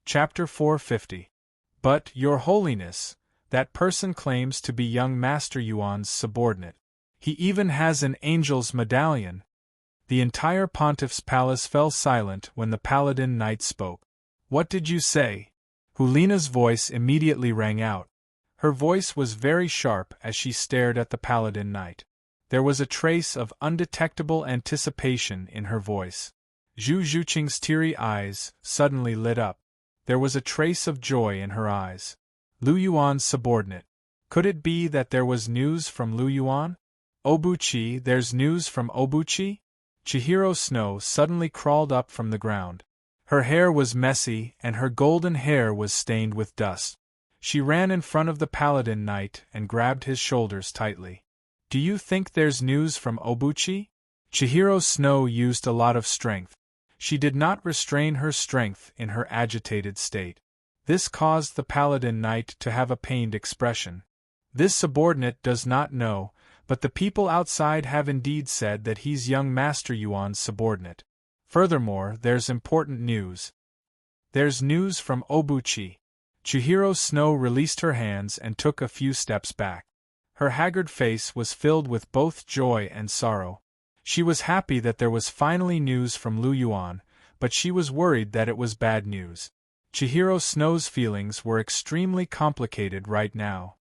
Chapter 450. But, Your Holiness, that person claims to be young Master Yuan's subordinate. He even has an angel's medallion. The entire pontiff's palace fell silent when the paladin knight spoke. What did you say? Hulina's voice immediately rang out. Her voice was very sharp as she stared at the paladin knight. There was a trace of undetectable anticipation in her voice. Zhu Zhuqing's teary eyes suddenly lit up. There was a trace of joy in her eyes. Lu Yuan's subordinate. Could it be that there was news from Lu Yuan? Obuchi, there's news from Obuchi? Chihiro Snow suddenly crawled up from the ground. Her hair was messy and her golden hair was stained with dust. She ran in front of the paladin knight and grabbed his shoulders tightly. Do you think there's news from Obuchi? Chihiro Snow used a lot of strength. She did not restrain her strength in her agitated state. This caused the paladin knight to have a pained expression. This subordinate does not know, but the people outside have indeed said that he's young Master Yuan's subordinate. Furthermore, there's important news. There's news from Obuchi. Chihiro Snow released her hands and took a few steps back. Her haggard face was filled with both joy and sorrow. She was happy that there was finally news from Lu Yuan, but she was worried that it was bad news. Chihiro Snow's feelings were extremely complicated right now.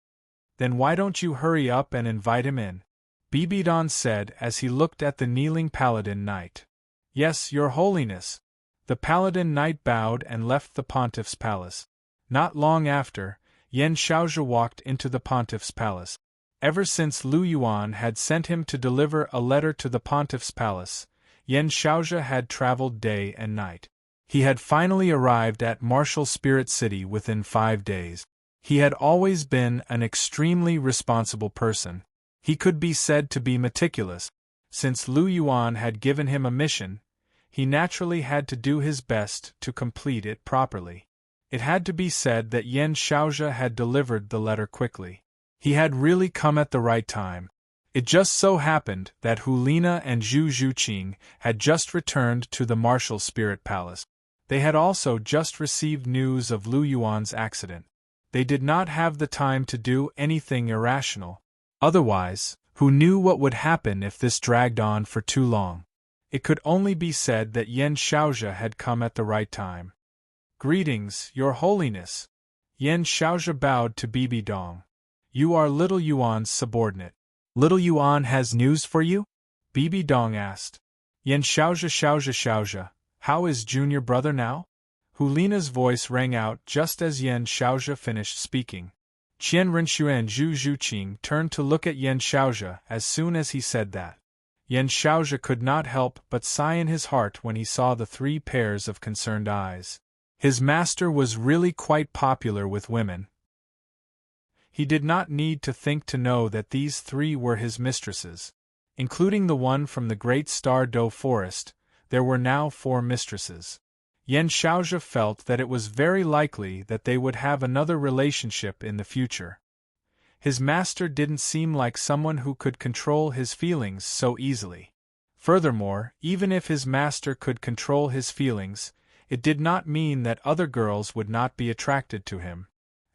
Then why don't you hurry up and invite him in? Bibidon said as he looked at the kneeling paladin knight. Yes, Your Holiness. The paladin knight bowed and left the pontiff's palace. Not long after, Yan Xiaozhi walked into the pontiff's palace. Ever since Lu Yuan had sent him to deliver a letter to the pontiff's palace, Yan Xiaozhi had traveled day and night. He had finally arrived at Martial Spirit City within 5 days. He had always been an extremely responsible person. He could be said to be meticulous. Since Lu Yuan had given him a mission, he naturally had to do his best to complete it properly. It had to be said that Yan Xiaozhi had delivered the letter quickly. He had really come at the right time. It just so happened that Hulina and Zhu Zhuqing had just returned to the Martial Spirit Palace. They had also just received news of Lu Yuan's accident. They did not have the time to do anything irrational. Otherwise, who knew what would happen if this dragged on for too long? It could only be said that Yan Xiaozhi had come at the right time. Greetings, Your Holiness. Yan Xiaozhi bowed to Bibi Dong. You are Little Yuan's subordinate. Little Yuan has news for you? Bibi Dong asked. Yan Xiaozhi, how is junior brother now? Hulina's voice rang out just as Yan Xiaozhi finished speaking. Qian Rinxu and Zhu Zhuqing turned to look at Yan Xiaozhi as soon as he said that. Yan Xiaozhi could not help but sigh in his heart when he saw the 3 pairs of concerned eyes. His master was really quite popular with women. He did not need to think to know that these 3 were his mistresses. Including the one from the Great Star Do Forest, there were now 4 mistresses. Yan Xiaozhi felt that it was very likely that they would have another relationship in the future. His master didn't seem like someone who could control his feelings so easily. Furthermore, even if his master could control his feelings, it did not mean that other girls would not be attracted to him.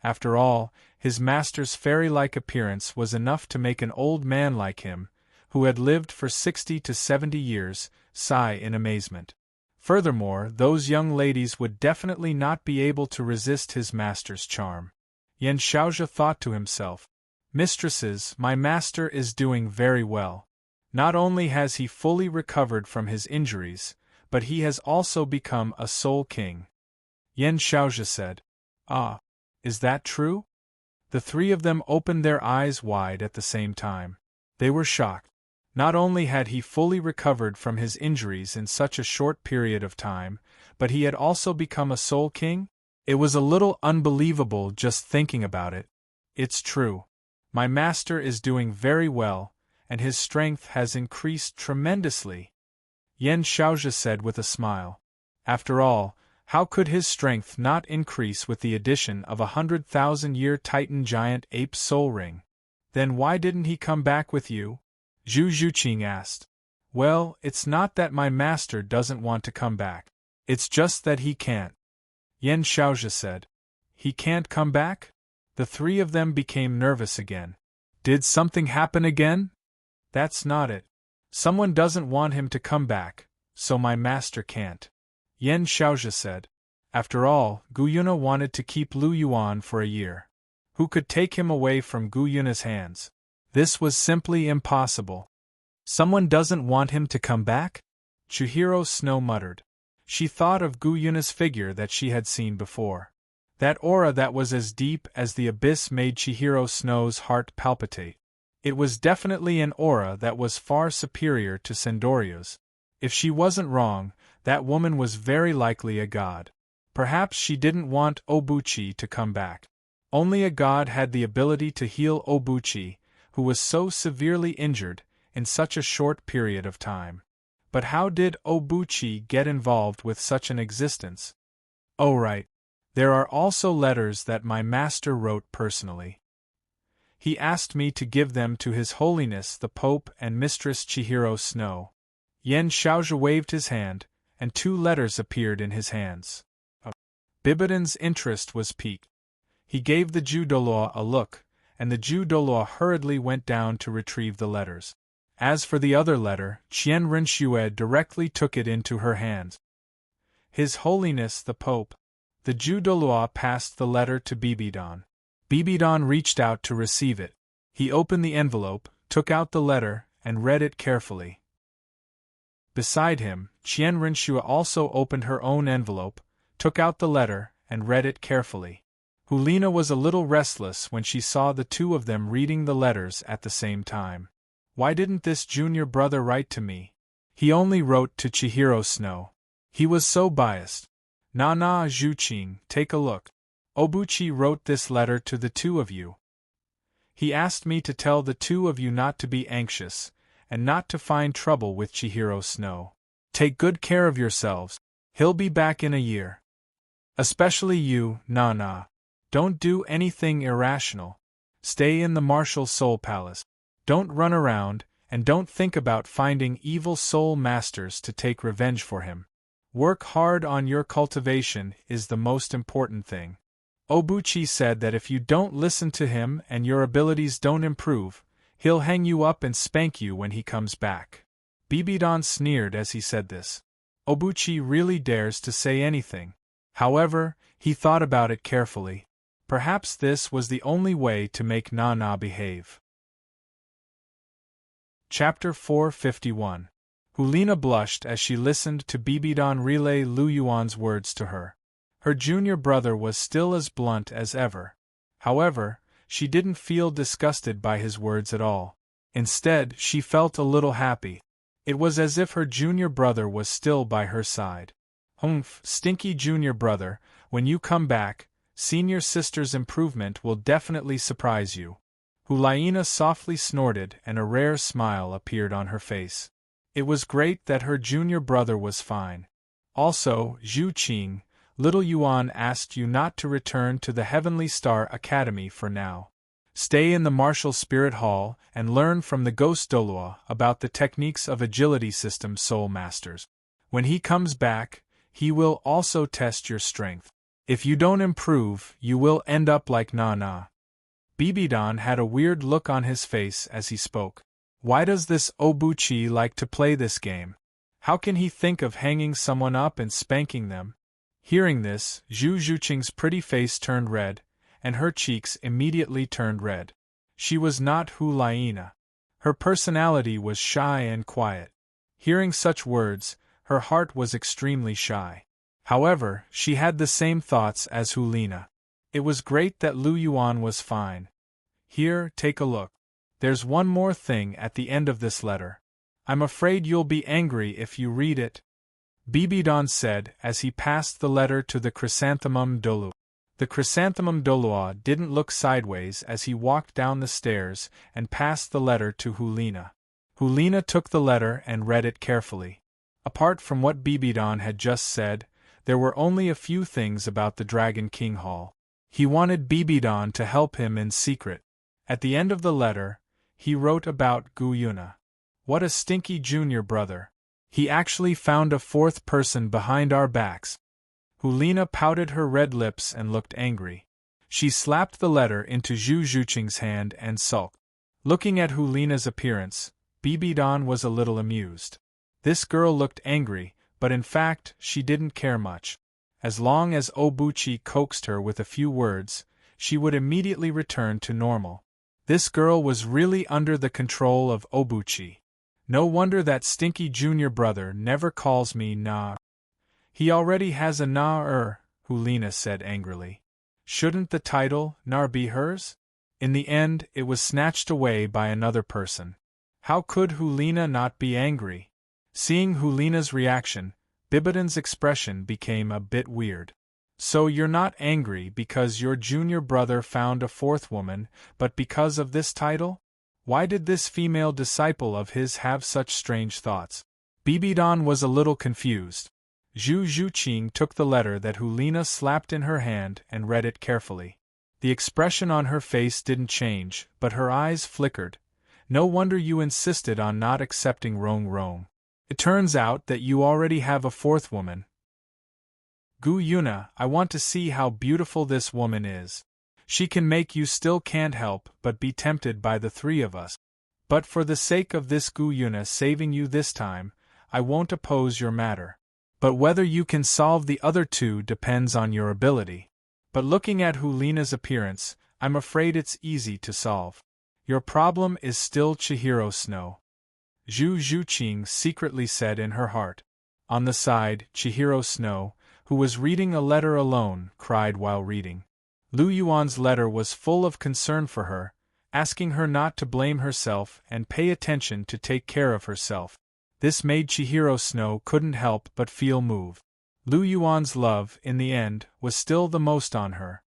After all, his master's fairy-like appearance was enough to make an old man like him, who had lived for 60 to 70 years, sigh in amazement. Furthermore, those young ladies would definitely not be able to resist his master's charm. Yan Xiaozhi thought to himself, Mistresses, my master is doing very well. Not only has he fully recovered from his injuries, but he has also become a soul king. Yan Xiaozhi said, Ah, is that true? The 3 of them opened their eyes wide at the same time. They were shocked. Not only had he fully recovered from his injuries in such a short period of time, but he had also become a soul king? It was a little unbelievable just thinking about it. It's true. My master is doing very well, and his strength has increased tremendously. Yan Xiaozhi said with a smile. After all, how could his strength not increase with the addition of 100,000-year Titan giant ape soul ring? Then why didn't he come back with you? Zhu Zhuqing asked. Well, it's not that my master doesn't want to come back. It's just that he can't. Yen Xiaozhi said. He can't come back? The three of them became nervous again. Did something happen again? That's not it. Someone doesn't want him to come back, so my master can't. Yen Xiaozhi said. After all, Gu Yuna wanted to keep Lu Yuan for a year. Who could take him away from Gu Yuna's hands? This was simply impossible. Someone doesn't want him to come back? Chihiro Snow muttered. She thought of Gu Yuna's figure that she had seen before. That aura that was as deep as the abyss made Chihiro Snow's heart palpitate. It was definitely an aura that was far superior to Sendorio's. If she wasn't wrong, that woman was very likely a god. Perhaps she didn't want Obuchi to come back. Only a god had the ability to heal Obuchi, who was so severely injured, in such a short period of time. But how did Obuchi get involved with such an existence? Oh right. There are also letters that my master wrote personally. He asked me to give them to His Holiness the Pope and Mistress Chihiro Snow. Yen Xiaozhi waved his hand, and 2 letters appeared in his hands. Bibidan's interest was piqued. He gave the Ju Douluo a look, and the Ju Douluo hurriedly went down to retrieve the letters. As for the other letter, Qian Rinxue directly took it into her hands. His Holiness the Pope. The Ju Douluo passed the letter to Bibidan. Bibidan reached out to receive it. He opened the envelope, took out the letter, and read it carefully. Beside him, Qian Rinxue also opened her own envelope, took out the letter, and read it carefully. Hulina was a little restless when she saw the 2 of them reading the letters at the same time. Why didn't this junior brother write to me? He only wrote to Chihiro Snow. He was so biased. Na Zhuqing, take a look. Obuchi wrote this letter to the 2 of you. He asked me to tell the 2 of you not to be anxious, and not to find trouble with Chihiro Snow. Take good care of yourselves. He'll be back in a year. Especially you, Na. Don't do anything irrational. Stay in the martial soul palace. Don't run around, and don't think about finding evil soul masters to take revenge for him. Work hard on your cultivation is the most important thing. Obuchi said that if you don't listen to him and your abilities don't improve, he'll hang you up and spank you when he comes back. Bibidan sneered as he said this. Obuchi really dares to say anything. However, he thought about it carefully. Perhaps this was the only way to make Na behave. Chapter 451. Hulina blushed as she listened to Bibidan relay Lu Yuan's words to her. Her junior brother was still as blunt as ever. However, she didn't feel disgusted by his words at all. Instead, she felt a little happy. It was as if her junior brother was still by her side. Humph, stinky junior brother, when you come back, senior sister's improvement will definitely surprise you. Hulina softly snorted and a rare smile appeared on her face. It was great that her junior brother was fine. Also, Zhu Qing, little Yuan asked you not to return to the Heavenly Star Academy for now. Stay in the Martial Spirit Hall and learn from the Ghost Douluo about the techniques of Agility System Soul Masters. When he comes back, he will also test your strength. If you don't improve, you will end up like Na. Bibidan had a weird look on his face as he spoke. Why does this Obuchi like to play this game? How can he think of hanging someone up and spanking them? Hearing this, Zhu Zhuqing's pretty face turned red, and her cheeks immediately turned red. She was not Hulina. Her personality was shy and quiet. Hearing such words, her heart was extremely shy. However, she had the same thoughts as Hulina. It was great that Lu Yuan was fine. Here, take a look. There's one more thing at the end of this letter. I'm afraid you'll be angry if you read it. Bibidan said as he passed the letter to the Chrysanthemum Douluo. The Chrysanthemum Douluo didn't look sideways as he walked down the stairs and passed the letter to Hulina. Hulina took the letter and read it carefully. Apart from what Bibidan had just said, there were only a few things about the Dragon King Hall. He wanted Bibidan to help him in secret. At the end of the letter, he wrote about Gu Yuna. What a stinky junior brother. He actually found a 4th person behind our backs. Hulina pouted her red lips and looked angry. She slapped the letter into Zhu Zhuqing's hand and sulked. Looking at Hulina's appearance, Bibidan was a little amused. This girl looked angry, but in fact she didn't care much. As long as Obuchi coaxed her with a few words, she would immediately return to normal. This girl was really under the control of Obuchi. No wonder that stinky junior brother never calls me Na. He already has a Na-er, Hulina said angrily. Shouldn't the title, Nar, be hers? In the end, it was snatched away by another person. How could Hulina not be angry? Seeing Hulina's reaction, Bibidan's expression became a bit weird. So you're not angry because your junior brother found a fourth woman, but because of this title? Why did this female disciple of his have such strange thoughts? Bibidan was a little confused. Zhu Zhuqing took the letter that Hulina slapped in her hand and read it carefully. The expression on her face didn't change, but her eyes flickered. No wonder you insisted on not accepting Rong. It turns out that you already have a fourth woman. Gu Yuna, I want to see how beautiful this woman is. She can make you still can't help but be tempted by the three of us. But for the sake of this Gu Yuna saving you this time, I won't oppose your matter. But whether you can solve the other two depends on your ability. But looking at Hulina's appearance, I'm afraid it's easy to solve. Your problem is still Chihiro Snow. Zhu Zhuqing secretly said in her heart. On the side, Chihiro Snow, who was reading a letter alone, cried while reading. Lu Yuan's letter was full of concern for her, asking her not to blame herself and pay attention to take care of herself. This made Chihiro Snow couldn't help but feel moved. Lu Yuan's love, in the end, was still the most on her.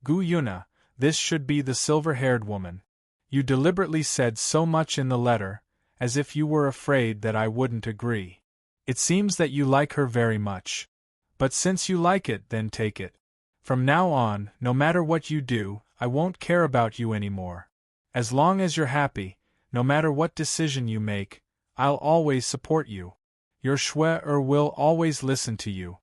Gu Yuna, this should be the silver-haired woman. You deliberately said so much in the letter, as if you were afraid that I wouldn't agree. It seems that you like her very much. But since you like it, then take it. From now on, no matter what you do, I won't care about you anymore. As long as you're happy, no matter what decision you make, I'll always support you. Your Shui-er will always listen to you.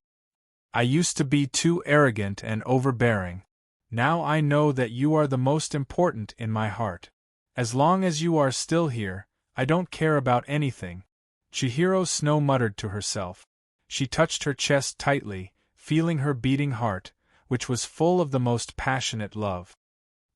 I used to be too arrogant and overbearing. Now I know that you are the most important in my heart. As long as you are still here, I don't care about anything. Chihiro Snow muttered to herself. She touched her chest tightly, feeling her beating heart, which was full of the most passionate love.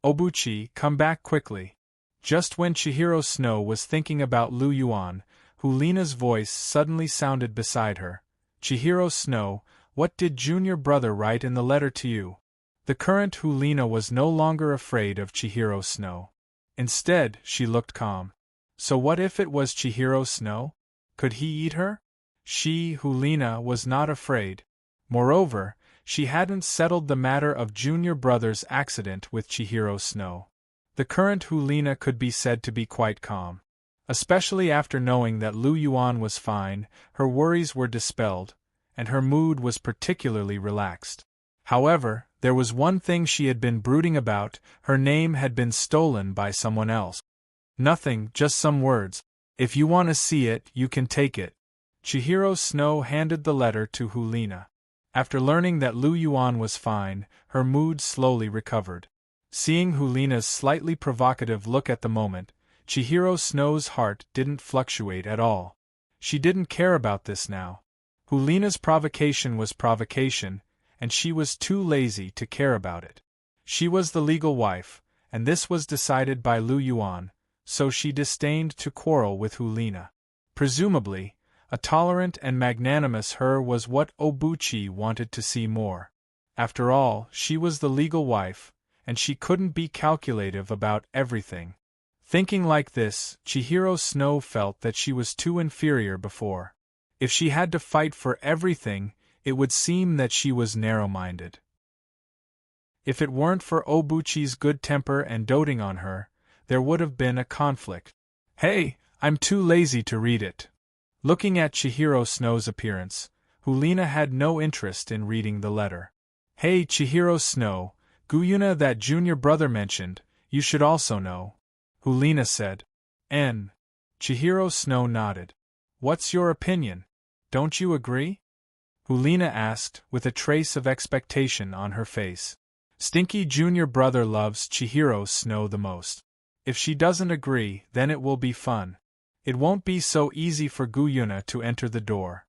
Obuchi, come back quickly. Just when Chihiro Snow was thinking about Lu Yuan, Hulina's voice suddenly sounded beside her. Chihiro Snow, what did junior brother write in the letter to you? The current Hulina was no longer afraid of Chihiro Snow. Instead, she looked calm. So what if it was Chihiro Snow? Could he eat her? She, Hulina, was not afraid. Moreover, she hadn't settled the matter of junior brother's accident with Chihiro Snow. The current Hulina could be said to be quite calm. Especially after knowing that Lu Yuan was fine, her worries were dispelled, and her mood was particularly relaxed. However, there was one thing she had been brooding about: her name had been stolen by someone else. Nothing, just some words. If you want to see it, you can take it. Chihiro Snow handed the letter to Hulina. After learning that Lu Yuan was fine, her mood slowly recovered. Seeing Hulina's slightly provocative look at the moment, Chihiro Snow's heart didn't fluctuate at all. She didn't care about this now. Hulina's provocation was provocation, and she was too lazy to care about it. She was the legal wife, and this was decided by Lu Yuan, so she disdained to quarrel with Hulina. Presumably, a tolerant and magnanimous her was what Obuchi wanted to see more. After all, she was the legal wife, and she couldn't be calculative about everything. Thinking like this, Chihiro Snow felt that she was too inferior before. If she had to fight for everything, it would seem that she was narrow-minded. If it weren't for Obuchi's good temper and doting on her, there would have been a conflict. Hey, I'm too lazy to read it. Looking at Chihiro Snow's appearance, Hulina had no interest in reading the letter. Hey Chihiro Snow, Gu Yuna that junior brother mentioned, you should also know. Hulina said. Chihiro Snow nodded. What's your opinion? Don't you agree? Hulina asked, with a trace of expectation on her face. Stinky junior brother loves Chihiro Snow the most. If she doesn't agree, then it will be fun. It won't be so easy for Guyuna to enter the door.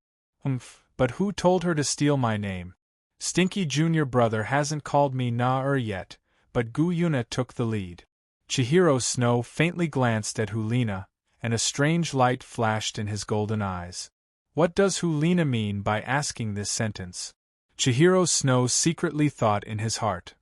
But who told her to steal my name? Stinky junior brother hasn't called me Na-er yet, but Guyuna took the lead. Chihiro Snow faintly glanced at Hulina, and a strange light flashed in his golden eyes. What does Hulina mean by asking this sentence? Chihiro Snow secretly thought in his heart.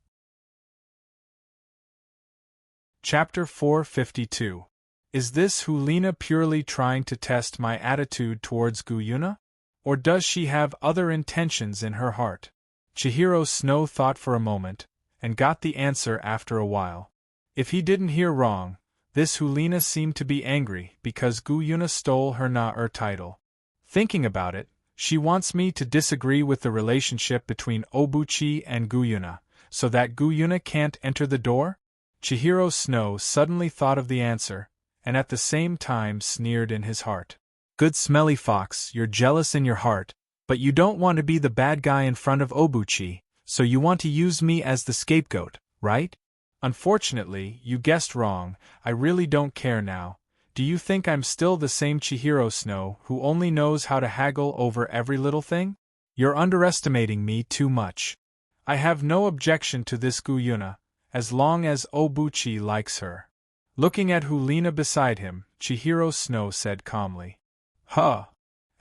Chapter 452. Is this Hulina purely trying to test my attitude towards Guyuna? Or does she have other intentions in her heart? Chihiro Snow thought for a moment, and got the answer after a while. If he didn't hear wrong, this Hulina seemed to be angry because Guyuna stole her Na-er title. Thinking about it, she wants me to disagree with the relationship between Obuchi and Guyuna, so that Guyuna can't enter the door? Chihiro Snow suddenly thought of the answer, and at the same time sneered in his heart. Good smelly fox, you're jealous in your heart, but you don't want to be the bad guy in front of Obuchi, so you want to use me as the scapegoat, right? Unfortunately, you guessed wrong. I really don't care now. Do you think I'm still the same Chihiro Snow who only knows how to haggle over every little thing? You're underestimating me too much. I have no objection to this Guyuna, as long as Obuchi likes her. Looking at Hulina beside him, Chihiro Snow said calmly. Huh!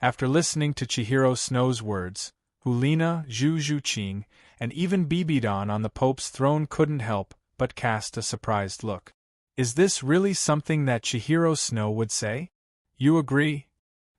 After listening to Chihiro Snow's words, Hulina, Zhu Zhuqing, and even Bibidon on the Pope's throne couldn't help but cast a surprised look. Is this really something that Chihiro Snow would say? You agree?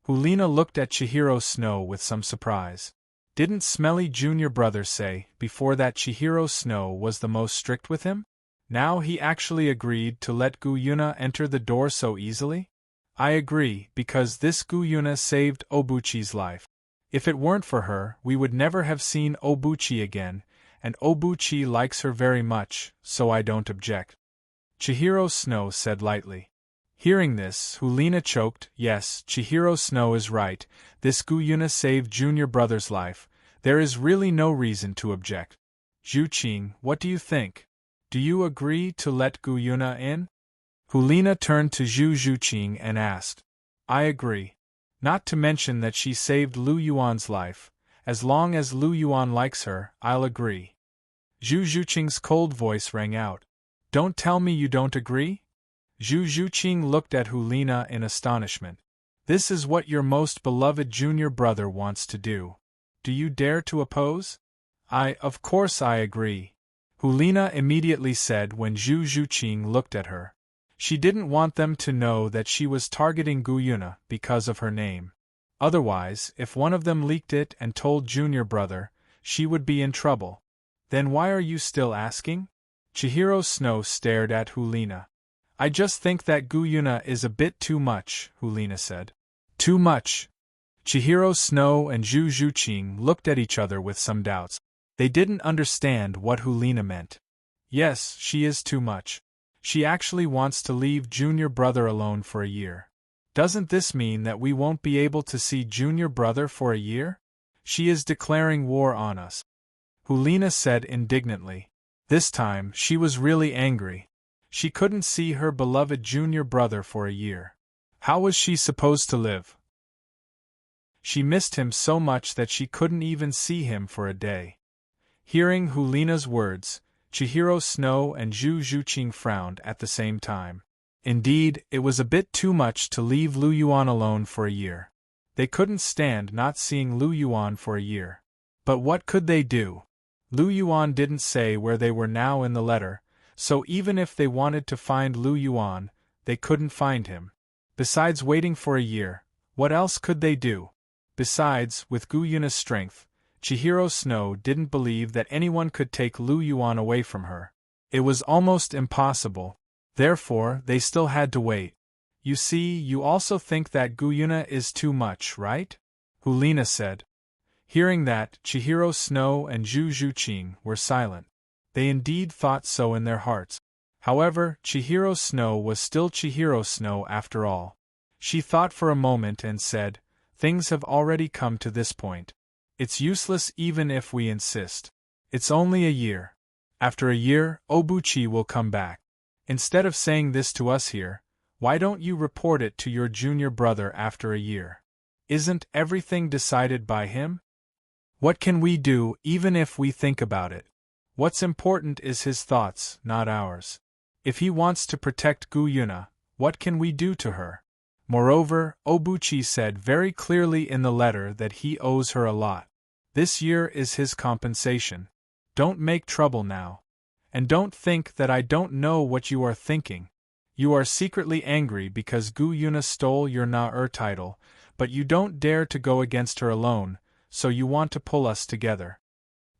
Hulina looked at Chihiro Snow with some surprise. Didn't Smelly Junior Brother say before that Chihiro Snow was the most strict with him? Now he actually agreed to let Guyuna enter the door so easily? I agree, because this Guyuna saved Obuchi's life. If it weren't for her, we would never have seen Obuchi again, and Obuchi likes her very much, so I don't object. Chihiro Snow said lightly. Hearing this, Hulina choked. Yes, Chihiro Snow is right. This Guyuna saved Junior Brother's life. There is really no reason to object. Zhuqing, what do you think? Do you agree to let Guyuna in? Hulina turned to Zhu Zhuqing and asked. I agree. Not to mention that she saved Lu Yuan's life. As long as Lu Yuan likes her, I'll agree. Zhu Zhuqing's cold voice rang out. Don't tell me you don't agree? Zhu Zhuqing looked at Hulina in astonishment. This is what your most beloved junior brother wants to do. Do you dare to oppose? Of course I agree. Hulina immediately said when Zhu Zhuqing looked at her. She didn't want them to know that she was targeting Guyuna because of her name. Otherwise, if one of them leaked it and told junior brother, she would be in trouble. Then why are you still asking? Chihiro Snow stared at Hulina. I just think that Guyuna is a bit too much, Hulina said. Too much? Chihiro Snow and Zhu Zhuqing looked at each other with some doubts. They didn't understand what Hulina meant. Yes, she is too much. She actually wants to leave junior brother alone for a year. Doesn't this mean that we won't be able to see junior brother for a year? She is declaring war on us. Hulina said indignantly. This time, she was really angry. She couldn't see her beloved junior brother for a year. How was she supposed to live? She missed him so much that she couldn't even see him for a day. Hearing Hulina's words, Chihiro Snow and Zhu Zhuqing frowned at the same time. Indeed, it was a bit too much to leave Lu Yuan alone for a year. They couldn't stand not seeing Lu Yuan for a year. But what could they do? Lu Yuan didn't say where they were now in the letter, so even if they wanted to find Lu Yuan, they couldn't find him. Besides waiting for a year, what else could they do? Besides, with Guyuna's strength, Chihiro Snow didn't believe that anyone could take Lu Yuan away from her. It was almost impossible. Therefore, they still had to wait. You see, you also think that Guyuna is too much, right? Hulina said. Hearing that, Chihiro Snow and Zhu Zhuqing were silent. They indeed thought so in their hearts. However, Chihiro Snow was still Chihiro Snow after all. She thought for a moment and said, Things have already come to this point. It's useless even if we insist. It's only a year. After a year, Obuchi will come back. Instead of saying this to us here, why don't you report it to your junior brother after a year? Isn't everything decided by him? What can we do even if we think about it? What's important is his thoughts, not ours. If he wants to protect Gu-yuna, what can we do to her? Moreover, Obuchi said very clearly in the letter that he owes her a lot. This year is his compensation. Don't make trouble now. And don't think that I don't know what you are thinking. You are secretly angry because Gu-yuna stole your Na-er title, but you don't dare to go against her alone, so you want to pull us together.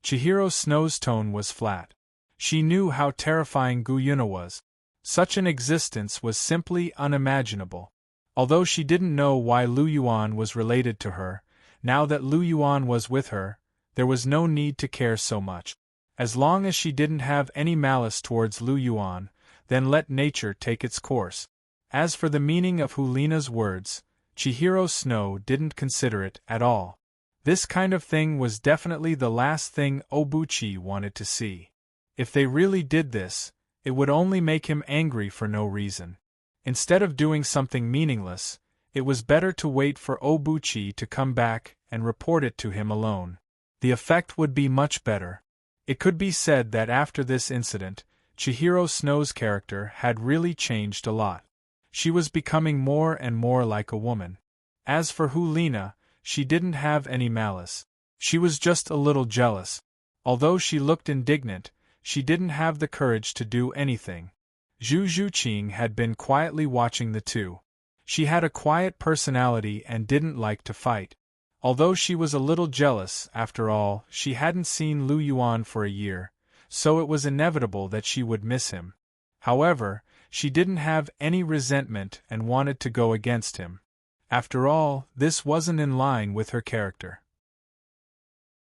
Chihiro Snow's tone was flat. She knew how terrifying Gu-yuna was. Such an existence was simply unimaginable. Although she didn't know why Lu Yuan was related to her, now that Lu Yuan was with her, there was no need to care so much. As long as she didn't have any malice towards Lu Yuan, then let nature take its course. As for the meaning of Hulina's words, Chihiro Snow didn't consider it at all. This kind of thing was definitely the last thing Obuchi wanted to see. If they really did this, it would only make him angry for no reason. Instead of doing something meaningless, it was better to wait for Obuchi to come back and report it to him alone. The effect would be much better. It could be said that after this incident, Chihiro Snow's character had really changed a lot. She was becoming more and more like a woman. As for Hulina, she didn't have any malice. She was just a little jealous. Although she looked indignant, she didn't have the courage to do anything. Zhu Zhuqing had been quietly watching the two. She had a quiet personality and didn't like to fight. Although she was a little jealous, after all, she hadn't seen Lu Yuan for a year, so it was inevitable that she would miss him. However, she didn't have any resentment and wanted to go against him. After all, this wasn't in line with her character.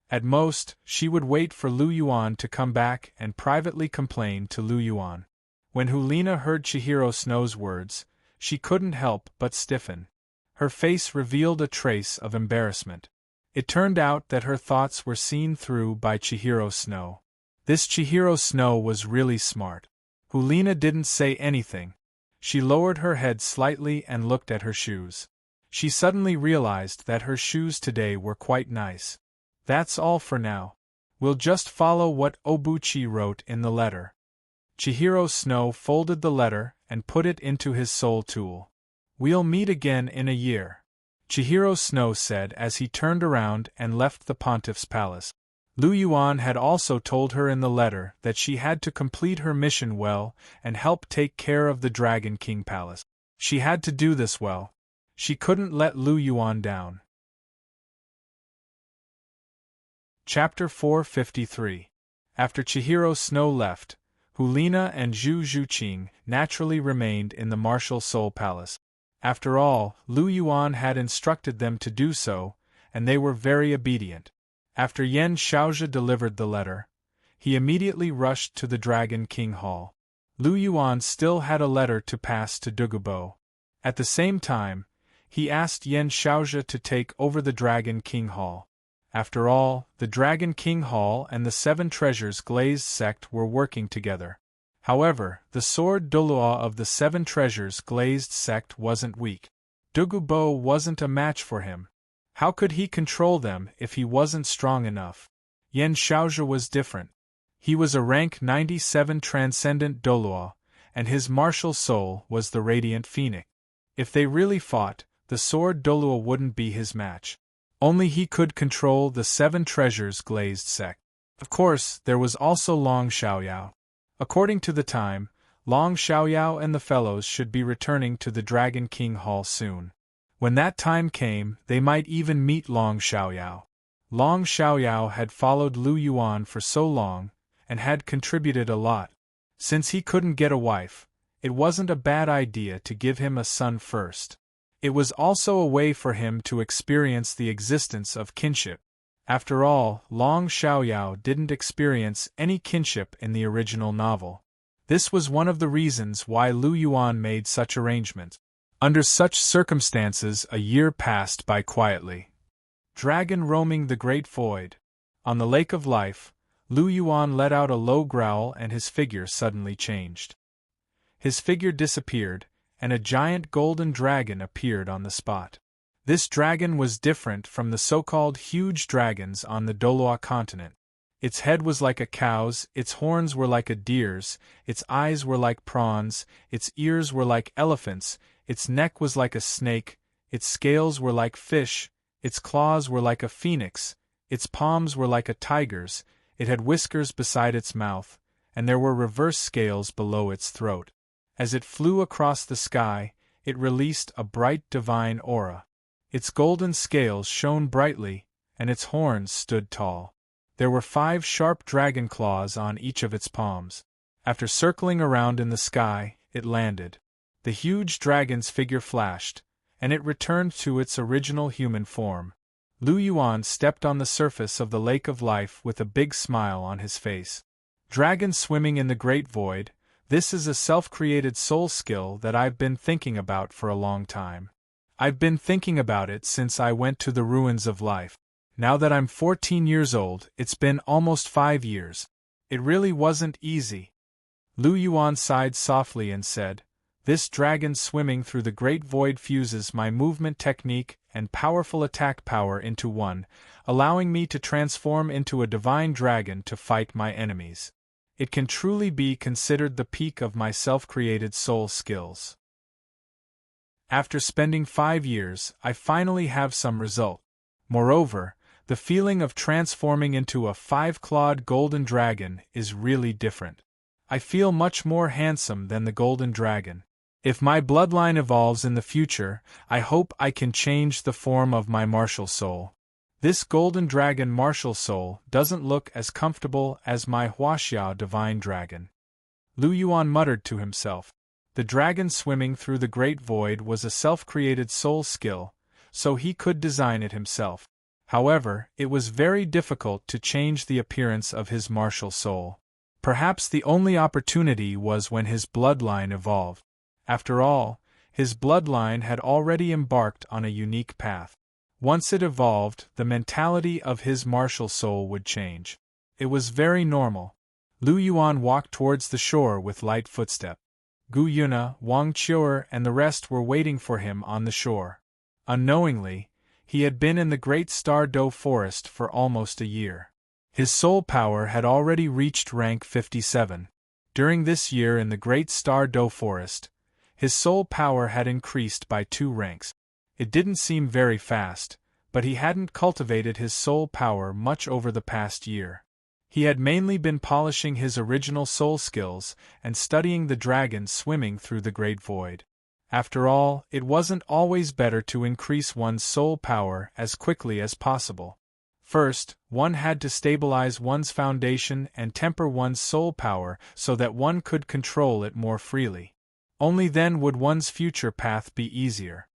At most, she would wait for Lu Yuan to come back and privately complain to Lu Yuan. When Hulina heard Chihiro Snow's words, she couldn't help but stiffen. Her face revealed a trace of embarrassment. It turned out that her thoughts were seen through by Chihiro Snow. This Chihiro Snow was really smart. Hulina didn't say anything. She lowered her head slightly and looked at her shoes. She suddenly realized that her shoes today were quite nice. That's all for now. We'll just follow what Obuchi wrote in the letter. Chihiro Snow folded the letter and put it into his soul tool. We'll meet again in a year, Chihiro Snow said as he turned around and left the pontiff's palace. Lu Yuan had also told her in the letter that she had to complete her mission well and help take care of the Dragon King Palace. She had to do this well. She couldn't let Lu Yuan down. Chapter 453. After Chihiro Snow left, Hulina and Zhu Zhuqing naturally remained in the martial Soul Palace. After all, Lu Yuan had instructed them to do so, and they were very obedient. After Yen Xiaozhi delivered the letter, he immediately rushed to the Dragon King Hall. Lu Yuan still had a letter to pass to Douluo. At the same time, he asked Yen Xiaozhi to take over the Dragon King Hall. After all, the Dragon King Hall and the Seven Treasures Glazed sect were working together. However, the sword Douluo of the Seven Treasures Glazed sect wasn't weak. Douluo wasn't a match for him. How could he control them if he wasn't strong enough? Yen Xiaozhi was different. He was a rank 97 transcendent Douluo, and his martial soul was the Radiant Phoenix. If they really fought, the sword Douluo wouldn't be his match. Only he could control the Seven Treasures Glazed sect. Of course, there was also Long Xiaoyao. According to the time, Long Xiaoyao and the fellows should be returning to the Dragon King Hall soon. When that time came, they might even meet Long Xiaoyao. Long Xiaoyao had followed Lu Yuan for so long, and had contributed a lot. Since he couldn't get a wife, it wasn't a bad idea to give him a son first. It was also a way for him to experience the existence of kinship. After all, Long Xiaoyao didn't experience any kinship in the original novel. This was one of the reasons why Lu Yuan made such arrangements. Under such circumstances, a year passed by quietly. Dragon roaming the great void. On the lake of life, Lu Yuan let out a low growl and his figure suddenly changed. His figure disappeared, and a giant golden dragon appeared on the spot. This dragon was different from the so-called huge dragons on the Douluo continent. Its head was like a cow's, its horns were like a deer's, its eyes were like prawns, its ears were like elephants', its neck was like a snake, its scales were like fish, its claws were like a phoenix, its palms were like a tiger's, it had whiskers beside its mouth, and there were reverse scales below its throat. As it flew across the sky, it released a bright divine aura. Its golden scales shone brightly, and its horns stood tall. There were 5 sharp dragon claws on each of its palms. After circling around in the sky, it landed. The huge dragon's figure flashed, and it returned to its original human form. Lu Yuan stepped on the surface of the lake of life with a big smile on his face. Dragon swimming in the great void, this is a self-created soul skill that I've been thinking about for a long time. I've been thinking about it since I went to the ruins of life. Now that I'm 14 years old, it's been almost 5 years. It really wasn't easy. Lu Yuan sighed softly and said, "This dragon swimming through the great void fuses my movement technique and powerful attack power into one, allowing me to transform into a divine dragon to fight my enemies. It can truly be considered the peak of my self-created soul skills. After spending 5 years, I finally have some result. Moreover, the feeling of transforming into a 5-clawed golden dragon is really different. I feel much more handsome than the golden dragon. If my bloodline evolves in the future, I hope I can change the form of my martial soul. This golden dragon martial soul doesn't look as comfortable as my Huaxiao divine dragon." Lu Yuan muttered to himself. The dragon swimming through the great void was a self-created soul skill, so he could design it himself. However, it was very difficult to change the appearance of his martial soul. Perhaps the only opportunity was when his bloodline evolved. After all, his bloodline had already embarked on a unique path. Once it evolved, the mentality of his martial soul would change. It was very normal. Lu Yuan walked towards the shore with light footstep. Gu Yuna, Wang Qiu'er and the rest were waiting for him on the shore. Unknowingly, he had been in the Great Star Do Forest for almost a year. His soul power had already reached rank 57. During this year in the Great Star Do Forest, his soul power had increased by 2 ranks. It didn't seem very fast, but he hadn't cultivated his soul power much over the past year. He had mainly been polishing his original soul skills and studying the dragon swimming through the great void. After all, it wasn't always better to increase one's soul power as quickly as possible. First, one had to stabilize one's foundation and temper one's soul power so that one could control it more freely. Only then would one's future path be easier.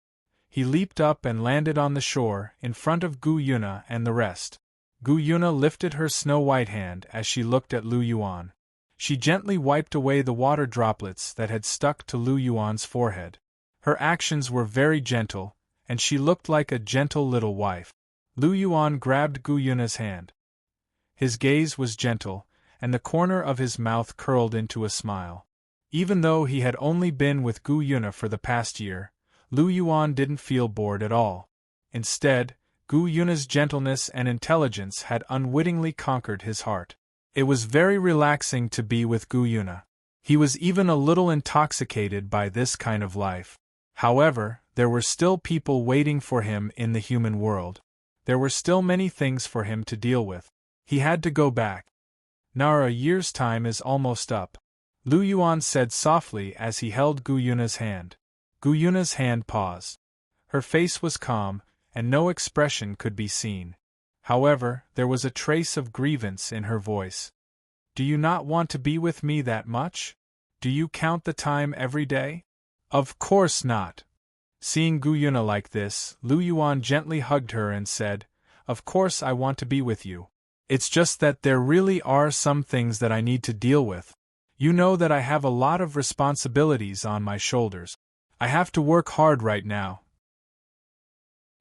He leaped up and landed on the shore, in front of Gu Yuna and the rest. Gu Yuna lifted her snow-white hand as she looked at Lu Yuan. She gently wiped away the water droplets that had stuck to Lu Yuan's forehead. Her actions were very gentle, and she looked like a gentle little wife. Lu Yuan grabbed Gu Yuna's hand. His gaze was gentle, and the corner of his mouth curled into a smile. Even though he had only been with Gu Yuna for the past year, Lu Yuan didn't feel bored at all. Instead, Gu Yuna's gentleness and intelligence had unwittingly conquered his heart. It was very relaxing to be with Gu Yuna. He was even a little intoxicated by this kind of life. However, there were still people waiting for him in the human world. There were still many things for him to deal with. He had to go back. "Now a year's time is almost up," Lu Yuan said softly as he held Gu Yuna's hand. Gu Yuna's hand paused. Her face was calm, and no expression could be seen. However, there was a trace of grievance in her voice. "Do you not want to be with me that much? Do you count the time every day?" "Of course not." Seeing Gu Yuna like this, Lu Yuan gently hugged her and said, "Of course I want to be with you. It's just that there really are some things that I need to deal with. You know that I have a lot of responsibilities on my shoulders. I have to work hard right now."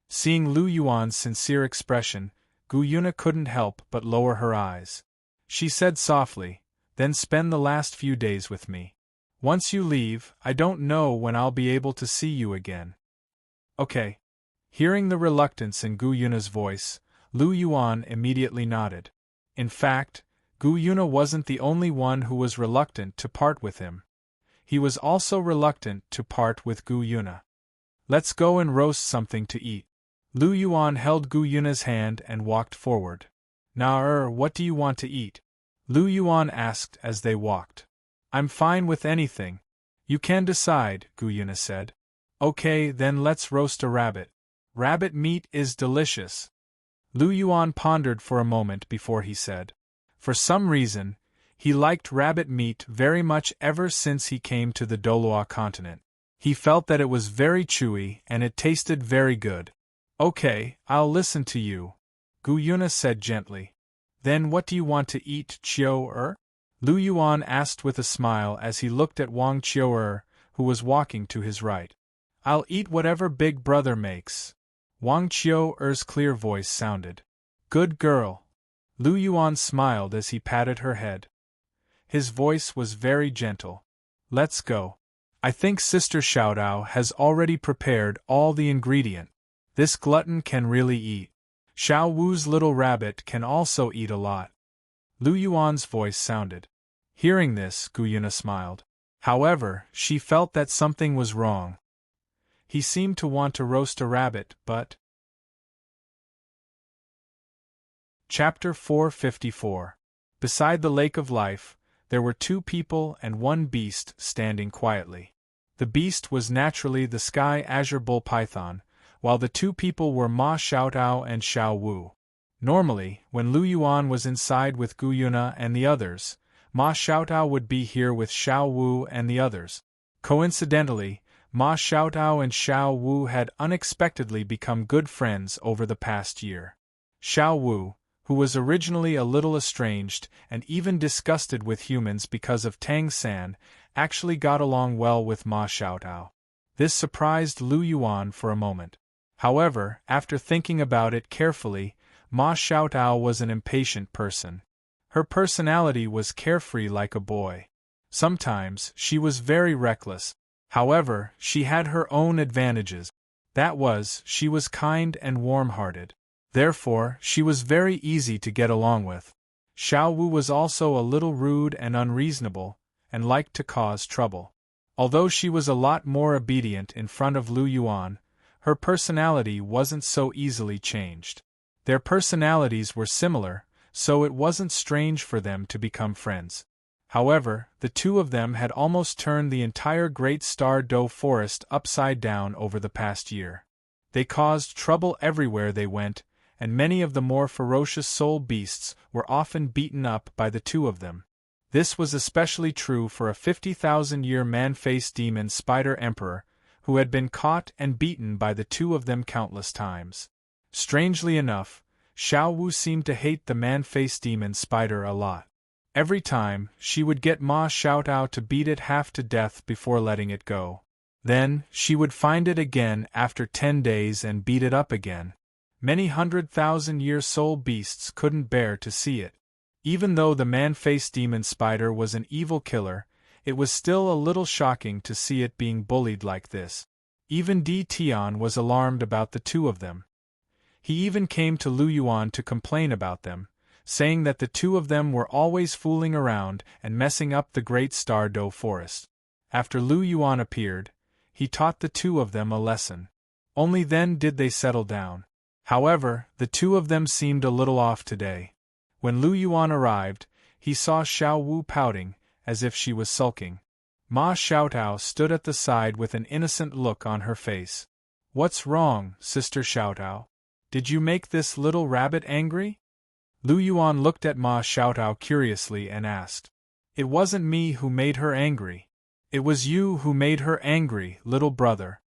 Seeing Lu Yuan's sincere expression, Gu Yuna couldn't help but lower her eyes. She said softly, "Then spend the last few days with me. Once you leave, I don't know when I'll be able to see you again." "Okay." Hearing the reluctance in Gu Yuna's voice, Lu Yuan immediately nodded. In fact, Gu Yuna wasn't the only one who was reluctant to part with him. He was also reluctant to part with Gu Yuna. "Let's go and roast something to eat." Lu Yuan held Gu Yuna's hand and walked forward. "Now, what do you want to eat?" Lu Yuan asked as they walked. "I'm fine with anything. You can decide," Gu Yuna said. "Okay, then let's roast a rabbit. Rabbit meat is delicious." Lu Yuan pondered for a moment before he said. For some reason, he liked rabbit meat very much ever since he came to the Douluo continent. He felt that it was very chewy and it tasted very good. "Okay, I'll listen to you," Gu Yuna said gently. "Then what do you want to eat, Chiu-er?" Lu Yuan asked with a smile as he looked at Wang Chiu-er, who was walking to his right. "I'll eat whatever Big Brother makes." Wang Chiu-er's clear voice sounded. "Good girl." Lu Yuan smiled as he patted her head. His voice was very gentle. "Let's go. I think Sister Xiaodao has already prepared all the ingredient. This glutton can really eat. Xiao Wu's little rabbit can also eat a lot." Lu Yuan's voice sounded. Hearing this, Gu Yuna smiled. However, she felt that something was wrong. He seemed to want to roast a rabbit, but... Chapter 454. Beside the Lake of Life, there were two people and one beast standing quietly. The beast was naturally the sky azure bull python, while the two people were Ma Xiaotao and Xiao Wu. Normally, when Lu Yuan was inside with Gu Yuna and the others, Ma Xiaotao would be here with Xiao Wu and the others. Coincidentally, Ma Xiaotao and Xiao Wu had unexpectedly become good friends over the past year. Xiao Wu, who was originally a little estranged and even disgusted with humans because of Tang San, actually got along well with Ma Xiaotao. This surprised Lu Yuan for a moment. However, after thinking about it carefully, Ma Xiaotao was an impatient person. Her personality was carefree like a boy. Sometimes, she was very reckless. However, she had her own advantages. That was, she was kind and warm-hearted. Therefore, she was very easy to get along with. Xiao Wu was also a little rude and unreasonable, and liked to cause trouble. Although she was a lot more obedient in front of Lu Yuan, her personality wasn't so easily changed. Their personalities were similar, so it wasn't strange for them to become friends. However, the two of them had almost turned the entire Great Star Doe forest upside down over the past year. They caused trouble everywhere they went, and many of the more ferocious soul beasts were often beaten up by the two of them. This was especially true for a 50,000-year man-faced demon spider emperor, who had been caught and beaten by the two of them countless times. Strangely enough, Xiao Wu seemed to hate the man-faced demon spider a lot. Every time, she would get Ma Xiaotao to beat it half to death before letting it go. Then, she would find it again after 10 days and beat it up again. Many 100,000-year soul beasts couldn't bear to see it. Even though the man-faced demon spider was an evil killer, it was still a little shocking to see it being bullied like this. Even Di Tian was alarmed about the two of them. He even came to Lu Yuan to complain about them, saying that the two of them were always fooling around and messing up the Great Star Doe forest. After Lu Yuan appeared, he taught the two of them a lesson. Only then did they settle down. However, the two of them seemed a little off today. When Lu Yuan arrived, he saw Xiao Wu pouting, as if she was sulking. Ma Xiaotao stood at the side with an innocent look on her face. "What's wrong, Sister Xiaotao? Did you make this little rabbit angry?" Lu Yuan looked at Ma Xiaotao curiously and asked. "It wasn't me who made her angry. It was you who made her angry, little brother,"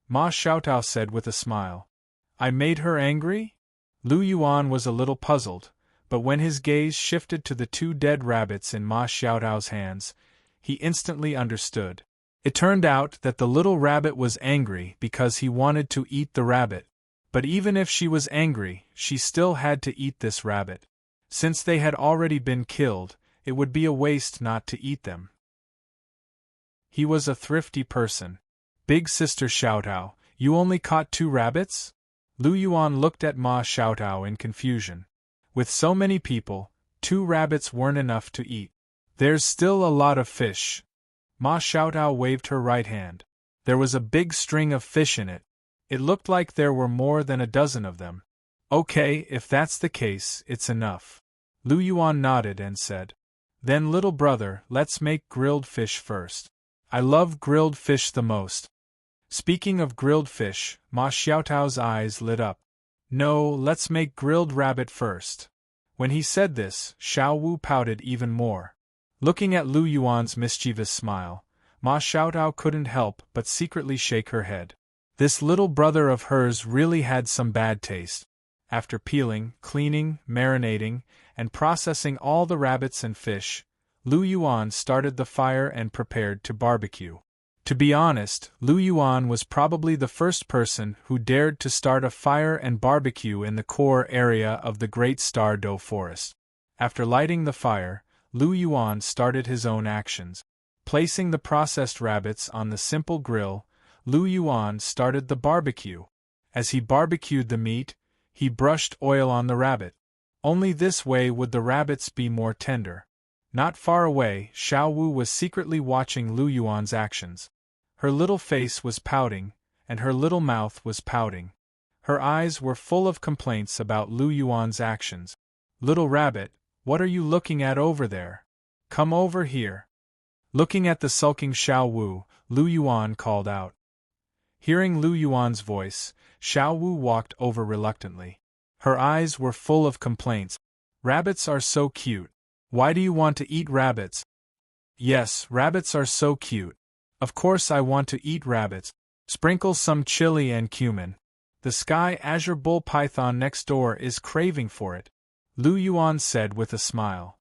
Ma Xiaotao said with a smile. "I made her angry?" Lu Yuan was a little puzzled, but when his gaze shifted to the two dead rabbits in Ma Xiaotao's hands, he instantly understood. It turned out that the little rabbit was angry because he wanted to eat the rabbit. But even if she was angry, she still had to eat this rabbit. Since they had already been killed, it would be a waste not to eat them. He was a thrifty person. Big Sister Xiaotao, you only caught 2 rabbits? Lu Yuan looked at Ma Xiaotao in confusion. With so many people, 2 rabbits weren't enough to eat. There's still a lot of fish. Ma Xiaotao waved her right hand. There was a big string of fish in it. It looked like there were more than a dozen of them. Okay, if that's the case, it's enough. Lu Yuan nodded and said. Then little brother, let's make grilled fish first. I love grilled fish the most. Speaking of grilled fish, Ma Xiaotao's eyes lit up. No, let's make grilled rabbit first. When he said this, Xiao Wu pouted even more. Looking at Lu Yuan's mischievous smile, Ma Xiaotao couldn't help but secretly shake her head. This little brother of hers really had some bad taste. After peeling, cleaning, marinating, and processing all the rabbits and fish, Lu Yuan started the fire and prepared to barbecue. To be honest, Lu Yuan was probably the first person who dared to start a fire and barbecue in the core area of the Great Star Dough Forest. After lighting the fire, Lu Yuan started his own actions. Placing the processed rabbits on the simple grill, Lu Yuan started the barbecue. As he barbecued the meat, he brushed oil on the rabbit. Only this way would the rabbits be more tender. Not far away, Xiao Wu was secretly watching Lu Yuan's actions. Her little face was pouting, and her little mouth was pouting. Her eyes were full of complaints about Lu Yuan's actions. Little rabbit, what are you looking at over there? Come over here. Looking at the sulking Xiao Wu, Lu Yuan called out. Hearing Lu Yuan's voice, Xiao Wu walked over reluctantly. Her eyes were full of complaints. Rabbits are so cute. Why do you want to eat rabbits? Yes, rabbits are so cute. Of course I want to eat rabbits. Sprinkle some chili and cumin. The sky azure bull python next door is craving for it, Lu Yuan said with a smile.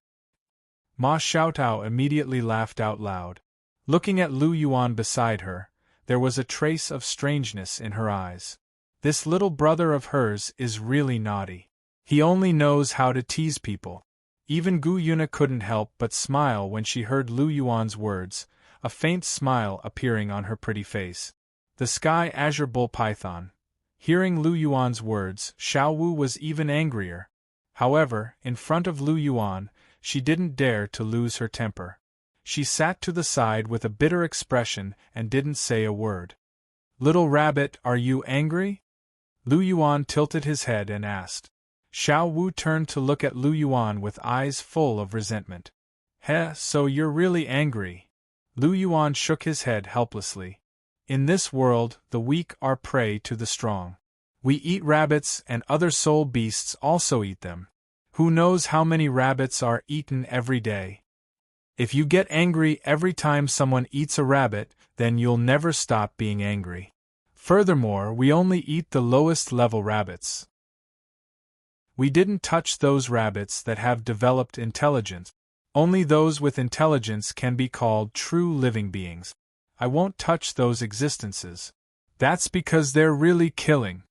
Ma Xiaotao immediately laughed out loud. Looking at Lu Yuan beside her, there was a trace of strangeness in her eyes. This little brother of hers is really naughty. He only knows how to tease people. Even Gu Yuna couldn't help but smile when she heard Lu Yuan's words, a faint smile appearing on her pretty face. The sky azure bull python. Hearing Lu Yuan's words, Xiao Wu was even angrier. However, in front of Lu Yuan, she didn't dare to lose her temper. She sat to the side with a bitter expression and didn't say a word. Little rabbit, are you angry? Lu Yuan tilted his head and asked. Xiao Wu turned to look at Lu Yuan with eyes full of resentment. Heh, so you're really angry. Lu Yuan shook his head helplessly. In this world, the weak are prey to the strong. We eat rabbits and other soul beasts also eat them. Who knows how many rabbits are eaten every day? If you get angry every time someone eats a rabbit, then you'll never stop being angry. Furthermore, we only eat the lowest level rabbits. We didn't touch those rabbits that have developed intelligence. Only those with intelligence can be called true living beings. I won't touch those existences. That's because they're really killing.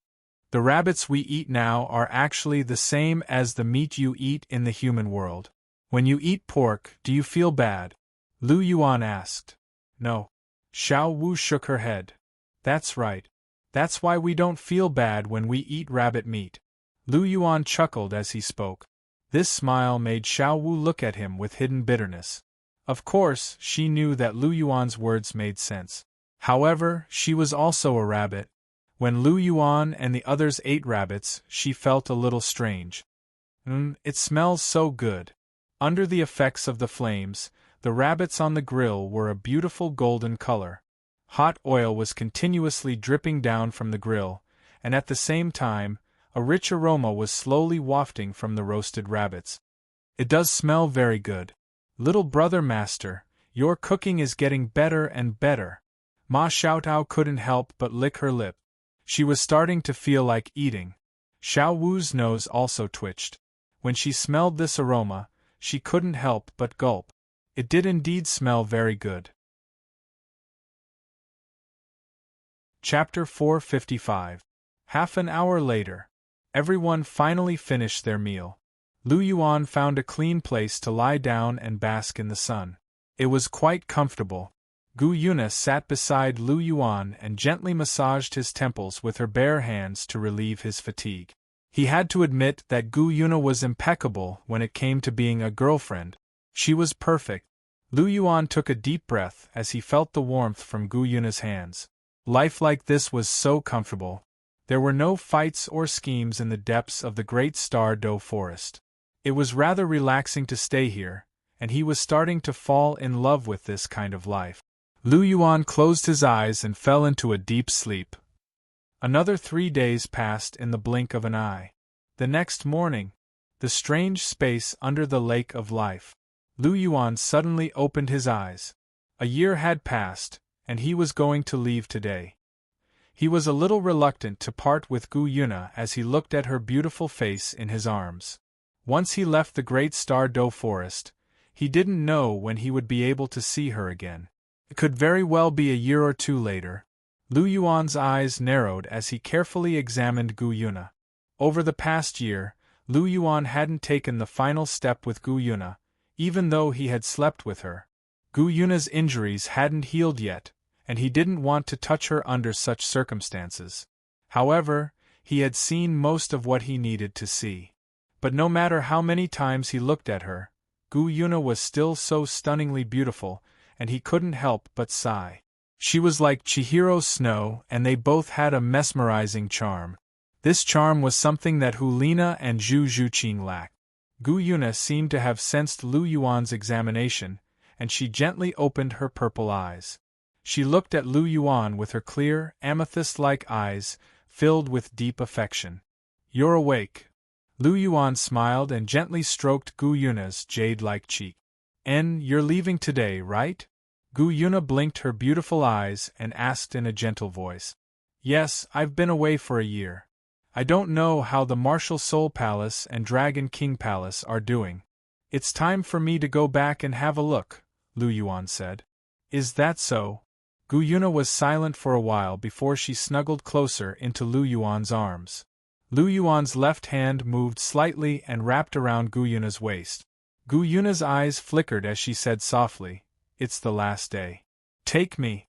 The rabbits we eat now are actually the same as the meat you eat in the human world. When you eat pork, do you feel bad? Lu Yuan asked. No. Xiao Wu shook her head. That's right. That's why we don't feel bad when we eat rabbit meat. Lu Yuan chuckled as he spoke. This smile made Xiao Wu look at him with hidden bitterness. Of course, she knew that Lu Yuan's words made sense. However, she was also a rabbit. When Lu Yuan and the others ate rabbits, she felt a little strange. It smells so good. Under the effects of the flames, the rabbits on the grill were a beautiful golden color. Hot oil was continuously dripping down from the grill, and at the same time, a rich aroma was slowly wafting from the roasted rabbits. It does smell very good. Little brother master, your cooking is getting better and better. Ma Xiaotao couldn't help but lick her lip. She was starting to feel like eating. Xiao Wu's nose also twitched. When she smelled this aroma, she couldn't help but gulp. It did indeed smell very good. Chapter 455. Half an hour later, everyone finally finished their meal. Lu Yuan found a clean place to lie down and bask in the sun. It was quite comfortable. Gu Yuna sat beside Lu Yuan and gently massaged his temples with her bare hands to relieve his fatigue. He had to admit that Gu Yuna was impeccable when it came to being a girlfriend. She was perfect. Lu Yuan took a deep breath as he felt the warmth from Gu Yuna's hands. Life like this was so comfortable. There were no fights or schemes in the depths of the great Star Do forest. It was rather relaxing to stay here, and he was starting to fall in love with this kind of life. Lu Yuan closed his eyes and fell into a deep sleep. Another 3 days passed in the blink of an eye. The next morning, the strange space under the lake of life. Lu Yuan suddenly opened his eyes. A year had passed, and he was going to leave today. He was a little reluctant to part with Gu Yuna as he looked at her beautiful face in his arms. Once he left the great Star Do forest, he didn't know when he would be able to see her again. It could very well be a year or two later. Lu Yuan's eyes narrowed as he carefully examined Gu Yuna. Over the past year, Lu Yuan hadn't taken the final step with Gu Yuna, even though he had slept with her. Gu Yuna's injuries hadn't healed yet, and he didn't want to touch her under such circumstances. However, he had seen most of what he needed to see. But no matter how many times he looked at her, Gu Yuna was still so stunningly beautiful, and he couldn't help but sigh. She was like Chihiro's snow, and they both had a mesmerizing charm. This charm was something that Hulina and Zhu Zhuqing lacked. Gu Yuna seemed to have sensed Lu Yuan's examination, and she gently opened her purple eyes. She looked at Lu Yuan with her clear, amethyst-like eyes, filled with deep affection. "You're awake." Lu Yuan smiled and gently stroked Gu Yuna's jade-like cheek. "You're leaving today, right?" Gu Yuna blinked her beautiful eyes and asked in a gentle voice. "Yes, I've been away for a year. I don't know how the Martial Soul Palace and Dragon King Palace are doing. It's time for me to go back and have a look," Lu Yuan said. "Is that so?" Gu Yuna was silent for a while before she snuggled closer into Lu Yuan's arms. Lu Yuan's left hand moved slightly and wrapped around Gu Yuna's waist. Gu Yuna's eyes flickered as she said softly, "It's the last day. Take me."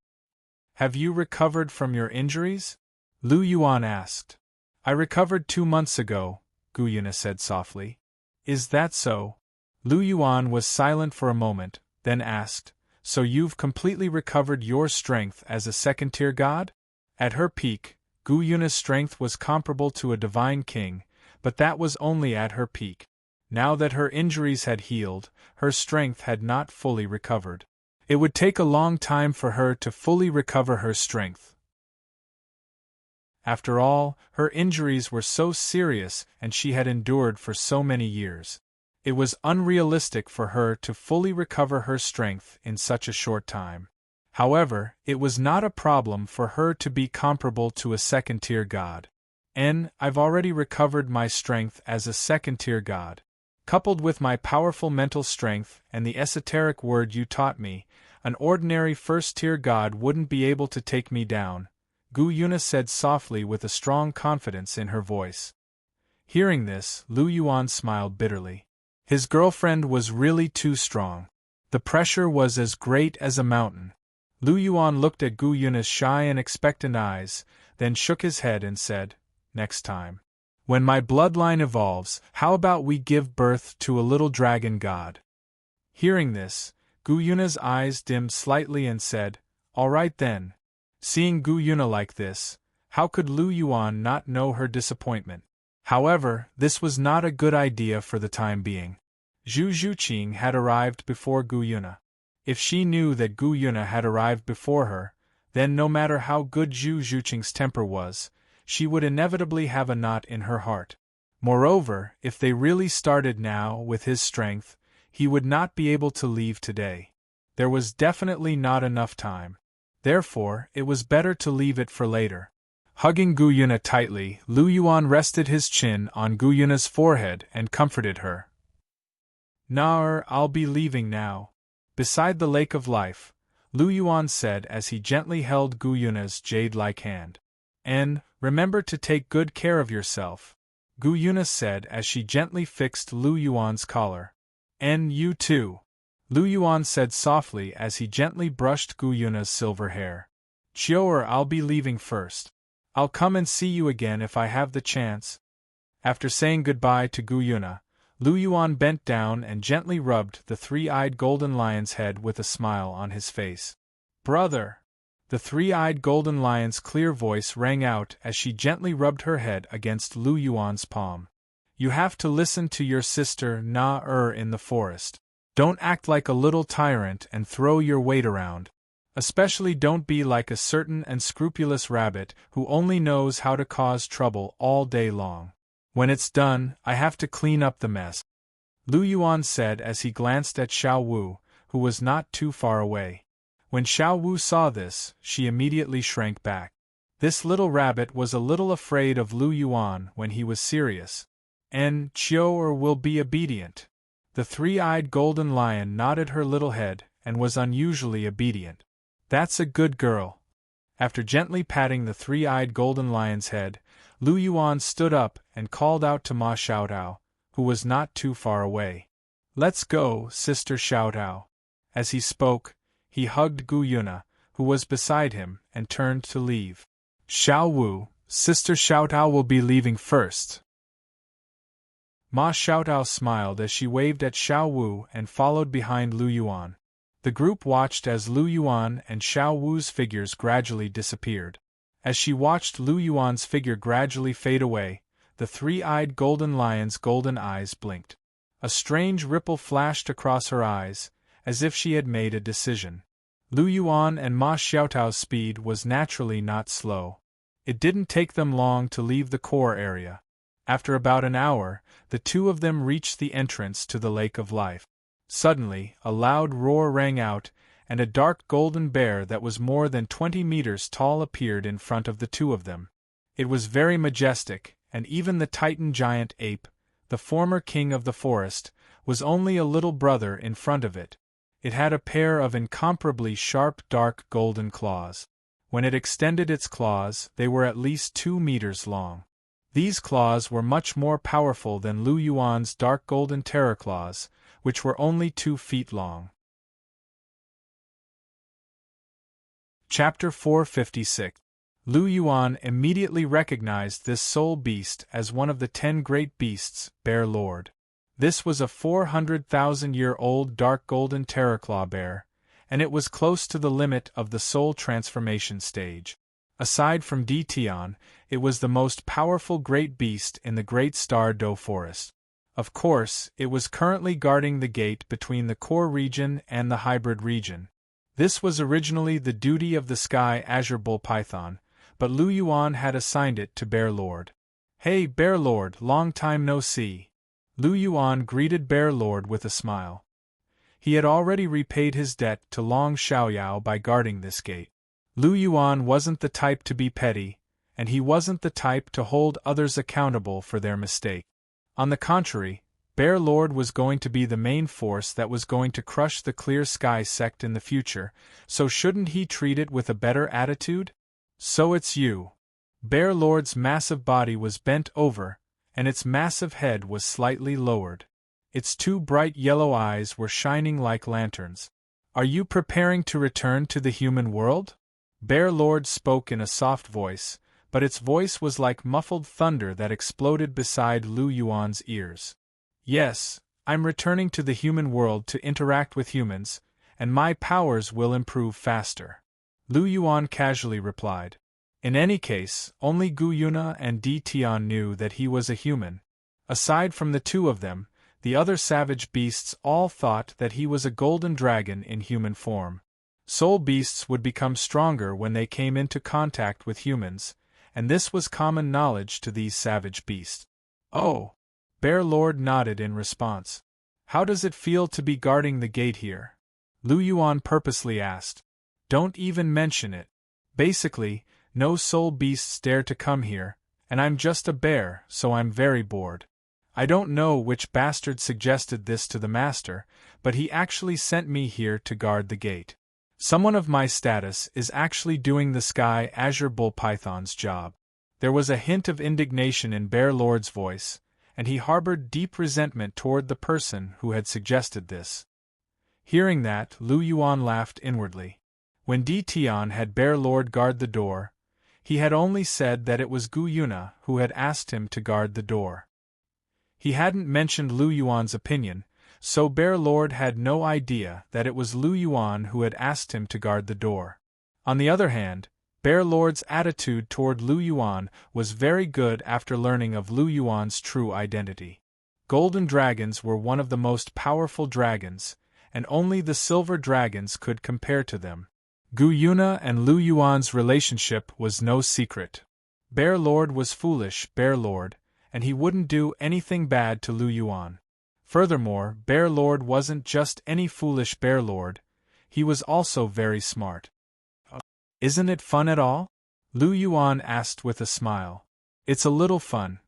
"Have you recovered from your injuries?" Lu Yuan asked. "I recovered 2 months ago," Gu Yuna said softly. "Is that so?" Lu Yuan was silent for a moment, then asked, "So you've completely recovered your strength as a second-tier god?" At her peak, Gu Yuna's strength was comparable to a divine king, but that was only at her peak. Now that her injuries had healed, her strength had not fully recovered. It would take a long time for her to fully recover her strength. After all, her injuries were so serious and she had endured for so many years. It was unrealistic for her to fully recover her strength in such a short time. However, it was not a problem for her to be comparable to a second-tier god. I've already recovered my strength as a second-tier god. Coupled with my powerful mental strength and the esoteric word you taught me, an ordinary first-tier god wouldn't be able to take me down," Gu Yuna said softly with a strong confidence in her voice. Hearing this, Lu Yuan smiled bitterly. His girlfriend was really too strong. The pressure was as great as a mountain. Lu Yuan looked at Gu Yuna's shy and expectant eyes, then shook his head and said, "Next time. When my bloodline evolves, how about we give birth to a little dragon god?" Hearing this, Gu Yuna's eyes dimmed slightly and said, "All right then." Seeing Gu Yuna like this, how could Lu Yuan not know her disappointment? However, this was not a good idea for the time being. Zhu Zhuqing had arrived before Gu Yuna. If she knew that Gu Yuna had arrived before her, then no matter how good Zhu Zhuqing's temper was, she would inevitably have a knot in her heart. Moreover, if they really started now with his strength, he would not be able to leave today. There was definitely not enough time. Therefore, it was better to leave it for later. Hugging Gu Yuna tightly, Lu Yuan rested his chin on Gu Yuna's forehead and comforted her. "Nah, I'll be leaving now." Beside the lake of life, Lu Yuan said as he gently held Gu Yuna's jade-like hand. Remember to take good care of yourself, Gu Yuna said as she gently fixed Lu Yuan's collar. And you too, Lu Yuan said softly as he gently brushed Gu Yuna's silver hair. Chior, I'll be leaving first. I'll come and see you again if I have the chance. After saying goodbye to Gu Yuna, Lu Yuan bent down and gently rubbed the three-eyed golden lion's head with a smile on his face. Brother! The three-eyed golden lion's clear voice rang out as she gently rubbed her head against Lu Yuan's palm. You have to listen to your sister Na-er in the forest. Don't act like a little tyrant and throw your weight around. Especially don't be like a certain unscrupulous rabbit who only knows how to cause trouble all day long. When it's done, I have to clean up the mess, Lu Yuan said as he glanced at Xiao Wu, who was not too far away. When Xiao Wu saw this, she immediately shrank back. This little rabbit was a little afraid of Lu Yuan when he was serious. And Chior will be obedient. The three-eyed golden lion nodded her little head and was unusually obedient. That's a good girl. After gently patting the three-eyed golden lion's head, Lu Yuan stood up and called out to Ma Xiaotao, who was not too far away. Let's go, Sister Xiaotao. As he spoke, he hugged Gu Yuna, who was beside him, and turned to leave. Xiao Wu, Sister Xiaotao will be leaving first. Ma Xiaotao smiled as she waved at Xiao Wu and followed behind Lu Yuan. The group watched as Lu Yuan and Xiao Wu's figures gradually disappeared. As she watched Lu Yuan's figure gradually fade away, the three-eyed golden lion's golden eyes blinked. A strange ripple flashed across her eyes, as if she had made a decision. Lu Yuan and Ma Xiaotao's speed was naturally not slow. It didn't take them long to leave the core area. After about an hour, the two of them reached the entrance to the Lake of Life. Suddenly, a loud roar rang out, and a dark golden bear that was more than 20 meters tall appeared in front of the two of them. It was very majestic, and even the Titan giant ape, the former king of the forest, was only a little brother in front of it. It had a pair of incomparably sharp dark golden claws. When it extended its claws, they were at least 2 meters long. These claws were much more powerful than Lu Yuan's dark golden terror claws, which were only 2 feet long. Chapter 456. Lu Yuan immediately recognized this soul beast as one of the 10 great beasts, Bear Lord. This was a 400,000-year-old dark golden terrorclaw bear, and it was close to the limit of the soul transformation stage. Aside from Tian, it was the most powerful great beast in the Great Star Do Forest. Of course, it was currently guarding the gate between the core region and the hybrid region. This was originally the duty of the Sky Azure Bull Python, but Lu Yuan had assigned it to Bear Lord. Hey Bear Lord, long time no see. Lu Yuan greeted Bear Lord with a smile. He had already repaid his debt to Long Xiaoyao by guarding this gate. Lu Yuan wasn't the type to be petty, and he wasn't the type to hold others accountable for their mistake. On the contrary, Bear Lord was going to be the main force that was going to crush the Clear Sky sect in the future, so shouldn't he treat it with a better attitude? So it's you. Bear Lord's massive body was bent over, and its massive head was slightly lowered. Its 2 bright yellow eyes were shining like lanterns. Are you preparing to return to the human world? Bear Lord spoke in a soft voice, but its voice was like muffled thunder that exploded beside Lu Yuan's ears. Yes, I'm returning to the human world to interact with humans, and my powers will improve faster. Lu Yuan casually replied. In any case, only Gu Yuna and Tian knew that he was a human. Aside from the two of them, the other savage beasts all thought that he was a golden dragon in human form. Soul beasts would become stronger when they came into contact with humans, and this was common knowledge to these savage beasts. Oh! Bear Lord nodded in response. How does it feel to be guarding the gate here? Lu Yuan purposely asked. Don't even mention it. Basically, no soul beasts dare to come here, and I'm just a bear, so I'm very bored. I don't know which bastard suggested this to the master, but he actually sent me here to guard the gate. Someone of my status is actually doing the Sky Azure Bull Python's job. There was a hint of indignation in Bear Lord's voice, and he harbored deep resentment toward the person who had suggested this. Hearing that, Lu Yuan laughed inwardly. When Di Tian had Bear Lord guard the door, he had only said that it was Gu Yuna who had asked him to guard the door. He hadn't mentioned Lu Yuan's opinion, so Bear Lord had no idea that it was Lu Yuan who had asked him to guard the door. On the other hand, Bear Lord's attitude toward Lu Yuan was very good after learning of Lu Yuan's true identity. Golden dragons were one of the most powerful dragons, and only the silver dragons could compare to them. Gu Yuna and Lu Yuan's relationship was no secret. Bear Lord was foolish Bear Lord, and he wouldn't do anything bad to Lu Yuan. Furthermore, Bear Lord wasn't just any foolish Bear Lord, he was also very smart. Isn't it fun at all? Lu Yuan asked with a smile. It's a little fun.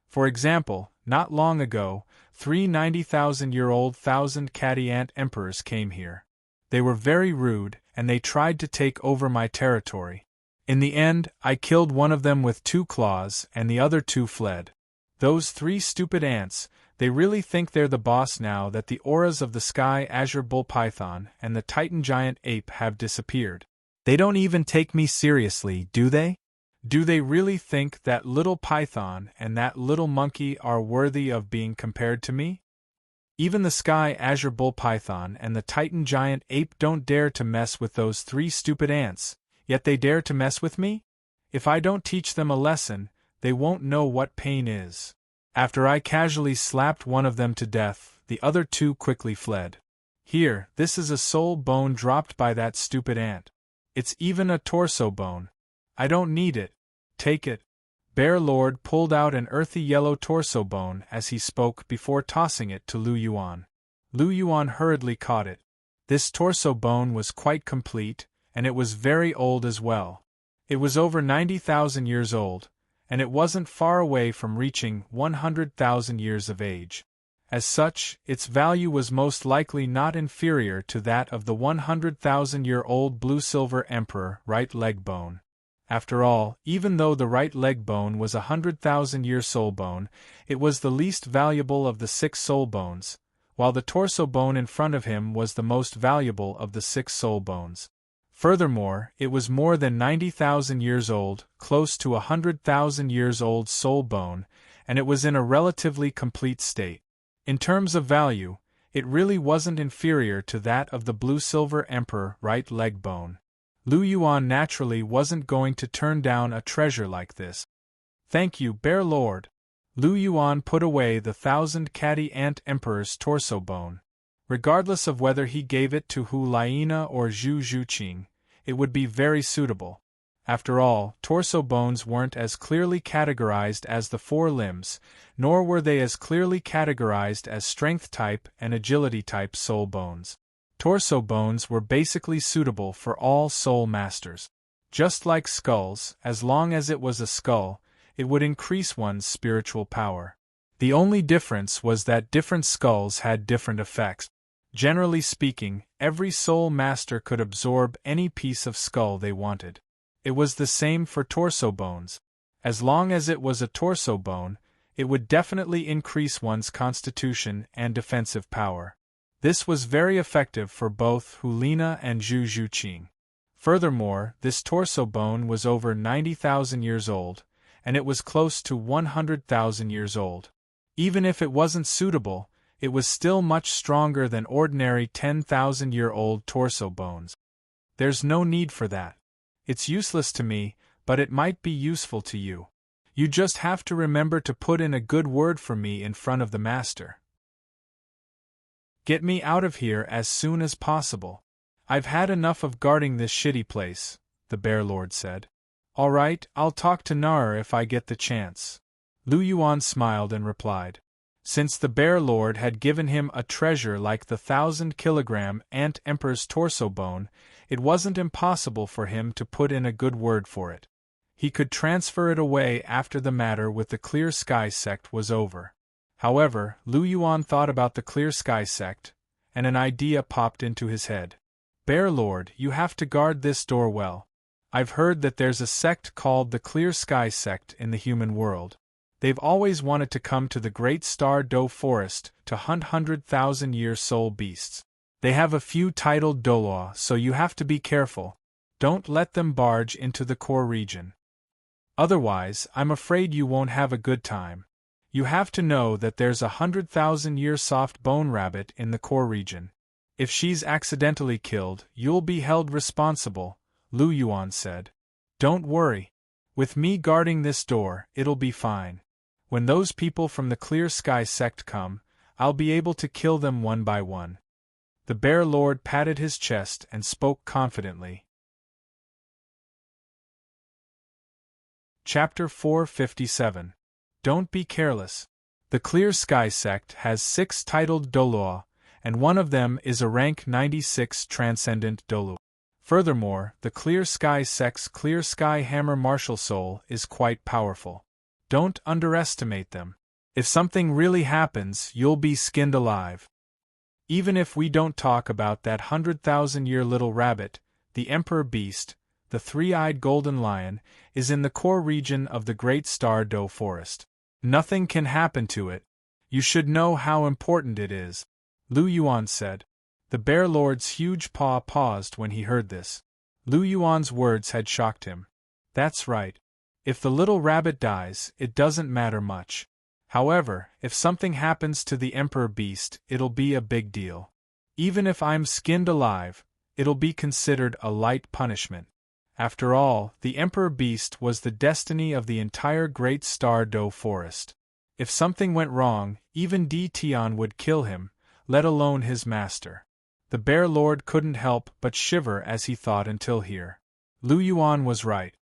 For example, not long ago, 3 90,000-year-old thousand catty ant emperors came here. They were very rude, and they tried to take over my territory. In the end, I killed one of them with 2 claws, and the other 2 fled. Those 3 stupid ants, they really think they're the boss now that the auras of the Sky Azure Bull Python and the Titan Giant Ape have disappeared. They don't even take me seriously, do they? Do they really think that little python and that little monkey are worthy of being compared to me? Even the Sky Azure Bull Python and the Titan Giant Ape don't dare to mess with those 3 stupid ants, yet they dare to mess with me? If I don't teach them a lesson, they won't know what pain is. After I casually slapped one of them to death, the other 2 quickly fled. Here, this is a soul bone dropped by that stupid ant. It's even a torso bone. I don't need it. Take it. Bear Lord pulled out an earthy yellow torso bone as he spoke before tossing it to Lu Yuan. Lu Yuan hurriedly caught it. This torso bone was quite complete, and it was very old as well. It was over 90,000 years old, and it wasn't far away from reaching 100,000 years of age. As such, its value was most likely not inferior to that of the 100,000-year-old blue-silver emperor right leg bone. After all, even though the right leg bone was a 100,000-year soul bone, it was the least valuable of the 6 soul bones, while the torso bone in front of him was the most valuable of the 6 soul bones. Furthermore, it was more than 90,000 years old, close to 100,000 years old soul bone, and it was in a relatively complete state. In terms of value, it really wasn't inferior to that of the blue-silver emperor right leg bone. Lu Yuan naturally wasn't going to turn down a treasure like this. Thank you, Bear Lord. Lu Yuan put away the 1,000 catty ant emperor's torso bone. Regardless of whether he gave it to Hu Laina or Zhu Zhuqing, it would be very suitable. After all, torso bones weren't as clearly categorized as the 4 limbs, nor were they as clearly categorized as strength-type and agility-type soul bones. Torso bones were basically suitable for all soul masters. Just like skulls, as long as it was a skull, it would increase one's spiritual power. The only difference was that different skulls had different effects. Generally speaking, every soul master could absorb any piece of skull they wanted. It was the same for torso bones. As long as it was a torso bone, it would definitely increase one's constitution and defensive power. This was very effective for both Hulina and Zhu Zhuqing. Furthermore, this torso bone was over 90,000 years old, and it was close to 100,000 years old. Even if it wasn't suitable, it was still much stronger than ordinary 10,000-year-old torso bones. There's no need for that. It's useless to me, but it might be useful to you. You just have to remember to put in a good word for me in front of the master. Get me out of here as soon as possible. I've had enough of guarding this shitty place, the Bear Lord said. All right, I'll talk to Nar if I get the chance. Lu Yuan smiled and replied. Since the Bear Lord had given him a treasure like the 1,000-kilogram Ant Emperor's torso bone, it wasn't impossible for him to put in a good word for it. He could transfer it away after the matter with the Clear Sky sect was over. However, Lu Yuan thought about the Clear Sky sect, and an idea popped into his head. Bear Lord, you have to guard this door well. I've heard that there's a sect called the Clear Sky Sect in the human world. They've always wanted to come to the Great Star Doe Forest to hunt 100,000-year soul beasts. They have a few titled Douluo, so you have to be careful. Don't let them barge into the core region. Otherwise, I'm afraid you won't have a good time. You have to know that there's a 100,000-year soft bone rabbit in the core region. If she's accidentally killed, you'll be held responsible, Lu Yuan said. Don't worry. With me guarding this door, it'll be fine. When those people from the Clear Sky Sect come, I'll be able to kill them one by one. The Bear Lord patted his chest and spoke confidently. Chapter 457. Don't be careless. The Clear Sky Sect has 6 titled Douluo, and one of them is a rank 96 Transcendent Douluo. Furthermore, the Clear Sky Sect's Clear Sky Hammer Martial Soul is quite powerful. Don't underestimate them. If something really happens, you'll be skinned alive. Even if we don't talk about that 100,000-year little rabbit, the Emperor Beast, the 3-eyed golden lion, is in the core region of the Great Star Doe Forest. Nothing can happen to it. You should know how important it is, Lu Yuan said. The Bear Lord's huge paw paused when he heard this. Lu Yuan's words had shocked him. That's right. If the little rabbit dies, it doesn't matter much. However, if something happens to the Emperor Beast, it'll be a big deal. Even if I'm skinned alive, it'll be considered a light punishment. After all, the Emperor Beast was the destiny of the entire Great Star Doe Forest. If something went wrong, even Di Tian would kill him, let alone his master. The Bear Lord couldn't help but shiver as he thought until here. Lu Yuan was right.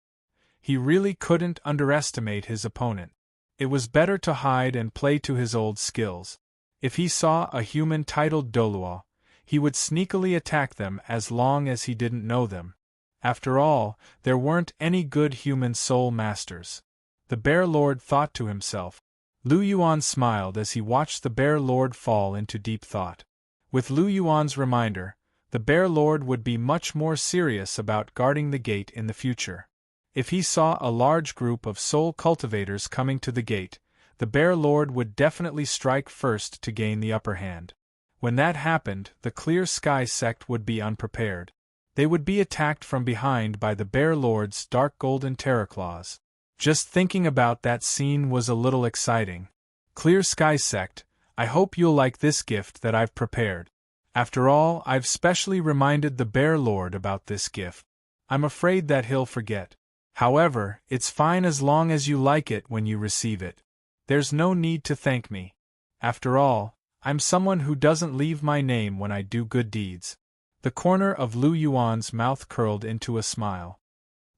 He really couldn't underestimate his opponent. It was better to hide and play to his old skills. If he saw a human titled Douluo, he would sneakily attack them as long as he didn't know them. After all, there weren't any good human soul masters. The Bear Lord thought to himself. Lu Yuan smiled as he watched the Bear Lord fall into deep thought. With Lu Yuan's reminder, the Bear Lord would be much more serious about guarding the gate in the future. If he saw a large group of soul cultivators coming to the gate, the Bear Lord would definitely strike first to gain the upper hand. When that happened, the Clear Sky Sect would be unprepared. They would be attacked from behind by the Bear Lord's dark golden terraclaws. Just thinking about that scene was a little exciting. Clear Sky Sect, I hope you'll like this gift that I've prepared. After all, I've specially reminded the Bear Lord about this gift. I'm afraid that he'll forget. However, it's fine as long as you like it when you receive it. There's no need to thank me. After all, I'm someone who doesn't leave my name when I do good deeds. The corner of Lu Yuan's mouth curled into a smile.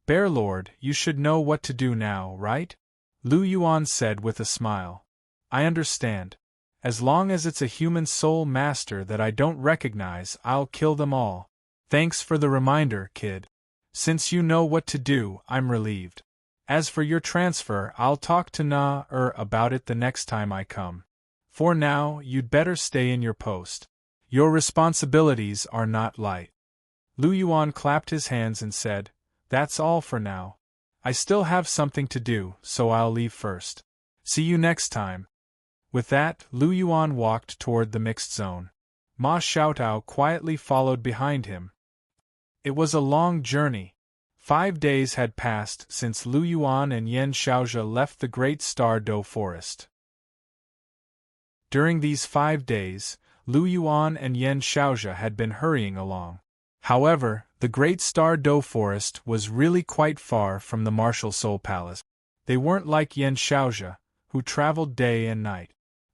Bear Lord, you should know what to do now, right? Lu Yuan said with a smile. I understand. As long as it's a human soul master that I don't recognize, I'll kill them all. Thanks for the reminder, kid. Since you know what to do, I'm relieved. As for your transfer, I'll talk to Na-er about it the next time I come. For now, you'd better stay in your post. Your responsibilities are not light. Lu Yuan clapped his hands and said, That's all for now. I still have something to do, so I'll leave first. See you next time. With that, Lu Yuan walked toward the mixed zone. Ma Xiaotao quietly followed behind him. It was a long journey. 5 days had passed since Lu Yuan and Yan Xiaozhe left the Great Star Doe Forest. During these 5 days, Lu Yuan and Yan Xiaozhe had been hurrying along. However, the Great Star Doe Forest was really quite far from the Martial Soul Palace. They weren't like Yan Xiaozhe, who traveled day and night.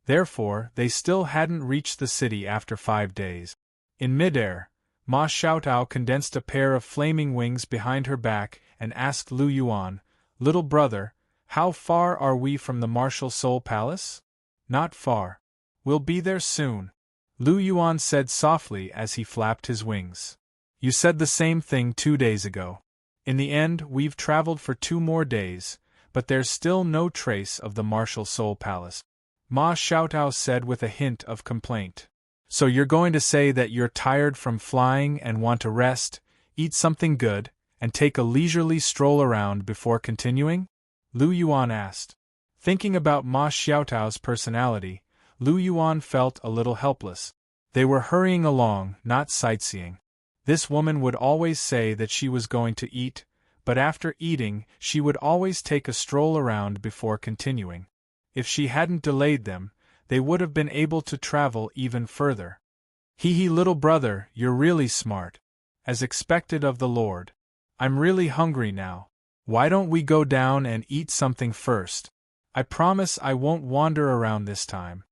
Therefore, they still hadn't reached the city after 5 days. In midair, Ma Xiaotao condensed a pair of flaming wings behind her back and asked Lu Yuan, Little brother, how far are we from the Martial Soul Palace? Not far. We'll be there soon, Lu Yuan said softly as he flapped his wings. You said the same thing 2 days ago. In the end, we've traveled for 2 more days, but there's still no trace of the Martial Soul Palace. Ma Xiaotao said with a hint of complaint. So you're going to say that you're tired from flying and want to rest, eat something good, and take a leisurely stroll around before continuing? Lu Yuan asked. Thinking about Ma Xiaotao's personality, Lu Yuan felt a little helpless. They were hurrying along, not sightseeing. This woman would always say that she was going to eat, but after eating, she would always take a stroll around before continuing. If she hadn't delayed them, they would have been able to travel even further. Hee little brother, you're really smart. As expected of the Lord. I'm really hungry now. Why don't we go down and eat something first? I promise I won't wander around this time.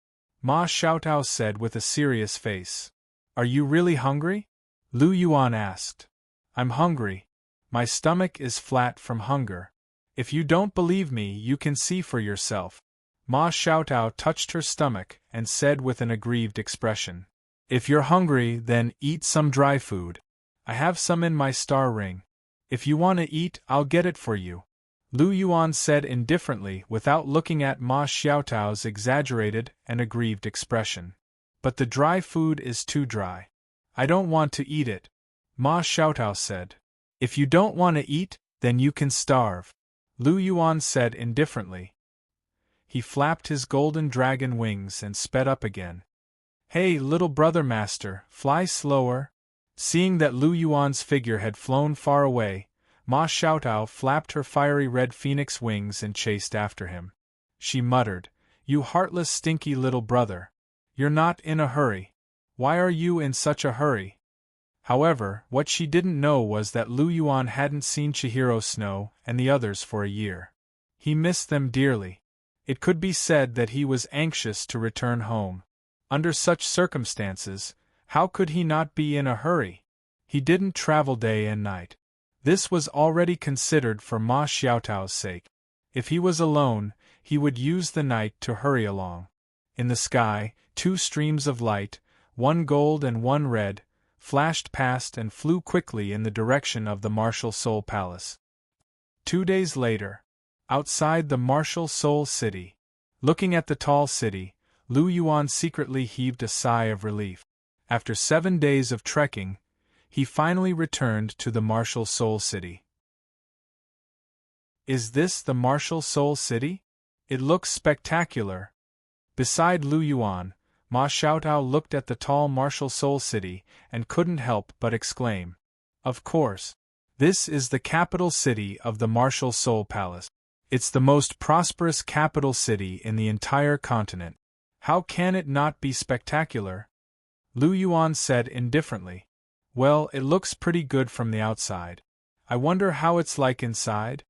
Ma Xiaotao said with a serious face. Are you really hungry? Lu Yuan asked. I'm hungry. My stomach is flat from hunger. If you don't believe me, you can see for yourself. Ma Xiaotao touched her stomach and said with an aggrieved expression. If you're hungry, then eat some dry food. I have some in my star ring. If you want to eat, I'll get it for you. Lu Yuan said indifferently without looking at Ma Xiaotao's exaggerated and aggrieved expression. But the dry food is too dry. I don't want to eat it. Ma Xiaotao said. If you don't want to eat, then you can starve. Lu Yuan said indifferently. He flapped his golden dragon wings and sped up again. Hey, little brother master, fly slower. Seeing that Lu Yuan's figure had flown far away, Ma Xiaotao flapped her fiery red phoenix wings and chased after him. She muttered, You heartless stinky little brother. You're not in a hurry. Why are you in such a hurry? However, what she didn't know was that Lu Yuan hadn't seen Chihiro Snow and the others for a year. He missed them dearly. It could be said that he was anxious to return home. Under such circumstances, how could he not be in a hurry? He didn't travel day and night. This was already considered for Ma Xiaotao's sake. If he was alone, he would use the night to hurry along. In the sky, 2 streams of light, one gold and one red, flashed past and flew quickly in the direction of the Martial Soul Palace. 2 days later, outside the Martial Soul City, looking at the tall city, Lu Yuan secretly heaved a sigh of relief. After 7 days of trekking, he finally returned to the Martial Soul City. Is this the Martial Soul City? It looks spectacular. Beside Lu Yuan, Ma Xiaotao looked at the tall Martial Soul City and couldn't help but exclaim. Of course. This is the capital city of the Martial Soul Palace. It's the most prosperous capital city in the entire continent. How can it not be spectacular? Lu Yuan said indifferently. Well, it looks pretty good from the outside. I wonder how it's like inside?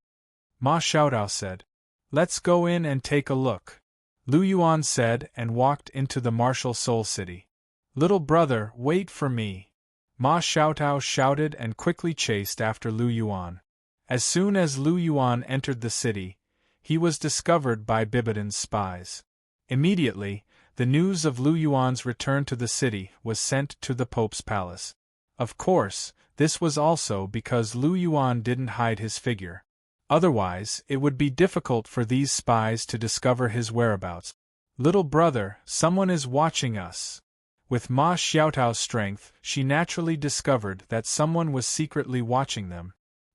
Ma Xiaotao said. Let's go in and take a look. Lu Yuan said and walked into the Martial Soul City. Little brother, wait for me. Ma Xiaotao shouted and quickly chased after Lu Yuan. As soon as Lu Yuan entered the city, he was discovered by Bibidan's spies. Immediately, the news of Lu Yuan's return to the city was sent to the Pope's palace. Of course, this was also because Lu Yuan didn't hide his figure. Otherwise, it would be difficult for these spies to discover his whereabouts. Little brother, someone is watching us. With Ma Xiaotao's strength, she naturally discovered that someone was secretly watching them.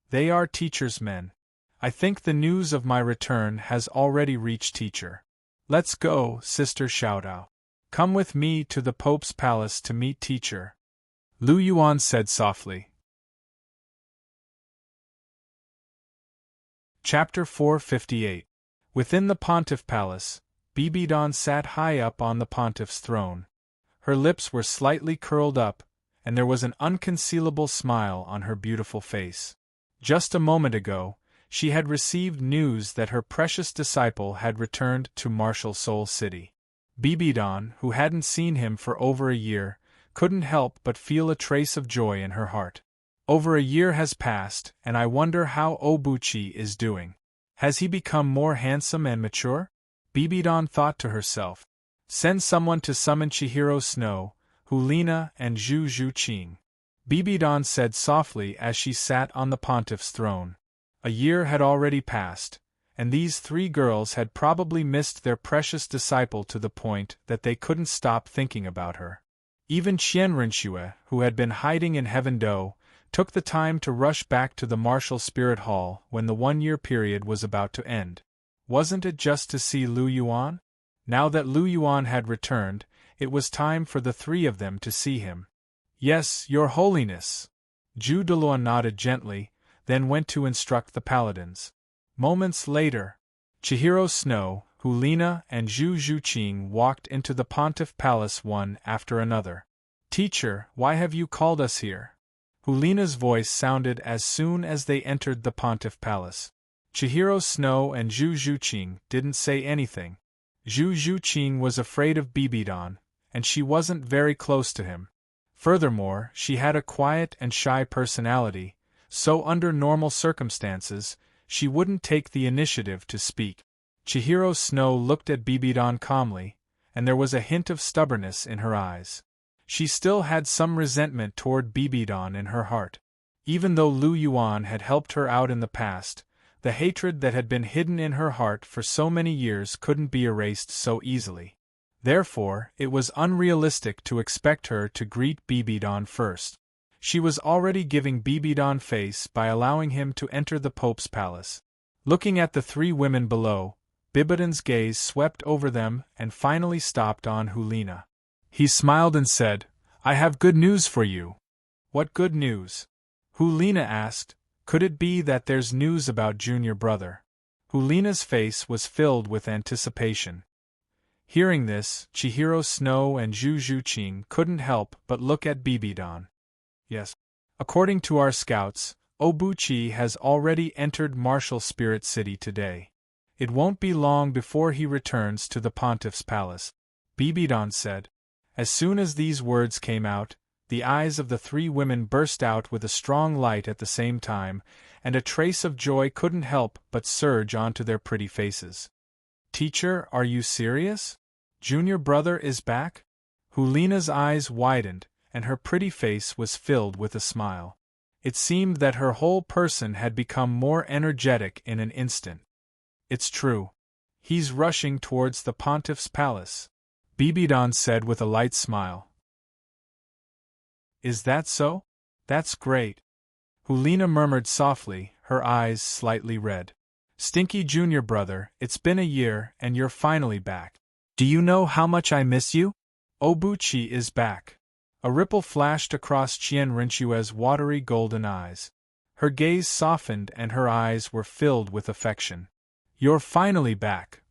They are teacher's men. I think the news of my return has already reached teacher. Let's go, Sister Xiaotao. Come with me to the Pope's palace to meet teacher. Lu Yuan said softly. Chapter 458. Within the Pontiff Palace, Bibidan sat high up on the Pontiff's throne. Her lips were slightly curled up, and there was an unconcealable smile on her beautiful face. Just a moment ago, she had received news that her precious disciple had returned to Martial Soul City. Bibidan, who hadn't seen him for over a year, couldn't help but feel a trace of joy in her heart. Over a year has passed, and I wonder how Obuchi is doing. Has he become more handsome and mature? Bibidan thought to herself. Send someone to summon Chihiro Snow, Hulina, and Zhu Zhuqing. Bibidan said softly as she sat on the pontiff's throne. A year had already passed, and these 3 girls had probably missed their precious disciple to the point that they couldn't stop thinking about her. Even Qian Renxue, who had been hiding in Heaven Do, took the time to rush back to the martial spirit hall when the 1-year period was about to end. Wasn't it just to see Lu Yuan? Now that Lu Yuan had returned, it was time for the 3 of them to see him. Yes, Your Holiness. Douluo nodded gently, then went to instruct the paladins. Moments later, Chihiro Snow, Hulina and Zhu Zhuqing walked into the Pontiff Palace one after another. Teacher, why have you called us here? Hulina's voice sounded as soon as they entered the Pontiff Palace. Chihiro Snow and Zhu Zhuqing didn't say anything. Zhu Zhuqing was afraid of Bibidon, and she wasn't very close to him. Furthermore, she had a quiet and shy personality, so under normal circumstances, she wouldn't take the initiative to speak. Chihiro Snow looked at Bibidon calmly, and there was a hint of stubbornness in her eyes. She still had some resentment toward Bibidon in her heart. Even though Lu Yuan had helped her out in the past, the hatred that had been hidden in her heart for so many years couldn't be erased so easily. Therefore, it was unrealistic to expect her to greet Bibidon first. She was already giving Bibidon face by allowing him to enter the Pope's palace. Looking at the 3 women below, Bibidon's gaze swept over them and finally stopped on Hulina. He smiled and said, I have good news for you. What good news? Hulina asked. Could it be that there's news about junior brother? Hulina's face was filled with anticipation. Hearing this, Chihiro Snow and Zhu Zhuqing couldn't help but look at Bibidon. Yes. According to our scouts, Obuchi has already entered Martial Spirit City today. It won't be long before he returns to the Pontiff's palace, Bibidon said. As soon as these words came out, the eyes of the 3 women burst out with a strong light at the same time, and a trace of joy couldn't help but surge onto their pretty faces. Teacher, are you serious? Junior brother is back? Hulina's eyes widened, and her pretty face was filled with a smile. It seemed that her whole person had become more energetic in an instant. It's true. He's rushing towards the Pontiff's palace, Bibidon said with a light smile. Is that so? That's great. Hulina murmured softly, her eyes slightly red. Stinky junior brother, it's been a year and you're finally back. Do you know how much I miss you? Obuchi is back. A ripple flashed across Qian Rinchue's watery golden eyes. Her gaze softened and her eyes were filled with affection. You're finally back.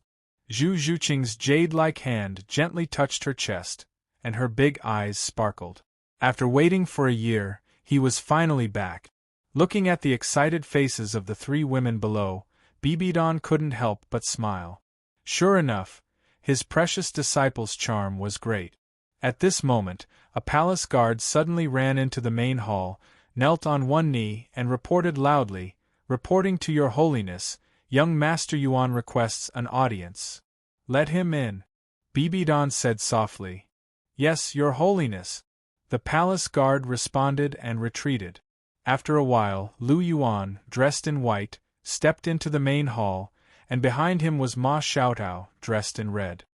Zhu Zhuqing's jade-like hand gently touched her chest, and her big eyes sparkled. After waiting for a year, he was finally back. Looking at the excited faces of the 3 women below, Bibidon couldn't help but smile. Sure enough, his precious disciple's charm was great. At this moment, a palace guard suddenly ran into the main hall, knelt on one knee, and reported loudly, "Reporting to Your Holiness, young Master Yuan requests an audience." "Let him in," Bibidon said softly. "Yes, Your Holiness." The palace guard responded and retreated. After a while, Lu Yuan, dressed in white, stepped into the main hall, and behind him was Ma Xiaotao, dressed in red.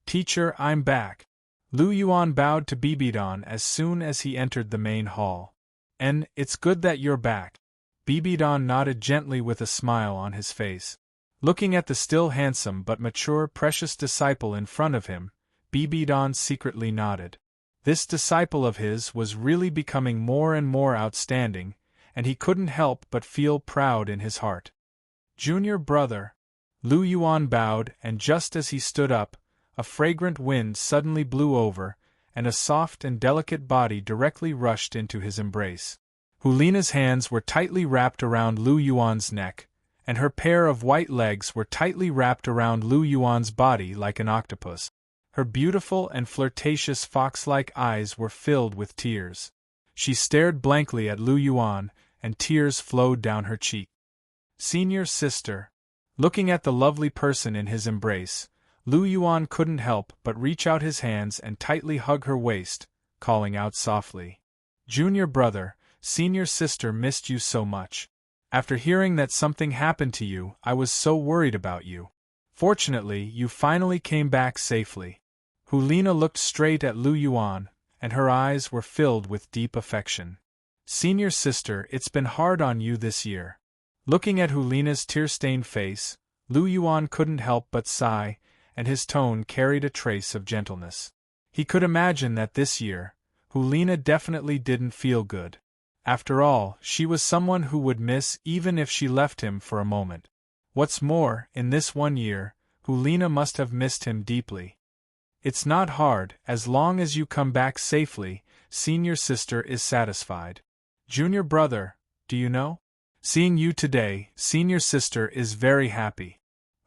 "Teacher, I'm back." Lu Yuan bowed to Bibidon as soon as he entered the main hall. "And it's good that you're back." Bibidon nodded gently with a smile on his face. Looking at the still handsome but mature precious disciple in front of him, Bibidon secretly nodded. This disciple of his was really becoming more and more outstanding, and he couldn't help but feel proud in his heart. "Junior brother." Lu Yuan bowed, and just as he stood up, a fragrant wind suddenly blew over, and a soft and delicate body directly rushed into his embrace. Hulina's hands were tightly wrapped around Lu Yuan's neck, and her pair of white legs were tightly wrapped around Lu Yuan's body like an octopus. Her beautiful and flirtatious fox-like eyes were filled with tears. She stared blankly at Lu Yuan, and tears flowed down her cheek. "Senior sister." Looking at the lovely person in his embrace, Lu Yuan couldn't help but reach out his hands and tightly hug her waist, calling out softly, "Junior brother, senior sister missed you so much. After hearing that something happened to you, I was so worried about you. Fortunately, you finally came back safely." Hulina looked straight at Lu Yuan, and her eyes were filled with deep affection. Senior sister, it's been hard on you this year. Looking at Hulina's tear-stained face, Lu Yuan couldn't help but sigh, and his tone carried a trace of gentleness. He could imagine that this year, Hulina definitely didn't feel good. After all, she was someone who would miss even if she left him for a moment. What's more, in this 1 year, Hulina must have missed him deeply. It's not hard, as long as you come back safely, senior sister is satisfied. Junior brother, do you know? Seeing you today, senior sister is very happy.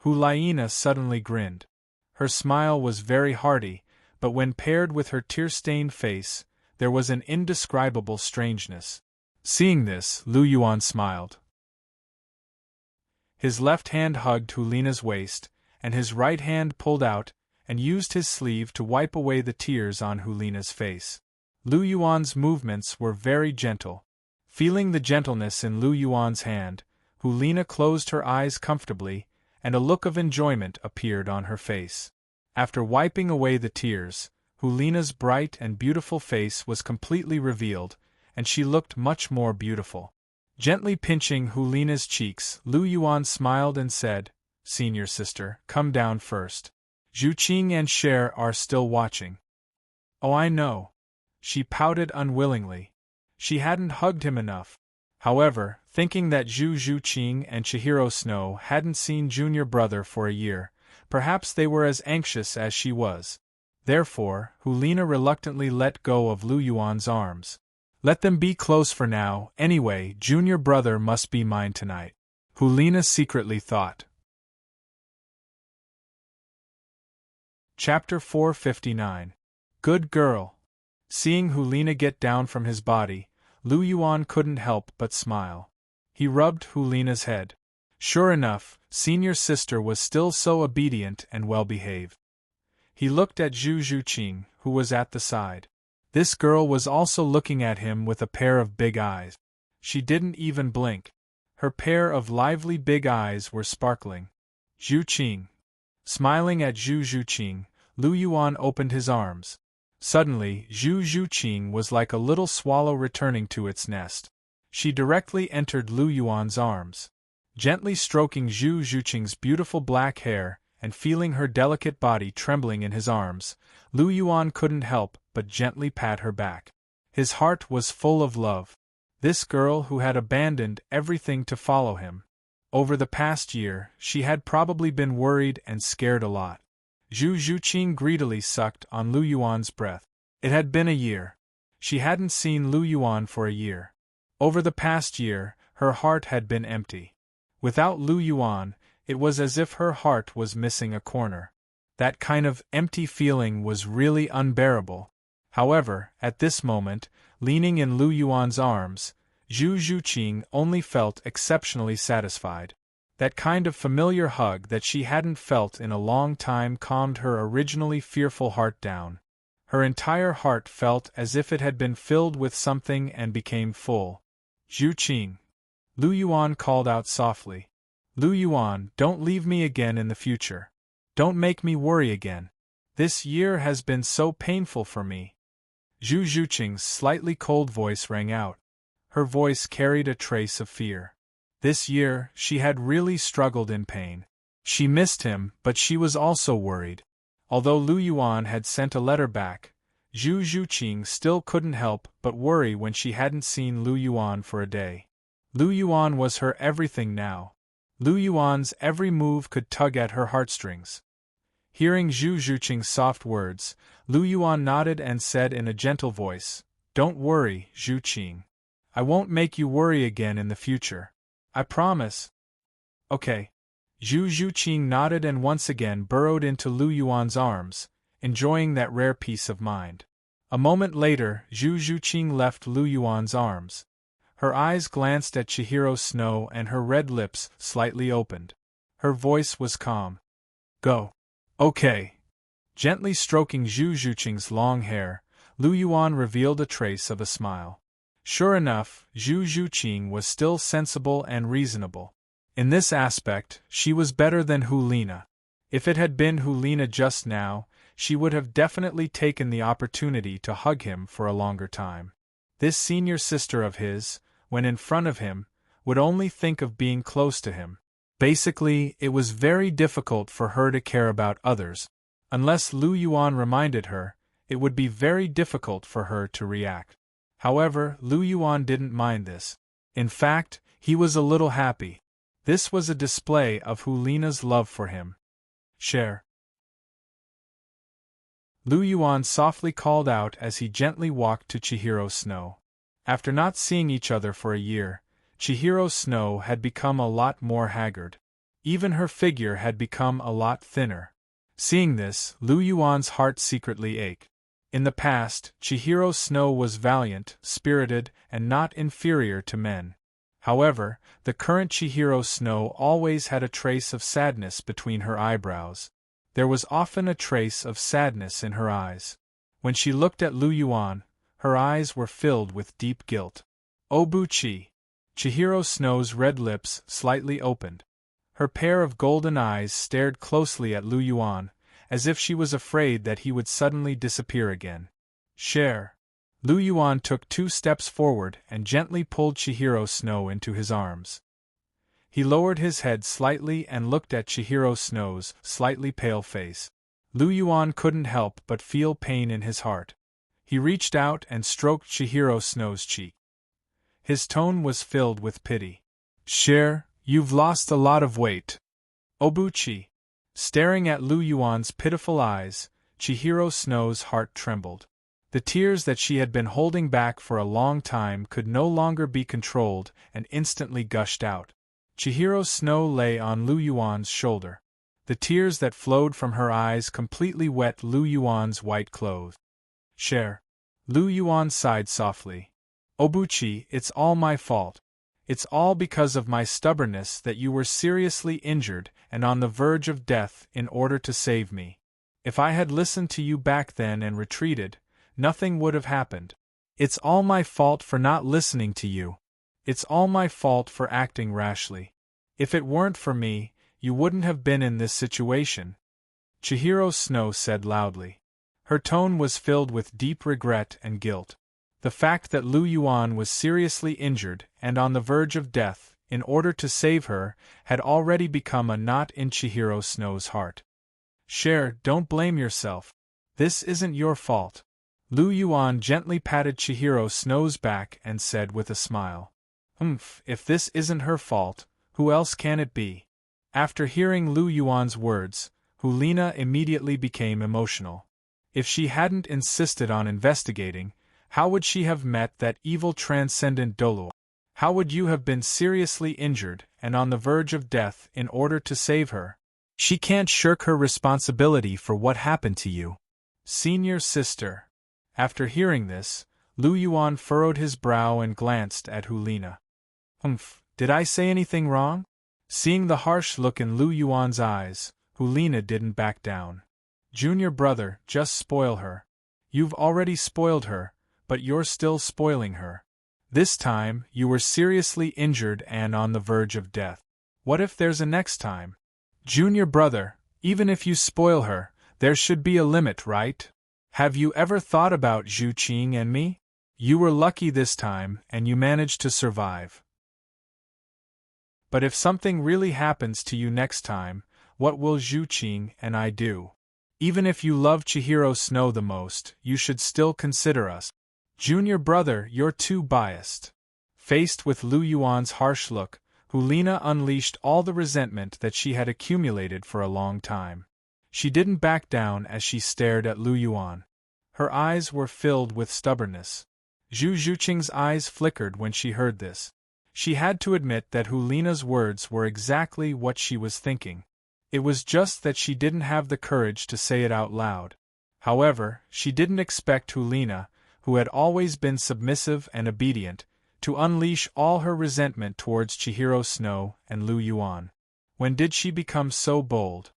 Hulina suddenly grinned. Her smile was very hearty, but when paired with her tear-stained face, there was an indescribable strangeness. Seeing this, Lu Yuan smiled. His left hand hugged Hulina's waist, and his right hand pulled out and used his sleeve to wipe away the tears on Hulina's face. Lu Yuan's movements were very gentle. Feeling the gentleness in Lu Yuan's hand, Hulina closed her eyes comfortably, and a look of enjoyment appeared on her face. After wiping away the tears, Hulina's bright and beautiful face was completely revealed, and she looked much more beautiful. Gently pinching Hulina's cheeks, Lu Yuan smiled and said, "Senior sister, come down first. Zhu Qing and Cher are still watching." "Oh, I know." She pouted unwillingly. She hadn't hugged him enough. However, thinking that Zhu Qing and Chihiro Snow hadn't seen junior brother for a year, perhaps they were as anxious as she was. Therefore, Hulina reluctantly let go of Lu Yuan's arms. Let them be close for now, anyway, junior brother must be mine tonight, Hulina secretly thought. Chapter 459. Good girl. Seeing Hulina get down from his body, Lu Yuan couldn't help but smile. He rubbed Hulina's head. Sure enough, senior sister was still so obedient and well-behaved. He looked at Zhu Qing, who was at the side. This girl was also looking at him with a pair of big eyes. She didn't even blink. Her pair of lively big eyes were sparkling. Zhu Qing. Smiling at Zhu Qing, Lu Yuan opened his arms. Suddenly, Zhu Qing was like a little swallow returning to its nest. She directly entered Lu Yuan's arms. Gently stroking Zhu Qing's beautiful black hair and feeling her delicate body trembling in his arms, Lu Yuan couldn't help but gently pat her back. His heart was full of love. This girl who had abandoned everything to follow him. Over the past year, she had probably been worried and scared a lot. Zhu Qing greedily sucked on Lu Yuan's breath. It had been a year. She hadn't seen Lu Yuan for a year. Over the past year, her heart had been empty. Without Lu Yuan, it was as if her heart was missing a corner. That kind of empty feeling was really unbearable. However, at this moment, leaning in Lu Yuan's arms, Zhu Qing only felt exceptionally satisfied. That kind of familiar hug that she hadn't felt in a long time calmed her originally fearful heart down. Her entire heart felt as if it had been filled with something and became full. Zhu Qing. Lu Yuan called out softly. Lu Yuan, don't leave me again in the future. Don't make me worry again. This year has been so painful for me. Zhu Qing's slightly cold voice rang out. Her voice carried a trace of fear. This year, she had really struggled in pain. She missed him, but she was also worried. Although Lu Yuan had sent a letter back, Zhu Qing still couldn't help but worry when she hadn't seen Lu Yuan for a day. Lu Yuan was her everything now. Lu Yuan's every move could tug at her heartstrings. Hearing Zhu Qing's soft words, Lu Yuan nodded and said in a gentle voice, "Don't worry, Zhu Qing. I won't make you worry again in the future. I promise." "Okay." Zhu Qing nodded and once again burrowed into Lu Yuan's arms, enjoying that rare peace of mind. A moment later, Zhu Qing left Lu Yuan's arms. Her eyes glanced at Chihiro Snow and her red lips slightly opened. Her voice was calm. "Go." "Okay." Gently stroking Zhu Qing's long hair, Lu Yuan revealed a trace of a smile. Sure enough, Zhu Qing was still sensible and reasonable. In this aspect, she was better than Hulina. If it had been Hulina just now, she would have definitely taken the opportunity to hug him for a longer time. This senior sister of his, when in front of him, would only think of being close to him. Basically, it was very difficult for her to care about others. Unless Lu Yuan reminded her, it would be very difficult for her to react. However, Lu Yuan didn't mind this. In fact, he was a little happy. This was a display of Hulina's love for him. Share. Lu Yuan softly called out as he gently walked to Chihiro Snow. After not seeing each other for a year, Chihiro Snow had become a lot more haggard. Even her figure had become a lot thinner. Seeing this, Lu Yuan's heart secretly ached. In the past, Chihiro Snow was valiant, spirited, and not inferior to men. However, the current Chihiro Snow always had a trace of sadness between her eyebrows. There was often a trace of sadness in her eyes. When she looked at Lu Yuan, her eyes were filled with deep guilt. Obuchi. Chihiro Snow's red lips slightly opened. Her pair of golden eyes stared closely at Lu Yuan, as if she was afraid that he would suddenly disappear again. Share. Lu Yuan took 2 steps forward and gently pulled Chihiro Snow into his arms. He lowered his head slightly and looked at Chihiro Snow's slightly pale face. Lu Yuan couldn't help but feel pain in his heart. He reached out and stroked Chihiro Snow's cheek. His tone was filled with pity. Share, you've lost a lot of weight. Obuchi. Staring at Lu Yuan's pitiful eyes, Chihiro Snow's heart trembled. The tears that she had been holding back for a long time could no longer be controlled and instantly gushed out. Chihiro Snow lay on Lu Yuan's shoulder. The tears that flowed from her eyes completely wet Lu Yuan's white clothes. Share. Lu Yuan sighed softly. Obuchi, it's all my fault. It's all because of my stubbornness that you were seriously injured and on the verge of death in order to save me. If I had listened to you back then and retreated, nothing would have happened. It's all my fault for not listening to you. It's all my fault for acting rashly. If it weren't for me, you wouldn't have been in this situation. Chihiro Snow said loudly. Her tone was filled with deep regret and guilt. The fact that Lu Yuan was seriously injured and on the verge of death, in order to save her, had already become a knot in Chihiro Snow's heart. Share, don't blame yourself. This isn't your fault. Lu Yuan gently patted Chihiro Snow's back and said with a smile. If this isn't her fault, who else can it be? After hearing Lu Yuan's words, Hulina immediately became emotional. If she hadn't insisted on investigating, how would she have met that evil transcendent Douluo? How would you have been seriously injured and on the verge of death in order to save her? She can't shirk her responsibility for what happened to you. Senior sister. After hearing this, Lu Yuan furrowed his brow and glanced at Hulina. Did I say anything wrong? Seeing the harsh look in Lu Yuan's eyes, Hulina didn't back down. Junior brother, just spoil her. You've already spoiled her, but you're still spoiling her. This time, you were seriously injured and on the verge of death. What if there's a next time? Junior brother, even if you spoil her, there should be a limit, right? Have you ever thought about Zhu Qing and me? You were lucky this time, and you managed to survive. But if something really happens to you next time, what will Zhu Qing and I do? Even if you love Chihiro Snow the most, you should still consider us. Junior brother, you're too biased. Faced with Lu Yuan's harsh look, Hulina unleashed all the resentment that she had accumulated for a long time. She didn't back down as she stared at Lu Yuan. Her eyes were filled with stubbornness. Zhu Zhuqing's eyes flickered when she heard this. She had to admit that Hulina's words were exactly what she was thinking. It was just that she didn't have the courage to say it out loud. However, she didn't expect Hulina, who had always been submissive and obedient, to unleash all her resentment towards Chihiro Snow and Lu Yuan. When did she become so bold?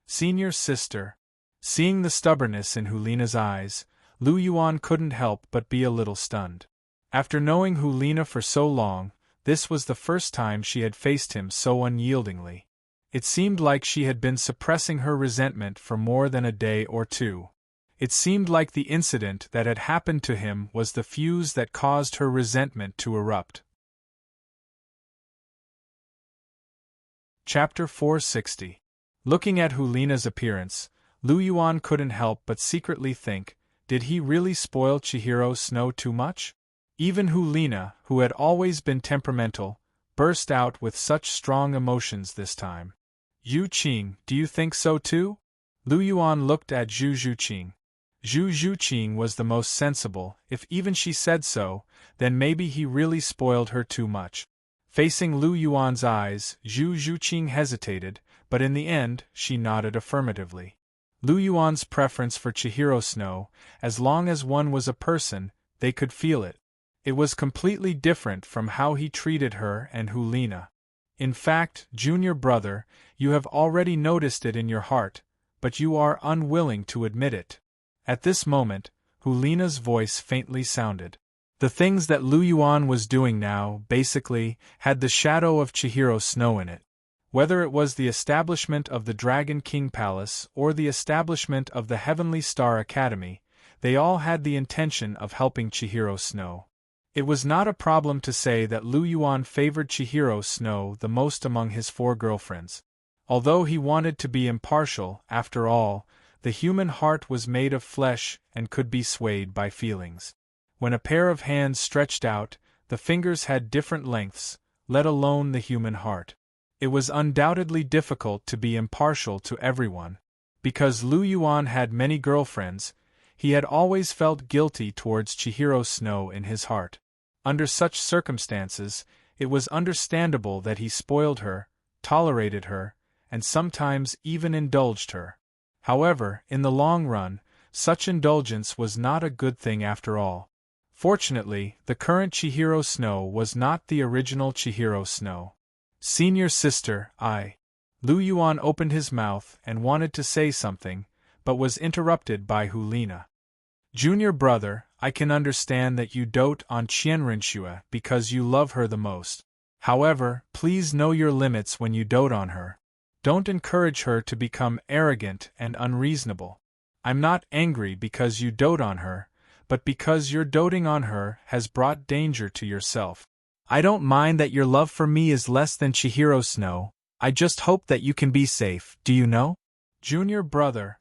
Senior sister. Seeing the stubbornness in Hulina's eyes, Lu Yuan couldn't help but be a little stunned. After knowing Hulina for so long, this was the first time she had faced him so unyieldingly. It seemed like she had been suppressing her resentment for more than a day or two. It seemed like the incident that had happened to him was the fuse that caused her resentment to erupt. Chapter 460. Looking at Hulina's appearance, Lu Yuan couldn't help but secretly think, did he really spoil Chihiro Snow too much? Even Hulina, who had always been temperamental, burst out with such strong emotions this time. Yu Qing, do you think so too? Lu Yuan looked at Zhu Zhuqing. Zhu Zhuqing was the most sensible. If even she said so, then maybe he really spoiled her too much. Facing Lu Yuan's eyes, Zhu Zhuqing hesitated, but in the end, she nodded affirmatively. Lu Yuan's preference for Chihiro Snow, as long as one was a person, they could feel it. It was completely different from how he treated her and Hulina. In fact, junior brother, you have already noticed it in your heart, but you are unwilling to admit it. At this moment, Hulina's voice faintly sounded. The things that Lu Yuan was doing now, basically, had the shadow of Chihiro Snow in it. Whether it was the establishment of the Dragon King Palace or the establishment of the Heavenly Star Academy, they all had the intention of helping Chihiro Snow. It was not a problem to say that Lu Yuan favored Chihiro Snow the most among his 4 girlfriends. Although he wanted to be impartial, after all, the human heart was made of flesh and could be swayed by feelings. When a pair of hands stretched out, the fingers had different lengths, let alone the human heart. It was undoubtedly difficult to be impartial to everyone. Because Lu Yuan had many girlfriends, he had always felt guilty towards Chihiro Snow in his heart. Under such circumstances, it was understandable that he spoiled her, tolerated her, and sometimes even indulged her. However, in the long run, such indulgence was not a good thing after all. Fortunately, the current Chihiro Snow was not the original Chihiro Snow. Senior sister, Lu Yuan opened his mouth and wanted to say something, but was interrupted by Hulina. Junior brother, I can understand that you dote on Qianrenxue because you love her the most. However, please know your limits when you dote on her. Don't encourage her to become arrogant and unreasonable. I'm not angry because you dote on her, but because your doting on her has brought danger to yourself. I don't mind that your love for me is less than Chihiro Snow, I just hope that you can be safe, do you know? Junior brother.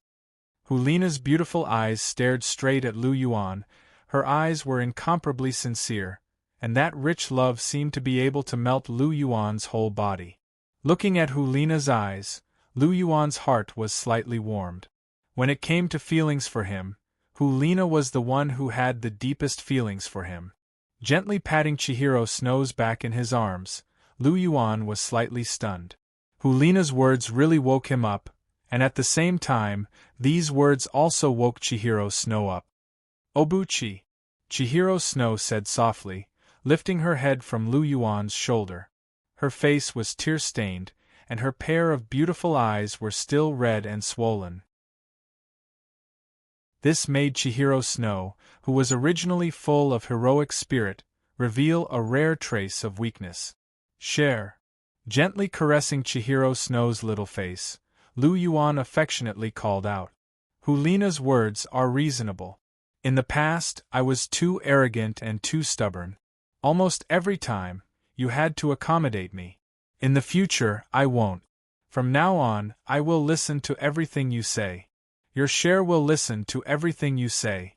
Hulina's beautiful eyes stared straight at Lu Yuan. Her eyes were incomparably sincere, and that rich love seemed to be able to melt Lu Yuan's whole body. Looking at Hulina's eyes, Lu Yuan's heart was slightly warmed. When it came to feelings for him, Hulina was the one who had the deepest feelings for him. Gently patting Chihiro Snow's back in his arms, Lu Yuan was slightly stunned. Hulina's words really woke him up, and at the same time, these words also woke Chihiro Snow up. Obuchi, Chihiro Snow said softly, lifting her head from Lu Yuan's shoulder. Her face was tear-stained, and her pair of beautiful eyes were still red and swollen. This made Chihiro Snow, who was originally full of heroic spirit, reveal a rare trace of weakness. Share. Gently caressing Chihiro Snow's little face, Lu Yuan affectionately called out. Hulina's words are reasonable. In the past, I was too arrogant and too stubborn. Almost every time, you had to accommodate me. In the future, I won't. From now on, I will listen to everything you say. Your share will listen to everything you say.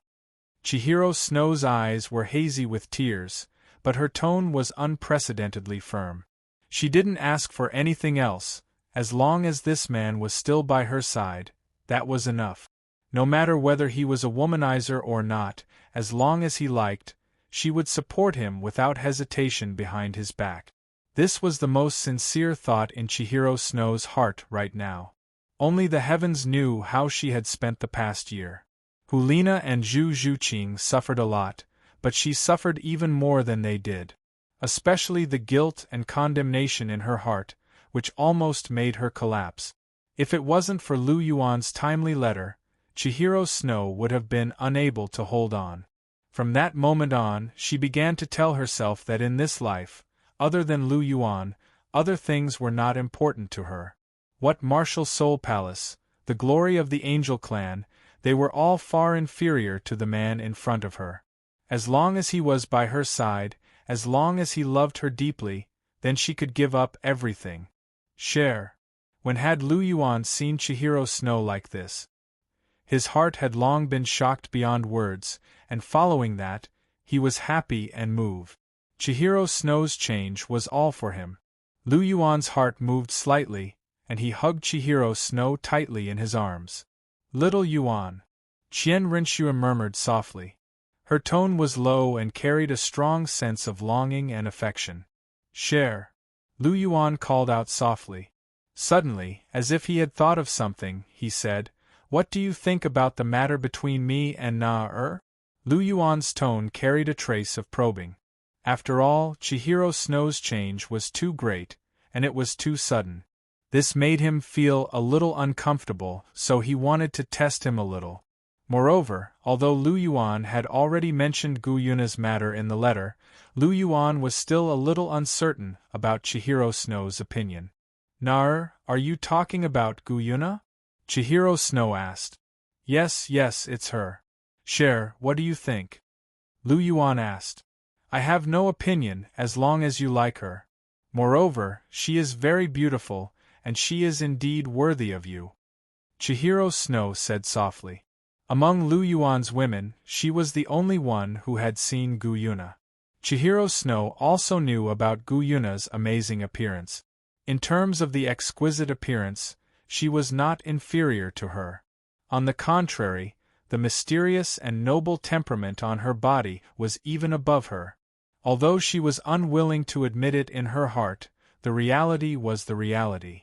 Chihiro Snow's eyes were hazy with tears, but her tone was unprecedentedly firm. She didn't ask for anything else. As long as this man was still by her side, that was enough. No matter whether he was a womanizer or not, as long as he liked, she would support him without hesitation behind his back. This was the most sincere thought in Chihiro Snow's heart right now. Only the heavens knew how she had spent the past year. Hulina and Zhu Zhuqing suffered a lot, but she suffered even more than they did. Especially the guilt and condemnation in her heart, which almost made her collapse. If it wasn't for Lu Yuan's timely letter, Chihiro Snow would have been unable to hold on. From that moment on, she began to tell herself that in this life, other than Lu Yuan, other things were not important to her. What martial soul palace, the glory of the angel clan, they were all far inferior to the man in front of her. As long as he was by her side, as long as he loved her deeply, then she could give up everything. When had Lu Yuan seen Chihiro Snow like this? His heart had long been shocked beyond words, and following that, he was happy and moved. Chihiro Snow's change was all for him. Lu Yuan's heart moved slightly, and he hugged Chihiro Snow tightly in his arms. "Little Yuan," Qian Rinxue murmured softly. Her tone was low and carried a strong sense of longing and affection. Lu Yuan called out softly. Suddenly, as if he had thought of something, he said, "What do you think about the matter between me and Na-er?" Lu Yuan's tone carried a trace of probing. After all, Chihiro Snow's change was too great, and it was too sudden. This made him feel a little uncomfortable, so he wanted to test him a little. Moreover, although Lu Yuan had already mentioned Gu Yuna's matter in the letter, Lu Yuan was still a little uncertain about Chihiro Snow's opinion. "Na-er, are you talking about Gu Yuna?" Chihiro Snow asked. Yes, it's her." What do you think?" Lu Yuan asked. "I have no opinion as long as you like her. Moreover, she is very beautiful, and she is indeed worthy of you," Chihiro Snow said softly. Among Lu Yuan's women, she was the only one who had seen Gu Yuna. Chihiro Snow also knew about Gu Yuna's amazing appearance. In terms of the exquisite appearance, she was not inferior to her. On the contrary, the mysterious and noble temperament on her body was even above her. Although she was unwilling to admit it in her heart, the reality was the reality.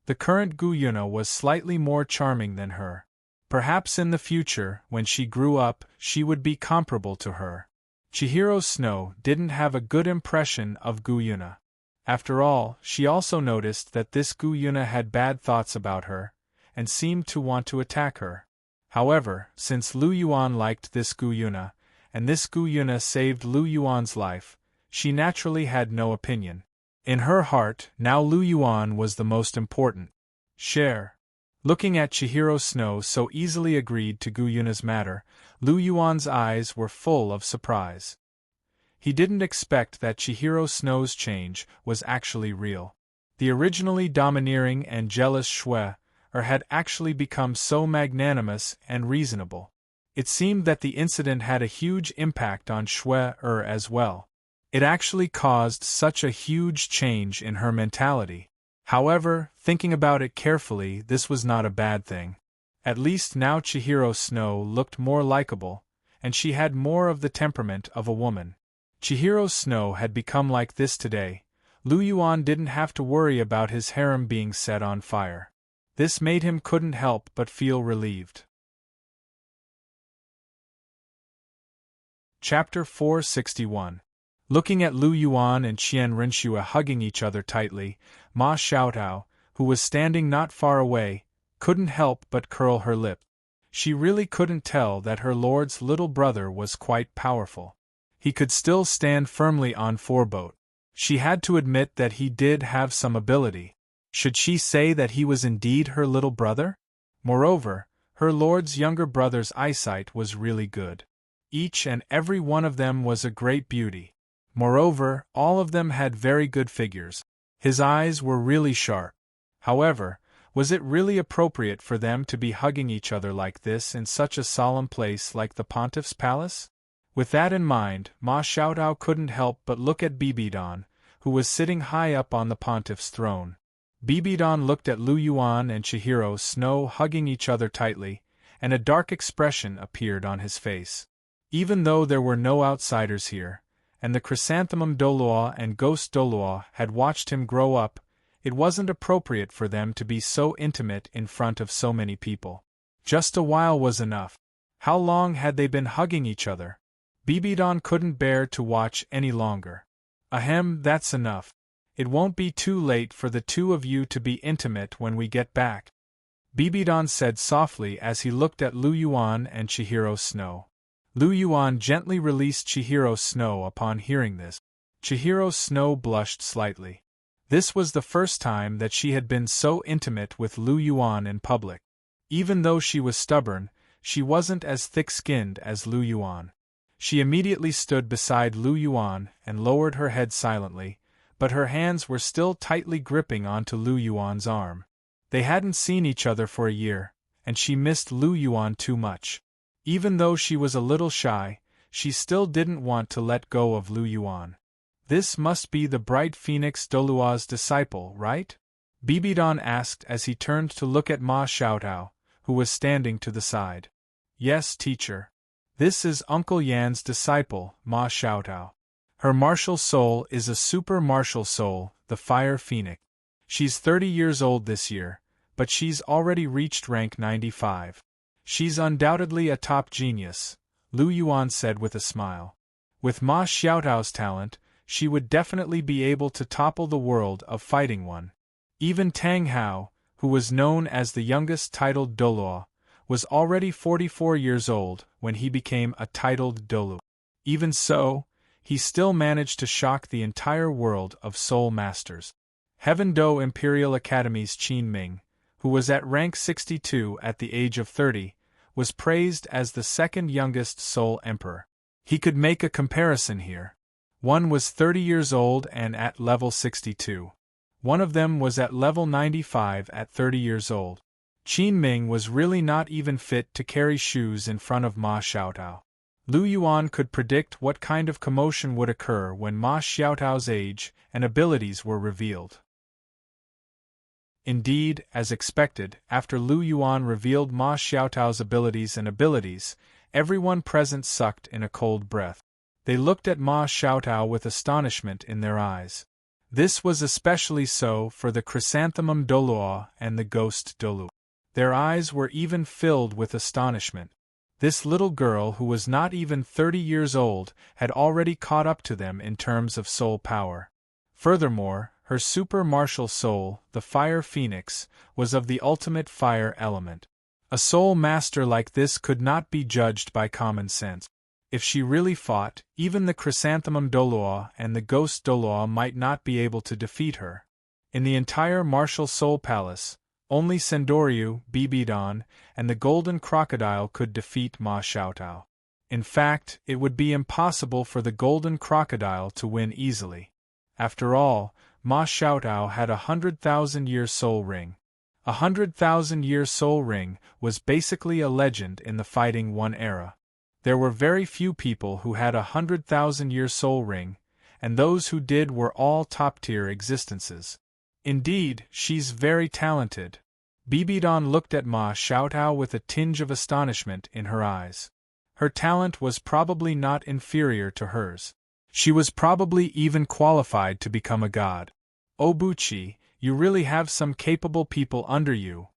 The current Gu Yuna was slightly more charming than her. Perhaps in the future, when she grew up, she would be comparable to her. Chihiro Snow didn't have a good impression of Gu Yuna. After all, she also noticed that this Gu Yuna had bad thoughts about her, and seemed to want to attack her. However, since Lu Yuan liked this Gu Yuna, and this Gu Yuna saved Lu Yuan's life, she naturally had no opinion. In her heart, now Lu Yuan was the most important. Looking at Chihiro Snow so easily agreed to Gu Yuna's matter, Lu Yuan's eyes were full of surprise. He didn't expect that Chihiro Snow's change was actually real. The originally domineering and jealous Shui-er had actually become so magnanimous and reasonable. It seemed that the incident had a huge impact on Shui-er as well. It actually caused such a huge change in her mentality. However, thinking about it carefully, this was not a bad thing. At least now Chihiro Snow looked more likable, and she had more of the temperament of a woman. Chihiro Snow had become like this today. Lu Yuan didn't have to worry about his harem being set on fire. This made him couldn't help but feel relieved. Chapter 461. Looking at Lu Yuan and Qian Rinxue hugging each other tightly, Ma Xiaotao, who was standing not far away, couldn't help but curl her lip. She really couldn't tell that her lord's little brother was quite powerful. He could still stand firmly on four-boat. She had to admit that he did have some ability. Should she say that he was indeed her little brother? Moreover, her lord's younger brother's eyesight was really good. Each and every one of them was a great beauty. Moreover, all of them had very good figures. His eyes were really sharp. However, was it really appropriate for them to be hugging each other like this in such a solemn place like the Pontiff's palace? With that in mind, Ma Xiaotao couldn't help but look at Bibidon, who was sitting high up on the Pontiff's throne. Bibidon looked at Lu Yuan and Chihiro Snow hugging each other tightly, and a dark expression appeared on his face. Even though there were no outsiders here, and the chrysanthemum Douluo and ghost Douluo had watched him grow up, it wasn't appropriate for them to be so intimate in front of so many people. Just a while was enough. How long had they been hugging each other? Bibidon couldn't bear to watch any longer. Ahem, that's enough. It won't be too late for the two of you to be intimate when we get back, Bibidon said softly as he looked at Lu Yuan and Chihiro Snow. Lu Yuan gently released Chihiro Snow upon hearing this. Chihiro Snow blushed slightly. This was the first time that she had been so intimate with Lu Yuan in public. Even though she was stubborn, she wasn't as thick-skinned as Lu Yuan. She immediately stood beside Lu Yuan and lowered her head silently, but her hands were still tightly gripping onto Lu Yuan's arm. They hadn't seen each other for a year, and she missed Lu Yuan too much. Even though she was a little shy, she still didn't want to let go of Lu Yuan. This must be the bright phoenix Douluo's disciple, right? Bibidon asked as he turned to look at Ma Xiaotao, who was standing to the side. Yes, teacher. This is Uncle Yan's disciple, Ma Xiaotao. Her martial soul is a super martial soul, the fire phoenix. She's 30 years old this year, but she's already reached rank 95. She's undoubtedly a top genius, Lu Yuan said with a smile. With Ma Xiaotao's talent, she would definitely be able to topple the world of fighting one. Even Tang Hao, who was known as the youngest titled Douluo, was already 44 years old when he became a titled Douluo. Even so, he still managed to shock the entire world of Soul Masters. Heaven Do Imperial Academy's Qin Ming, who was at rank 62 at the age of 30, was praised as the second youngest Soul Emperor. He could make a comparison here. One was 30 years old and at level 62. One of them was at level 95 at 30 years old. Qin Ming was really not even fit to carry shoes in front of Ma Xiaotao. Lu Yuan could predict what kind of commotion would occur when Ma Xiaotao's age and abilities were revealed. Indeed, as expected, after Lu Yuan revealed Ma Xiaotao's abilities, everyone present sucked in a cold breath. They looked at Ma Xiaotao with astonishment in their eyes. This was especially so for the Chrysanthemum Douluo and the Ghost Douluo. Their eyes were even filled with astonishment. This little girl who was not even 30 years old had already caught up to them in terms of soul power. Furthermore, her super martial soul, the Fire Phoenix, was of the ultimate fire element. A soul master like this could not be judged by common sense. If she really fought, even the Chrysanthemum Douluo and the Ghost Douluo might not be able to defeat her. In the entire Martial Soul Palace, only Sendoryu, Bibidon, and the Golden Crocodile could defeat Ma Xiaotao. In fact, it would be impossible for the Golden Crocodile to win easily. After all, Ma Xiaotao had 100,000-year soul ring. 100,000-year soul ring was basically a legend in the Fighting One era. There were very few people who had 100,000-year soul ring, and those who did were all top-tier existences. Indeed, she's very talented. Bibidon looked at Ma Xiaotao with a tinge of astonishment in her eyes. Her talent was probably not inferior to hers. She was probably even qualified to become a god. Oh Buchi, you really have some capable people under you.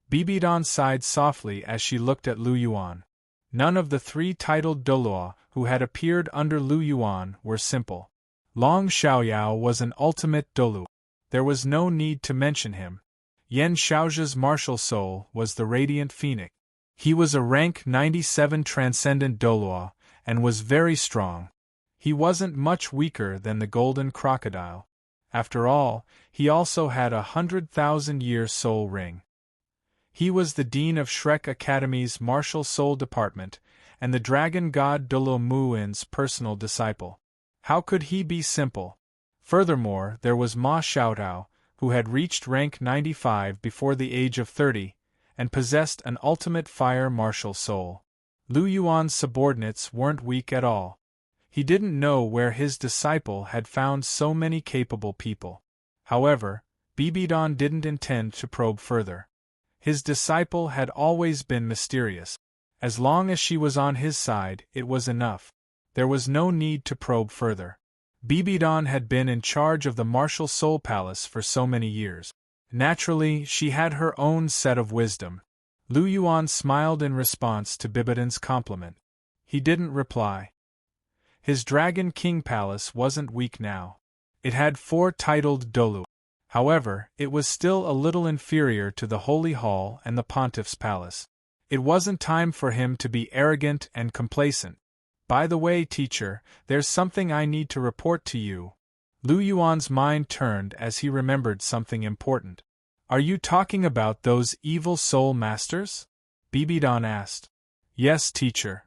Bibidon sighed softly as she looked at Lu Yuan. None of the three titled Douluo who had appeared under Lu Yuan were simple. Long Xiaoyao was an ultimate Douluo. There was no need to mention him. Yan Xiaozhe's martial soul was the Radiant Phoenix. He was a rank 97 transcendent Douluo, and was very strong. He wasn't much weaker than the Golden Crocodile. After all, he also had 100,000-year soul ring. He was the Dean of Shrek Academy's Martial Soul Department, and the Dragon God Douluo Muin's personal disciple. How could he be simple? Furthermore, there was Ma Xiaotao, who had reached rank 95 before the age of 30, and possessed an ultimate fire martial soul. Lu Yuan's subordinates weren't weak at all. He didn't know where his disciple had found so many capable people. However, Bibidon didn't intend to probe further. His disciple had always been mysterious. As long as she was on his side, it was enough. There was no need to probe further. Bibidon had been in charge of the Martial Soul Palace for so many years. Naturally, she had her own set of wisdom. Lu Yuan smiled in response to Bibidon's compliment. He didn't reply. His Dragon King Palace wasn't weak now. It had 4 titled Douluo. However, it was still a little inferior to the Holy Hall and the Pontiff's Palace. It wasn't time for him to be arrogant and complacent. By the way, teacher, there's something I need to report to you. Lu Yuan's mind turned as he remembered something important. Are you talking about those evil soul masters? Bibidon asked. Yes, teacher.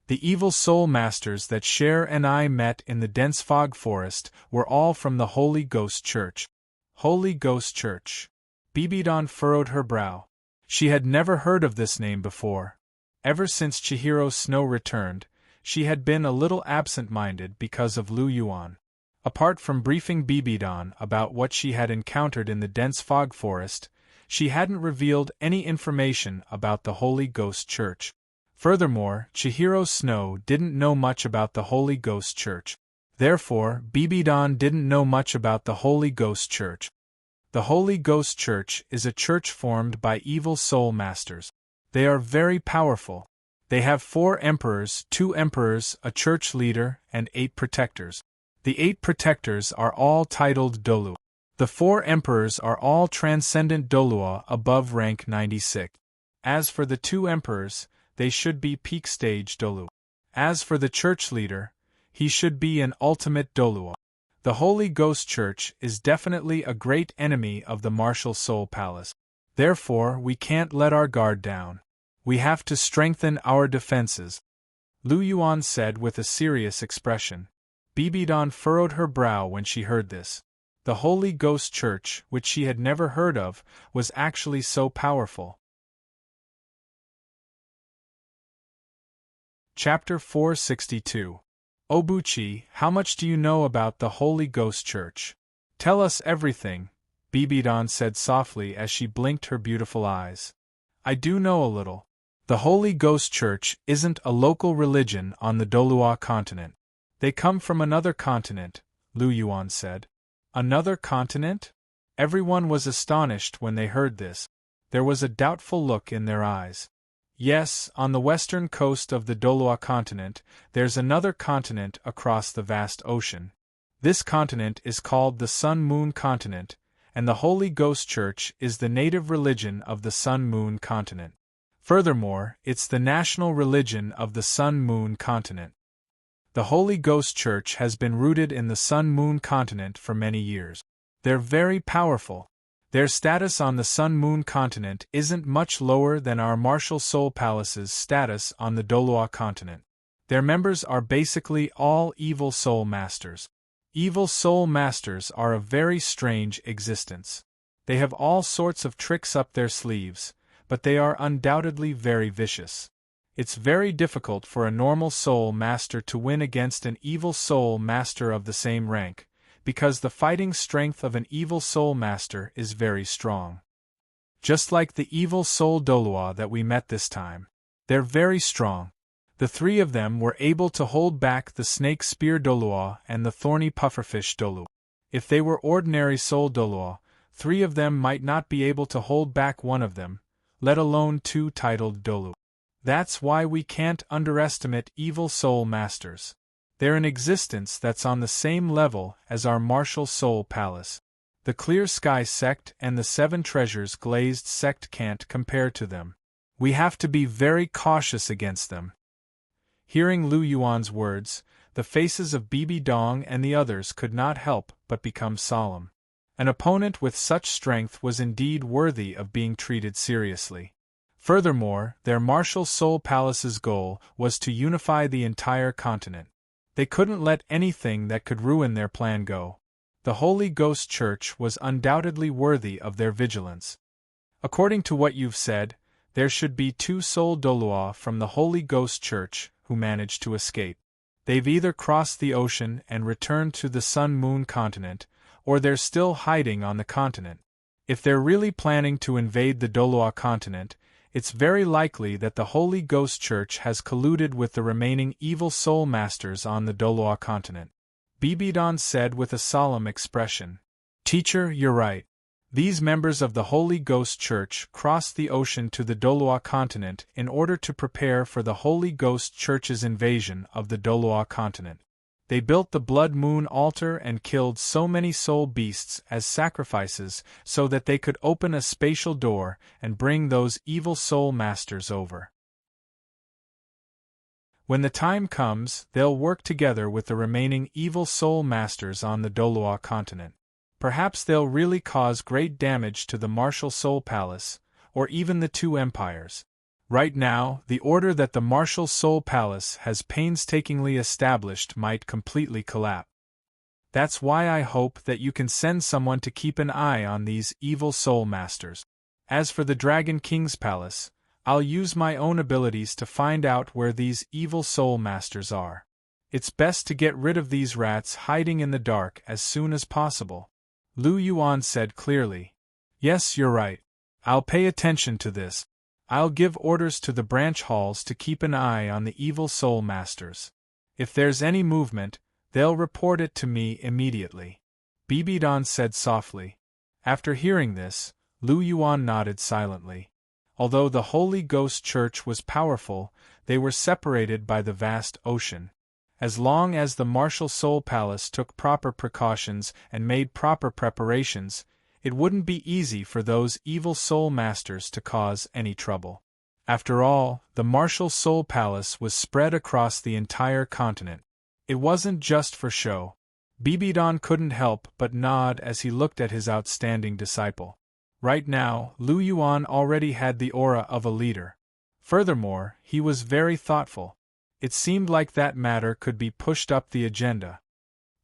The evil soul masters that Cher and I met in the dense fog forest were all from the Holy Ghost Church. Holy Ghost Church. Bibidon furrowed her brow. She had never heard of this name before. Ever since Chihiro Snow returned, she had been a little absent-minded because of Lu Yuan. Apart from briefing Bibidon about what she had encountered in the dense fog forest, she hadn't revealed any information about the Holy Ghost Church. Furthermore, Chihiro Snow didn't know much about the Holy Ghost Church. Therefore, Bibidon didn't know much about the Holy Ghost Church. The Holy Ghost Church is a church formed by evil soul masters. They are very powerful. They have 4 emperors, 2 emperors, a church leader, and 8 protectors. The 8 protectors are all titled Douluo. The 4 emperors are all transcendent Douluo above rank 96. As for the 2 emperors, they should be peak stage Douluo. As for the church leader, he should be an ultimate Douluo. The Holy Ghost Church is definitely a great enemy of the Martial Soul Palace. Therefore, we can't let our guard down. We have to strengthen our defenses, Lu Yuan said with a serious expression. Bibidon furrowed her brow when she heard this. The Holy Ghost Church, which she had never heard of, was actually so powerful. Chapter 462. Obuchi, how much do you know about the Holy Ghost Church? Tell us everything, Bibidon said softly as she blinked her beautiful eyes. I do know a little. The Holy Ghost Church isn't a local religion on the Douluo continent. They come from another continent, Lu Yuan said. Another continent? Everyone was astonished when they heard this. There was a doubtful look in their eyes. Yes, on the western coast of the Douluo continent, there's another continent across the vast ocean. This continent is called the Sun-Moon continent, and the Holy Ghost Church is the native religion of the Sun-Moon continent. Furthermore, it's the national religion of the Sun-Moon continent. The Holy Ghost Church has been rooted in the Sun-Moon continent for many years. They're very powerful. Their status on the Sun-Moon continent isn't much lower than our Martial Soul Palace's status on the Douluo continent. Their members are basically all evil soul masters. Evil soul masters are a very strange existence. They have all sorts of tricks up their sleeves, but they are undoubtedly very vicious. It's very difficult for a normal soul master to win against an evil soul master of the same rank, because the fighting strength of an evil soul master is very strong. Just like the evil soul Douluo that we met this time. They're very strong. The 3 of them were able to hold back the snake spear Douluo and the thorny pufferfish Douluo. If they were ordinary soul Douluo, 3 of them might not be able to hold back one of them, let alone 2 titled Douluo. That's why we can't underestimate evil soul masters. They're an existence that's on the same level as our Martial Soul Palace. The Clear Sky sect and the 7 Treasures Glazed sect can't compare to them. We have to be very cautious against them. Hearing Lu Yuan's words, the faces of Bibidon and the others could not help but become solemn. An opponent with such strength was indeed worthy of being treated seriously. Furthermore, their Martial Soul Palace's goal was to unify the entire continent. They couldn't let anything that could ruin their plan go. The Holy Ghost Church was undoubtedly worthy of their vigilance. According to what you've said, there should be 2 soul Douluo from the Holy Ghost Church who managed to escape. They've either crossed the ocean and returned to the Sun-Moon continent, or they're still hiding on the continent. If they're really planning to invade the Douluo continent, it's very likely that the Holy Ghost Church has colluded with the remaining evil soul masters on the Douluo continent. Bibidon said with a solemn expression. Teacher, you're right. These members of the Holy Ghost Church crossed the ocean to the Douluo continent in order to prepare for the Holy Ghost Church's invasion of the Douluo continent. They built the Blood Moon altar and killed so many soul beasts as sacrifices so that they could open a spatial door and bring those evil soul masters over. When the time comes, they'll work together with the remaining evil soul masters on the Douluo continent. Perhaps they'll really cause great damage to the Martial Soul Palace, or even the two empires. Right now, the order that the martial Soul Palace has painstakingly established might completely collapse. That's why I hope that you can send someone to keep an eye on these evil soul masters. As for the Dragon King's palace, I'll use my own abilities to find out where these evil soul masters are. It's best to get rid of these rats hiding in the dark as soon as possible. Lu Yuan said clearly. Yes, you're right. I'll pay attention to this. I'll give orders to the branch halls to keep an eye on the evil soul masters. If there's any movement, they'll report it to me immediately. Bibidon said softly. After hearing this, Lu Yuan nodded silently. Although the Holy Ghost Church was powerful, they were separated by the vast ocean. As long as the Martial Soul Palace took proper precautions and made proper preparations, it wouldn't be easy for those evil soul masters to cause any trouble. After all, the Martial Soul Palace was spread across the entire continent. It wasn't just for show. Bibidon couldn't help but nod as he looked at his outstanding disciple. Right now, Lu Yuan already had the aura of a leader. Furthermore, he was very thoughtful. It seemed like that matter could be pushed up the agenda.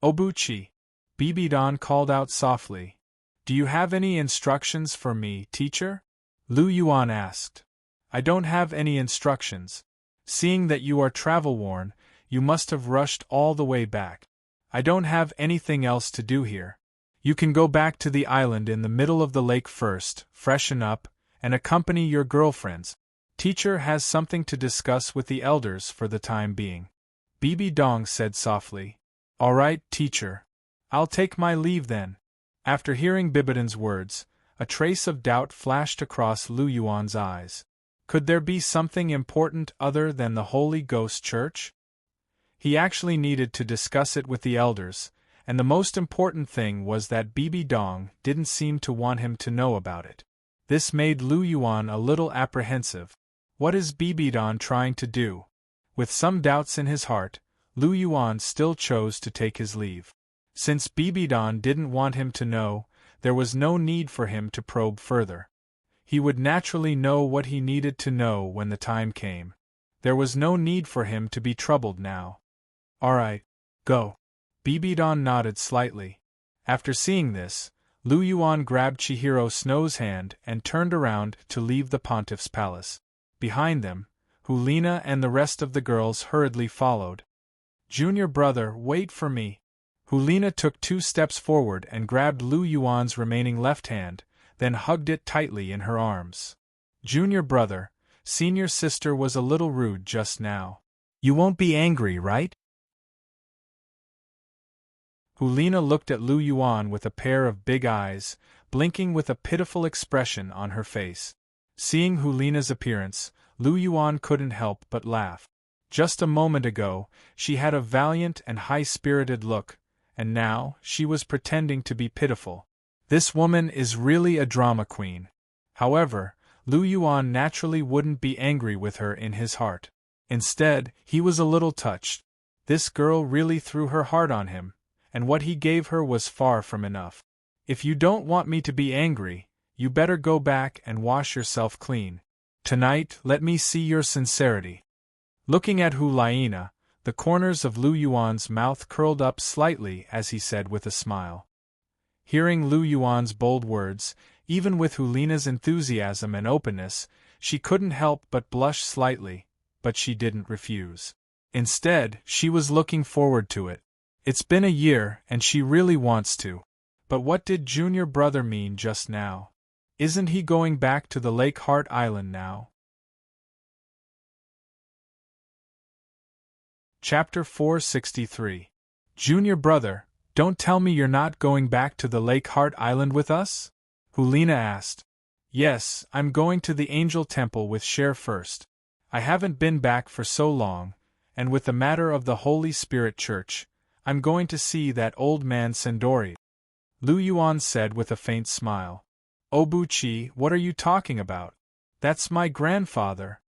Obuchi, Bibidon called out softly. Do you have any instructions for me, teacher? Lu Yuan asked. I don't have any instructions. Seeing that you are travel-worn, you must have rushed all the way back. I don't have anything else to do here. You can go back to the island in the middle of the lake first, freshen up, and accompany your girlfriends. Teacher has something to discuss with the elders for the time being. Bibidong said softly. All right, teacher. I'll take my leave then. After hearing Bibidon's words, a trace of doubt flashed across Lu Yuan's eyes. Could there be something important other than the Holy Ghost Church? He actually needed to discuss it with the elders, and the most important thing was that Bibidong didn't seem to want him to know about it. This made Lu Yuan a little apprehensive. What is Bibidong trying to do? With some doubts in his heart, Lu Yuan still chose to take his leave. Since Bibidong didn't want him to know, there was no need for him to probe further. He would naturally know what he needed to know when the time came. There was no need for him to be troubled now. All right, go. Bibidong nodded slightly. After seeing this, Lu Yuan grabbed Chihiro Snow's hand and turned around to leave the pontiff's palace. Behind them, Hulina and the rest of the girls hurriedly followed. Junior brother, wait for me. Hulina took 2 steps forward and grabbed Lu Yuan's remaining left hand, then hugged it tightly in her arms. Junior brother, senior sister was a little rude just now. You won't be angry, right? Hulina looked at Lu Yuan with a pair of big eyes, blinking with a pitiful expression on her face. Seeing Hulina's appearance, Lu Yuan couldn't help but laugh. Just a moment ago, she had a valiant and high-spirited look, and now she was pretending to be pitiful. This woman is really a drama queen. However, Lu Yuan naturally wouldn't be angry with her in his heart. Instead, he was a little touched. This girl really threw her heart on him, and what he gave her was far from enough. If you don't want me to be angry, you better go back and wash yourself clean. Tonight, let me see your sincerity. Looking at Hulina, the corners of Lu Yuan's mouth curled up slightly as he said with a smile. Hearing Lu Yuan's bold words, even with Hulina's enthusiasm and openness, she couldn't help but blush slightly, but she didn't refuse. Instead, she was looking forward to it. It's been a year and she really wants to. But what did Junior brother mean just now? Isn't he going back to the Lake Heart Island now? Chapter 463. Junior brother, don't tell me you're not going back to the Lake Heart Island with us? Hulina asked. Yes, I'm going to the Angel Temple with Cher first. I haven't been back for so long, and with the matter of the Holy Spirit Church, I'm going to see that old man Sendori. Lu Yuan said with a faint smile. Obuchi, what are you talking about? That's my grandfather.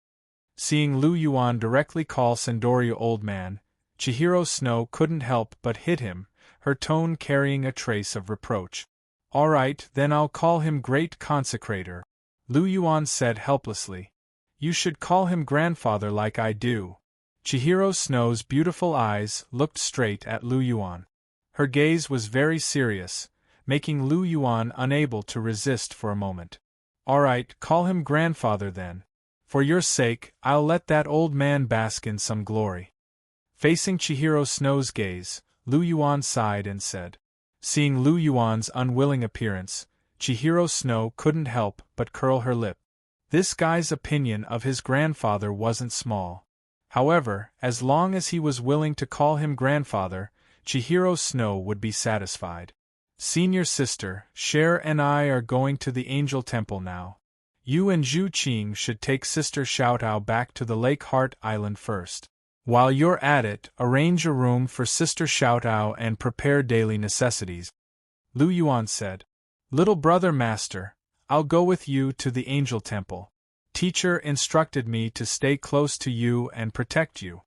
Seeing Lu Yuan directly call Sendori old man, Chihiro Snow couldn't help but hit him, her tone carrying a trace of reproach. All right, then I'll call him Great Consecrator. Lu Yuan said helplessly. You should call him grandfather like I do. Chihiro Snow's beautiful eyes looked straight at Lu Yuan. Her gaze was very serious, making Lu Yuan unable to resist for a moment. All right, call him grandfather then. For your sake, I'll let that old man bask in some glory. Facing Chihiro Snow's gaze, Lu Yuan sighed and said. Seeing Lu Yuan's unwilling appearance, Chihiro Snow couldn't help but curl her lip. This guy's opinion of his grandfather wasn't small. However, as long as he was willing to call him grandfather, Chihiro Snow would be satisfied. Senior sister, Cher and I are going to the Angel Temple now. You and Zhu Qing should take Sister Xiaotao back to the Lake Heart Island first. While you're at it, arrange a room for Sister Xiaotao and prepare daily necessities. Lu Yuan said. Little brother master, I'll go with you to the Angel Temple. Teacher instructed me to stay close to you and protect you.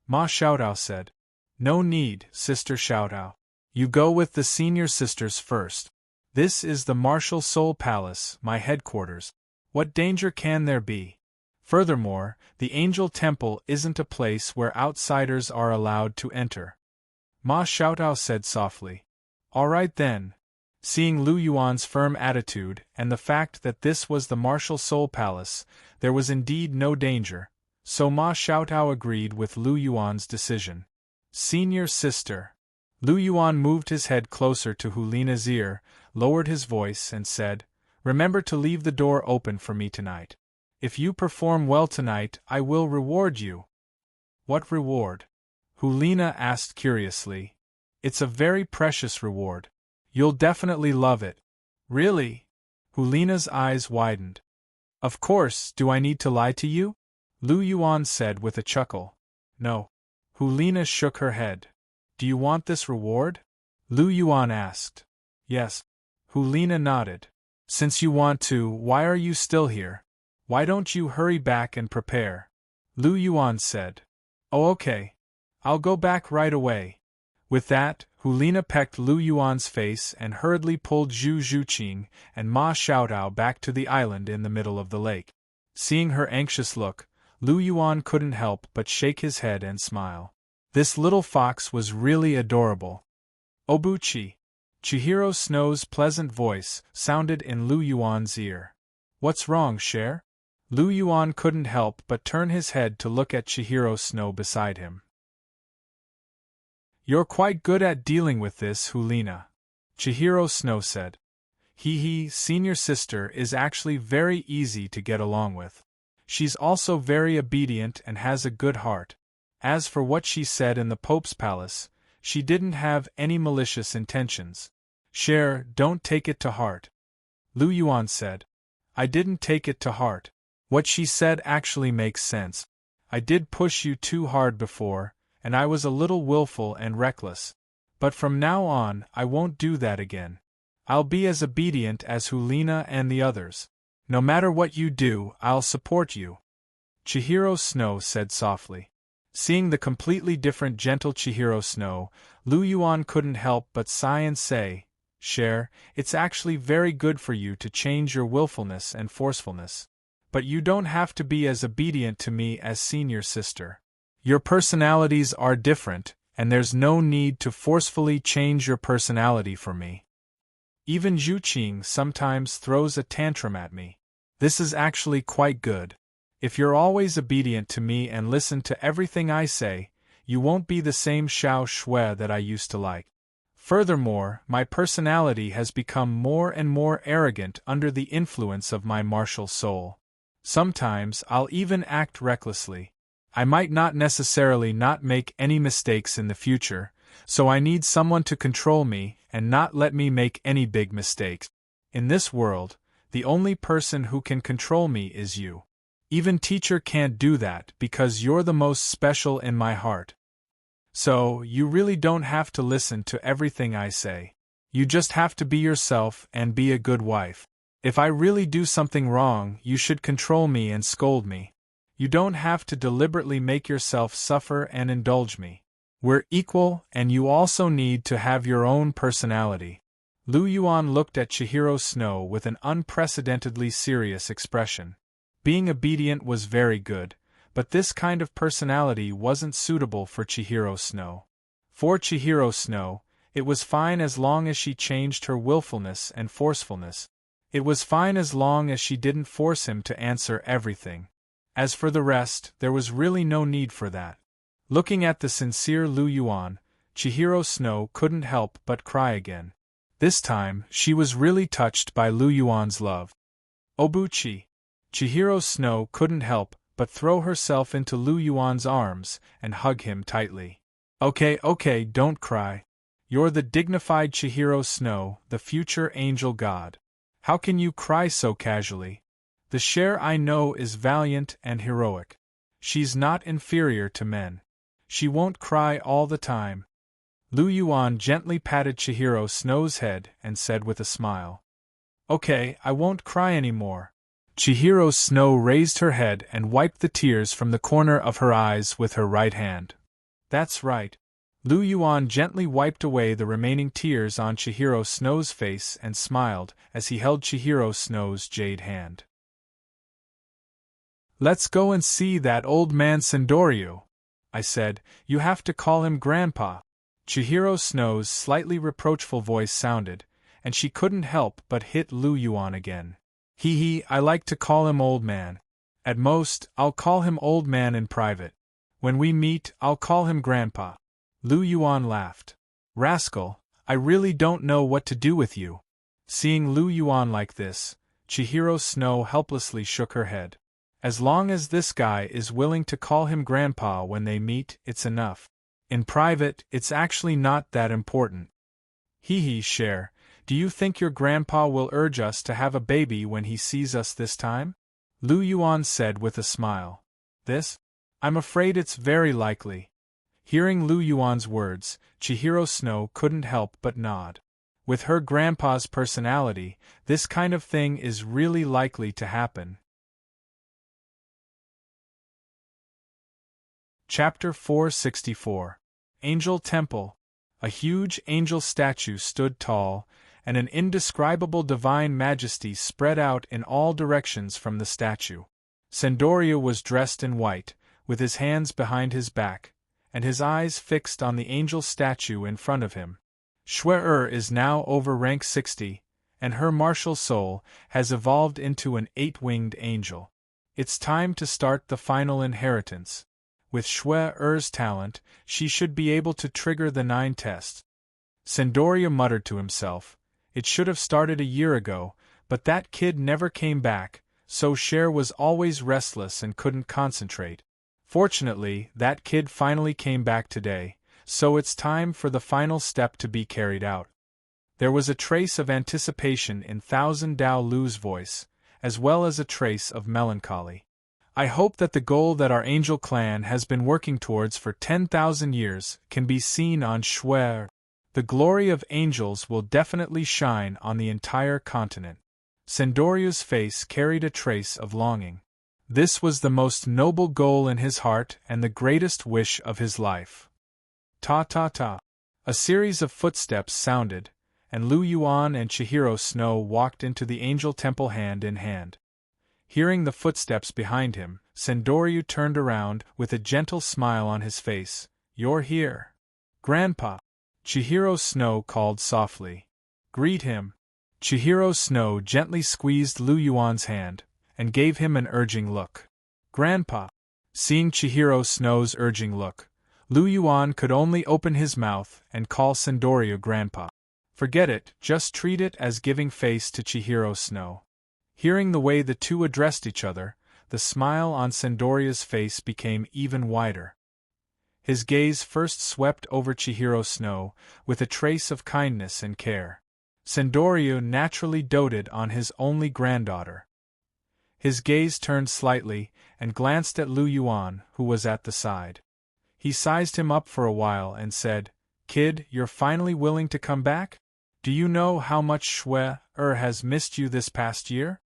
Ma Xiaotao said. No need, Sister Xiaotao. You go with the senior sisters first. This is the Martial Soul Palace, my headquarters. What danger can there be? Furthermore, the Angel Temple isn't a place where outsiders are allowed to enter. Ma Xiaotao said softly. All right then. Seeing Lu Yuan's firm attitude and the fact that this was the Martial Soul Palace, there was indeed no danger, so Ma Xiaotao agreed with Lu Yuan's decision. Senior sister. Lu Yuan moved his head closer to Hulina's ear, lowered his voice and said, Remember to leave the door open for me tonight. If you perform well tonight, I will reward you. What reward? Hulina asked curiously. It's a very precious reward. You'll definitely love it. Really? Hulina's eyes widened. Of course, do I need to lie to you? Lu Yuan said with a chuckle. No. Hulina shook her head. Do you want this reward? Lu Yuan asked. Yes. Hulina nodded. Since you want to, why are you still here? Why don't you hurry back and prepare? Lu Yuan said. Oh okay. I'll go back right away. With that, Hulina pecked Lu Yuan's face and hurriedly pulled Zhu Zhuqing and Ma Xiaotao back to the island in the middle of the lake. Seeing her anxious look, Lu Yuan couldn't help but shake his head and smile. This little fox was really adorable. Obuchi. Chihiro Snow's pleasant voice sounded in Lu Yuan's ear. What's wrong, Cher? Lu Yuan couldn't help but turn his head to look at Chihiro Snow beside him. You're quite good at dealing with this, Hulina. Chihiro Snow said. Senior sister is actually very easy to get along with. She's also very obedient and has a good heart. As for what she said in the Pope's palace, she didn't have any malicious intentions. Cher, don't take it to heart. Lu Yuan said. I didn't take it to heart. What she said actually makes sense. I did push you too hard before, and I was a little willful and reckless. But from now on, I won't do that again. I'll be as obedient as Hulina and the others. No matter what you do, I'll support you. Chihiro Snow said softly. Seeing the completely different gentle Chihiro Snow, Lu Yuan couldn't help but sigh and say, Cher, it's actually very good for you to change your willfulness and forcefulness. But you don't have to be as obedient to me as senior sister. Your personalities are different, and there's no need to forcefully change your personality for me. Even Zhu Qing sometimes throws a tantrum at me. This is actually quite good. If you're always obedient to me and listen to everything I say, you won't be the same Xiao Shui that I used to like. Furthermore, my personality has become more and more arrogant under the influence of my martial soul. Sometimes I'll even act recklessly. I might not necessarily not make any mistakes in the future, so I need someone to control me and not let me make any big mistakes. In this world, the only person who can control me is you. Even teacher can't do that because you're the most special in my heart. So, you really don't have to listen to everything I say. You just have to be yourself and be a good wife. If I really do something wrong, you should control me and scold me. You don't have to deliberately make yourself suffer and indulge me. We're equal, and you also need to have your own personality. Lu Yuan looked at Chihiro Snow with an unprecedentedly serious expression. Being obedient was very good, but this kind of personality wasn't suitable for Chihiro Snow. For Chihiro Snow, it was fine as long as she changed her willfulness and forcefulness. It was fine as long as she didn't force him to answer everything. As for the rest, there was really no need for that. Looking at the sincere Lu Yuan, Chihiro Snow couldn't help but cry again. This time, she was really touched by Lu Yuan's love. Obuchi. Chihiro Snow couldn't help but throw herself into Lu Yuan's arms and hug him tightly. Okay, don't cry. You're the dignified Chihiro Snow, the future angel god. How can you cry so casually? The Cher I know is valiant and heroic. She's not inferior to men. She won't cry all the time. Lu Yuan gently patted Chihiro Snow's head and said with a smile. Okay, I won't cry anymore. Chihiro Snow raised her head and wiped the tears from the corner of her eyes with her right hand. That's right. Lu Yuan gently wiped away the remaining tears on Chihiro Snow's face and smiled as he held Chihiro Snow's jade hand. Let's go and see that old man Sandoryu, I said. You have to call him Grandpa. Chihiro Snow's slightly reproachful voice sounded, and she couldn't help but hit Lu Yuan again. I like to call him old man. At most, I'll call him old man in private. When we meet, I'll call him Grandpa. Lu Yuan laughed. Rascal, I really don't know what to do with you. Seeing Lu Yuan like this, Chihiro Snow helplessly shook her head. As long as this guy is willing to call him Grandpa when they meet, it's enough. In private, it's actually not that important. Cher, do you think your grandpa will urge us to have a baby when he sees us this time? Lu Yuan said with a smile. This? I'm afraid it's very likely. Hearing Lu Yuan's words, Chihiro Snow couldn't help but nod. With her grandpa's personality, this kind of thing is really likely to happen. Chapter 464. Angel Temple. A huge angel statue stood tall, and an indescribable divine majesty spread out in all directions from the statue. Sandoryu was dressed in white, with his hands behind his back, and his eyes fixed on the angel statue in front of him. Shue is now over rank 60, and her martial soul has evolved into an 8-winged angel. It's time to start the final inheritance. With Shue-er's talent, she should be able to trigger the 9 tests. Sandoryu muttered to himself, it should have started a year ago, but that kid never came back, so Cher was always restless and couldn't concentrate. Fortunately, that kid finally came back today, so it's time for the final step to be carried out. There was a trace of anticipation in Thousand Dao Lu's voice, as well as a trace of melancholy. I hope that the goal that our angel clan has been working towards for 10,000 years can be seen on Shue. The glory of angels will definitely shine on the entire continent. Sandoryu's face carried a trace of longing. This was the most noble goal in his heart and the greatest wish of his life. Ta-ta-ta. A series of footsteps sounded, and Lu Yuan and Chihiro Snow walked into the angel temple hand in hand. Hearing the footsteps behind him, Sandoryu turned around with a gentle smile on his face. You're here. Grandpa. Chihiro Snow called softly. Greet him. Chihiro Snow gently squeezed Lu Yuan's hand, and gave him an urging look. Grandpa. Seeing Chihiro Snow's urging look, Lu Yuan could only open his mouth and call Sandoryu Grandpa. Forget it, just treat it as giving face to Chihiro Snow. Hearing the way the two addressed each other, the smile on Sandoryu's face became even wider. His gaze first swept over Chihiro Snow, with a trace of kindness and care. Sandoryu naturally doted on his only granddaughter. His gaze turned slightly, and glanced at Lu Yuan, who was at the side. He sized him up for a while and said, Kid, you're finally willing to come back? Do you know how much Shue-er has missed you this past year?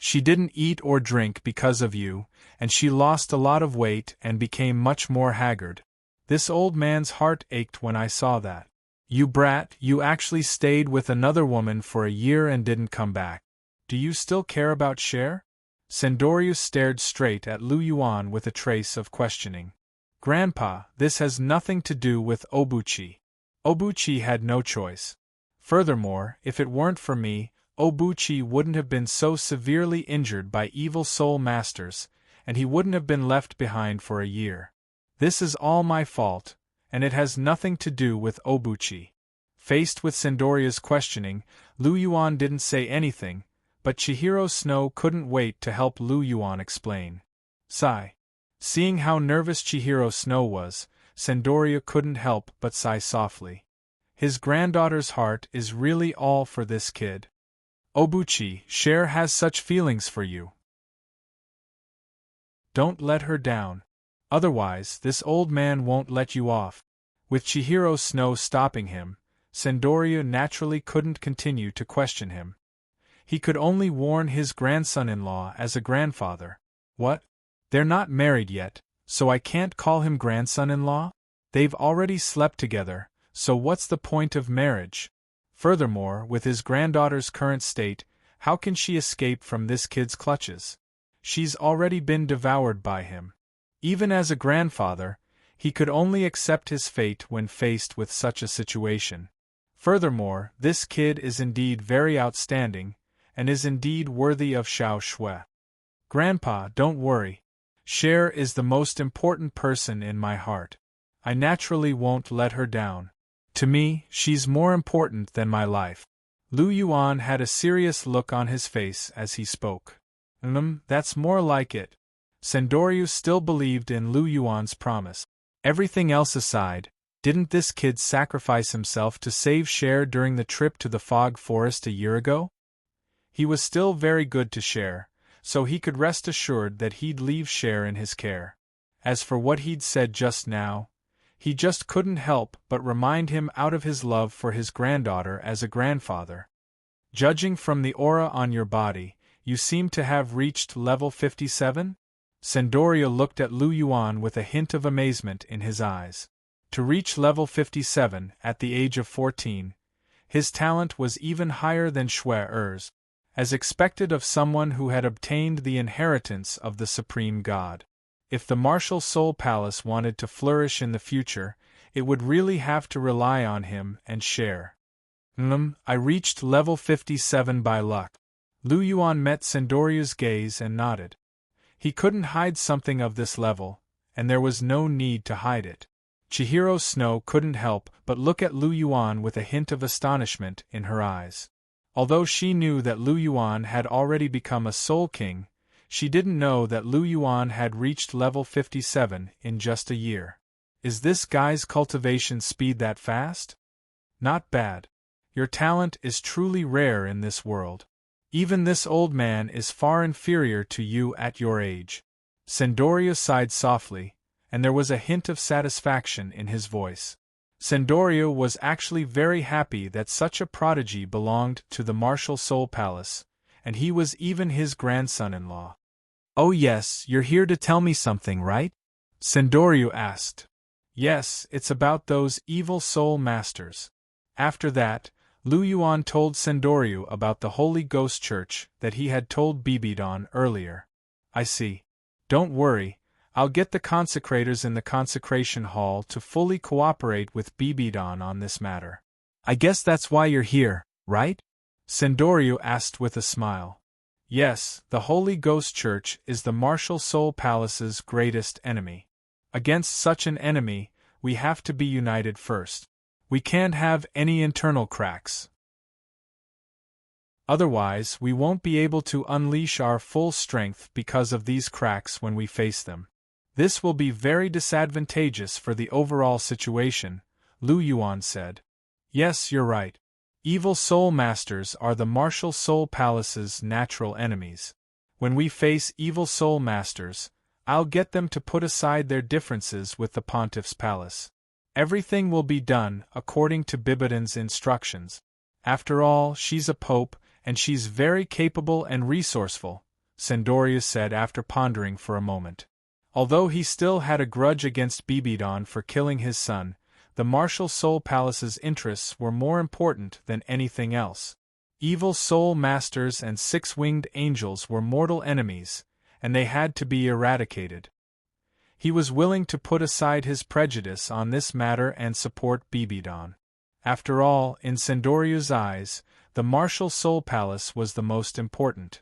She didn't eat or drink because of you, and she lost a lot of weight and became much more haggard. This old man's heart ached when I saw that. You brat, you actually stayed with another woman for a year and didn't come back. Do you still care about Cher? Sendoryu stared straight at Lu Yuan with a trace of questioning. Grandpa, this has nothing to do with Obuchi. Obuchi had no choice. Furthermore, if it weren't for me, Obuchi wouldn't have been so severely injured by evil soul masters, and he wouldn't have been left behind for a year. This is all my fault, and it has nothing to do with Obuchi. Faced with Sendoryu's questioning, Lu Yuan didn't say anything, but Chihiro Snow couldn't wait to help Lu Yuan explain. Sigh. Seeing how nervous Chihiro Snow was, Sendoryu couldn't help but sigh softly. His granddaughter's heart is really all for this kid. Obuchi, Cher has such feelings for you. Don't let her down. Otherwise, this old man won't let you off. With Chihiro Snow stopping him, Sendoryu naturally couldn't continue to question him. He could only warn his grandson-in-law as a grandfather. What? They're not married yet, so I can't call him grandson-in-law? They've already slept together, so what's the point of marriage? Furthermore, with his granddaughter's current state, how can she escape from this kid's clutches? She's already been devoured by him. Even as a grandfather, he could only accept his fate when faced with such a situation. Furthermore, this kid is indeed very outstanding, and is indeed worthy of Xiao Shui. Grandpa, don't worry. Cher is the most important person in my heart. I naturally won't let her down. To me, she's more important than my life. Lu Yuan had a serious look on his face as he spoke. That's more like it. Sendoryu still believed in Lu Yuan's promise. Everything else aside, didn't this kid sacrifice himself to save Cher during the trip to the fog forest a year ago? He was still very good to Cher, so he could rest assured that he'd leave Cher in his care. As for what he'd said just now, he just couldn't help but remind him out of his love for his granddaughter as a grandfather. Judging from the aura on your body, you seem to have reached level 57? Sendoryu looked at Lu Yuan with a hint of amazement in his eyes. To reach level 57 at the age of 14, his talent was even higher than Shui-Er's, as expected of someone who had obtained the inheritance of the Supreme God. If the Martial Soul Palace wanted to flourish in the future, it would really have to rely on him and Cher. I reached level 57 by luck. Lu Yuan met Sendoryu's gaze and nodded. He couldn't hide something of this level, and there was no need to hide it. Chihiro Snow couldn't help but look at Lu Yuan with a hint of astonishment in her eyes. Although she knew that Lu Yuan had already become a Soul King, she didn't know that Lu Yuan had reached level 57 in just a year. Is this guy's cultivation speed that fast? Not bad. Your talent is truly rare in this world. Even this old man is far inferior to you at your age. Sendoryu sighed softly, and there was a hint of satisfaction in his voice. Sendoryu was actually very happy that such a prodigy belonged to the Martial Soul Palace, and he was even his grandson-in-law. Oh yes, you're here to tell me something, right? Sendoryu asked. Yes, it's about those evil soul masters. After that, Lu Yuan told Sendoryu about the Holy Ghost Church that he had told Bibidon earlier. I see. Don't worry, I'll get the consecrators in the consecration hall to fully cooperate with Bibidon on this matter. I guess that's why you're here, right? Sendoryu asked with a smile. Yes, the Holy Ghost Church is the Martial Soul Palace's greatest enemy. Against such an enemy, we have to be united first. We can't have any internal cracks. Otherwise, we won't be able to unleash our full strength because of these cracks when we face them. This will be very disadvantageous for the overall situation, Lu Yuan said. Yes, you're right. Evil soul masters are the Martial Soul Palace's natural enemies. When we face evil soul masters, I'll get them to put aside their differences with the Pontiff's palace. Everything will be done according to Bibidon's instructions. After all, she's a pope, and she's very capable and resourceful, Sendoryu said after pondering for a moment. Although he still had a grudge against Bibidon for killing his son, the Martial Soul Palace's interests were more important than anything else. Evil soul masters and six-winged angels were mortal enemies, and they had to be eradicated. He was willing to put aside his prejudice on this matter and support Bibidon. After all, in Sendorio's eyes, the Martial Soul Palace was the most important.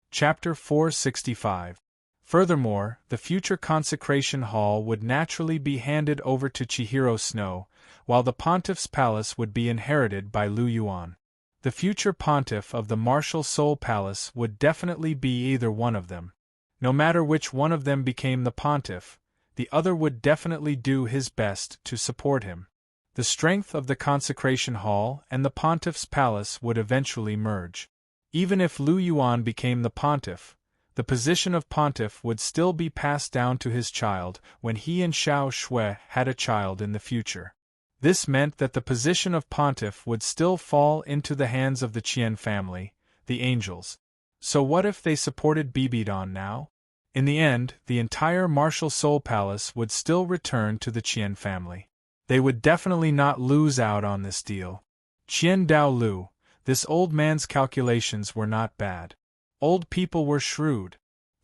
Chapter 465. Furthermore, the future consecration hall would naturally be handed over to Chihiro Snow, while the pontiff's palace would be inherited by Lu Yuan. The future pontiff of the Martial Soul Palace would definitely be either one of them. No matter which one of them became the pontiff, the other would definitely do his best to support him. The strength of the consecration hall and the pontiff's palace would eventually merge. Even if Lu Yuan became the pontiff, the position of pontiff would still be passed down to his child when he and Xiao Shui had a child in the future. This meant that the position of pontiff would still fall into the hands of the Qian family, the angels. So what if they supported Bibidon now? In the end, the entire Martial Soul Palace would still return to the Qian family. They would definitely not lose out on this deal. Qian Dao Lu, this old man's calculations were not bad. Old people were shrewd.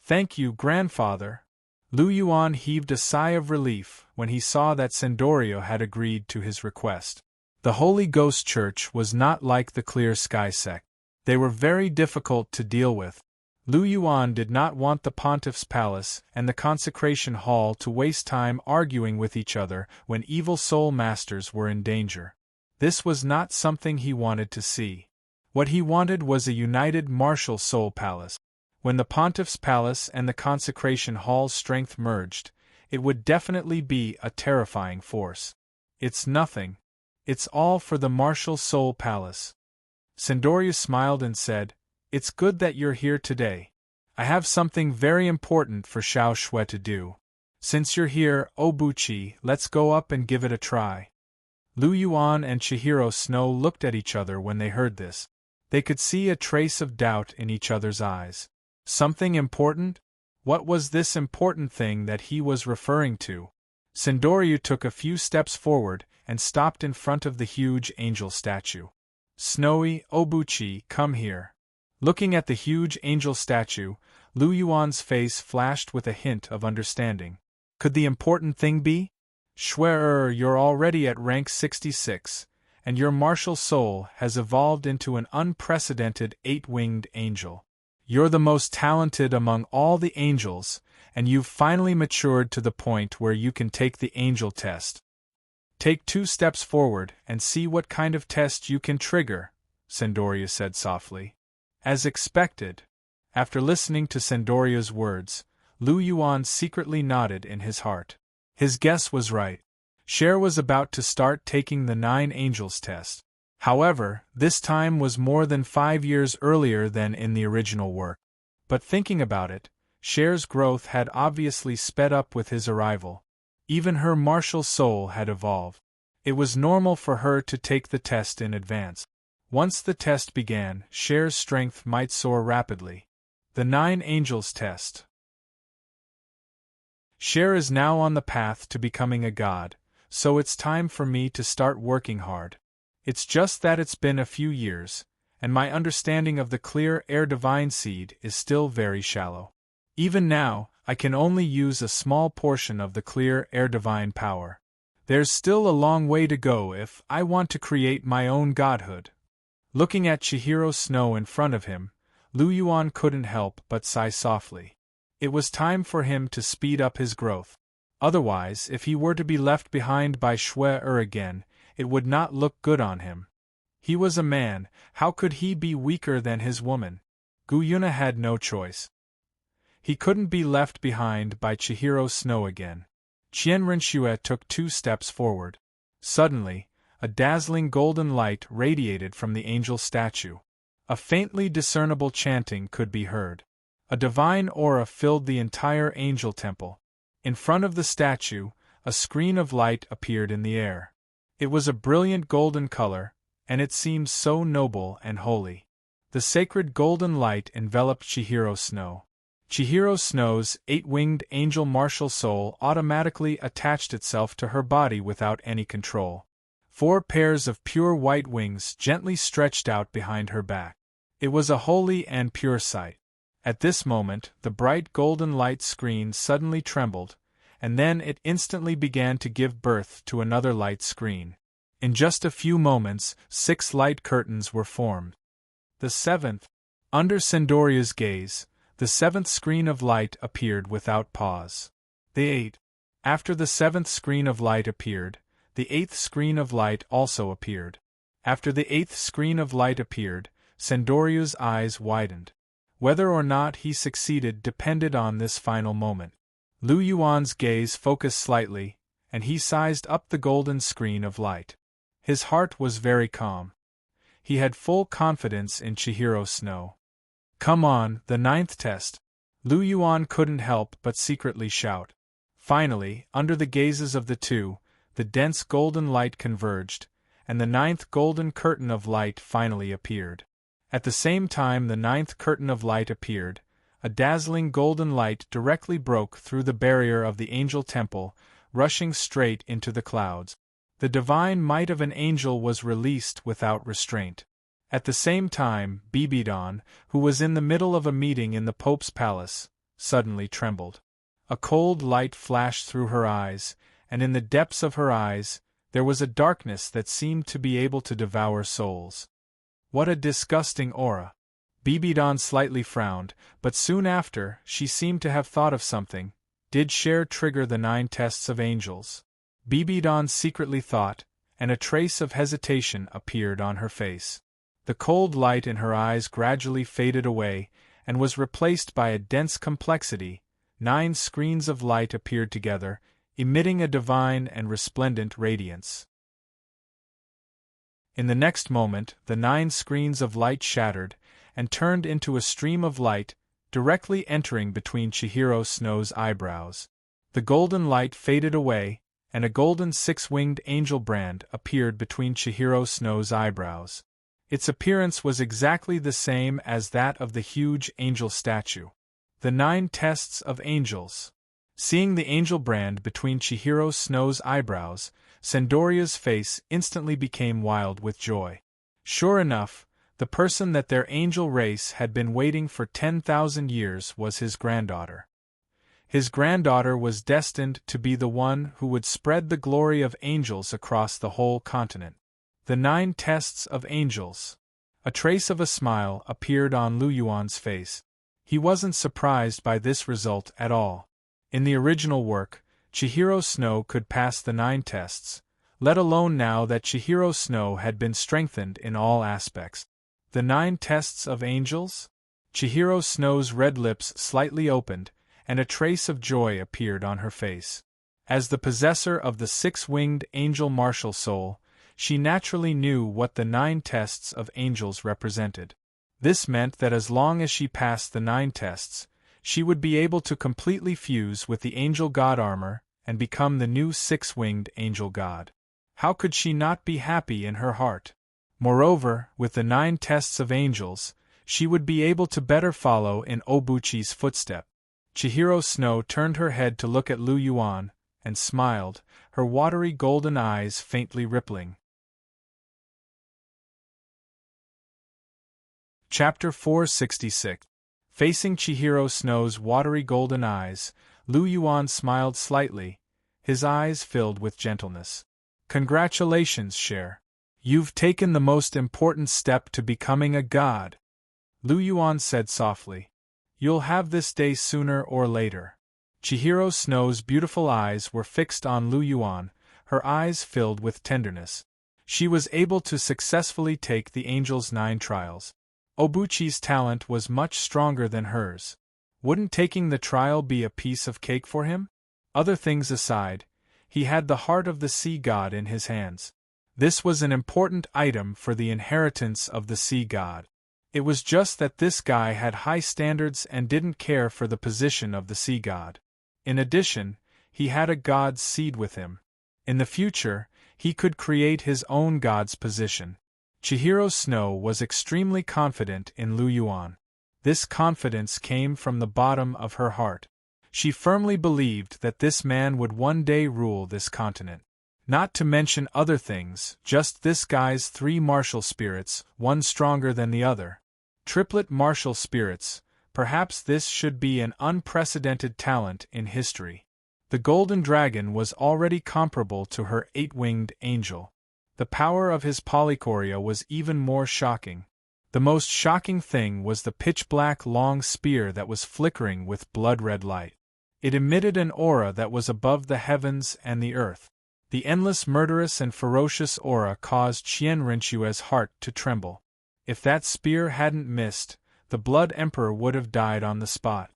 Thank you, grandfather. Lu Yuan heaved a sigh of relief when he saw that Sendorio had agreed to his request. The Holy Ghost Church was not like the Clear Sky sect. They were very difficult to deal with. Lu Yuan did not want the pontiff's palace and the consecration hall to waste time arguing with each other when evil soul masters were in danger. This was not something he wanted to see. What he wanted was a united Martial Soul Palace. When the pontiff's palace and the consecration hall's strength merged, it would definitely be a terrifying force. It's nothing. It's all for the Martial Soul Palace. Sendorio smiled and said, "It's good that you're here today. I have something very important for Xiao Shui to do. Since you're here, Obuchi, let's go up and give it a try." Lu Yuan and Chihiro Snow looked at each other when they heard this. They could see a trace of doubt in each other's eyes. Something important? What was this important thing that he was referring to? Sendorio took a few steps forward and stopped in front of the huge angel statue. "Snowy, Obuchi, come here." Looking at the huge angel statue, Lu Yuan's face flashed with a hint of understanding. Could the important thing be? "Shui, you're already at rank 66, and your martial soul has evolved into an unprecedented 8-winged angel. You're the most talented among all the angels, and you've finally matured to the point where you can take the angel test. Take 2 steps forward and see what kind of test you can trigger," Sendorio said softly. As expected, after listening to Sendorio's words, Lu Yuan secretly nodded in his heart. His guess was right. Cher was about to start taking the 9 angels test. However, this time was more than 5 years earlier than in the original work. But thinking about it, Cher's growth had obviously sped up with his arrival. Even her martial soul had evolved. It was normal for her to take the test in advance. Once the test began, Cher's strength might soar rapidly. The 9 angels test. Cher is now on the path to becoming a god, so it's time for me to start working hard. It's just that it's been a few years, and my understanding of the clear air divine seed is still very shallow. Even now, I can only use a small portion of the clear air divine power. There's still a long way to go if I want to create my own godhood." Looking at Chihiro Snow in front of him, Lu Yuan couldn't help but sigh softly. It was time for him to speed up his growth. Otherwise, if he were to be left behind by Shui again, it would not look good on him. He was a man, how could he be weaker than his woman? Gu Yuna had no choice. He couldn't be left behind by Chihiro Snow again. Qian Renshue took 2 steps forward. Suddenly, a dazzling golden light radiated from the angel statue. A faintly discernible chanting could be heard. A divine aura filled the entire angel temple. In front of the statue, a screen of light appeared in the air. It was a brilliant golden color, and it seemed so noble and holy. The sacred golden light enveloped Chihiro Snow. Chihiro Snow's 8-winged angel martial soul automatically attached itself to her body without any control. 4 pairs of pure white wings gently stretched out behind her back. It was a holy and pure sight. At this moment, the bright golden light screen suddenly trembled, and then it instantly began to give birth to another light screen. In just a few moments, 6 light curtains were formed. The 7th. Under Sendoria's gaze, the 7th screen of light appeared without pause. The 8th. After the 7th screen of light appeared, the 8th screen of light also appeared. After the 8th screen of light appeared, Sendoria's eyes widened. Whether or not he succeeded depended on this final moment. Lu Yuan's gaze focused slightly, and he sized up the golden screen of light. His heart was very calm. He had full confidence in Chihiro Snow. "Come on, the 9th test!" Lu Yuan couldn't help but secretly shout. Finally, under the gazes of the two, the dense golden light converged, and the 9th golden curtain of light finally appeared. At the same time the 9th curtain of light appeared, a dazzling golden light directly broke through the barrier of the angel temple, rushing straight into the clouds. The divine might of an angel was released without restraint. At the same time, Bibidon, who was in the middle of a meeting in the Pope's palace, suddenly trembled. A cold light flashed through her eyes, and in the depths of her eyes, there was a darkness that seemed to be able to devour souls. What a disgusting aura! Bibidon slightly frowned, but soon after, she seemed to have thought of something. Did Cher trigger the 9 tests of angels? Bibidon secretly thought, and a trace of hesitation appeared on her face. The cold light in her eyes gradually faded away, and was replaced by a dense complexity. 9 screens of light appeared together, emitting a divine and resplendent radiance. In the next moment, the 9 screens of light shattered, and turned into a stream of light, directly entering between Chihiro Snow's eyebrows. The golden light faded away, and a golden 6-winged angel brand appeared between Chihiro Snow's eyebrows. Its appearance was exactly the same as that of the huge angel statue. The 9 tests of angels. Seeing the angel brand between Chihiro Snow's eyebrows, Sendoria's face instantly became wild with joy. Sure enough, the person that their angel race had been waiting for 10,000 years was his granddaughter. His granddaughter was destined to be the one who would spread the glory of angels across the whole continent. The 9 tests of angels. A trace of a smile appeared on Lu Yuan's face. He wasn't surprised by this result at all. In the original work, Chihiro Snow could pass the 9 tests, let alone now that Chihiro Snow had been strengthened in all aspects. The 9 tests of angels? Chihiro Snow's red lips slightly opened, and a trace of joy appeared on her face. As the possessor of the 6-winged angel martial soul, she naturally knew what the 9 tests of angels represented. This meant that as long as she passed the 9 tests, she would be able to completely fuse with the angel god armor and become the new 6-winged angel god. How could she not be happy in her heart? Moreover, with the 9 tests of angels, she would be able to better follow in Obuchi's footstep. Chihiro Snow turned her head to look at Lu Yuan, and smiled, her watery golden eyes faintly rippling. Chapter 466. Facing Chihiro Snow's watery golden eyes, Lu Yuan smiled slightly, his eyes filled with gentleness. "Congratulations, Cher. You've taken the most important step to becoming a god," Lu Yuan said softly. "You'll have this day sooner or later." Chihiro Snow's beautiful eyes were fixed on Lu Yuan, her eyes filled with tenderness. She was able to successfully take the angel's 9 trials. Obuchi's talent was much stronger than hers. Wouldn't taking the trial be a piece of cake for him? Other things aside, he had the heart of the sea god in his hands. This was an important item for the inheritance of the sea god. It was just that this guy had high standards and didn't care for the position of the sea god. In addition, he had a god's seed with him. In the future, he could create his own god's position. Chihiro Snow was extremely confident in Lu Yuan. This confidence came from the bottom of her heart. She firmly believed that this man would one day rule this continent. Not to mention other things, just this guy's 3 martial spirits, one stronger than the other. Triplet martial spirits, perhaps this should be an unprecedented talent in history. The golden dragon was already comparable to her 8-winged angel. The power of his polychoria was even more shocking. The most shocking thing was the pitch-black long spear that was flickering with blood-red light. It emitted an aura that was above the heavens and the earth. The endless murderous and ferocious aura caused Qian Rinchue's heart to tremble. If that spear hadn't missed, the Blood Emperor would have died on the spot.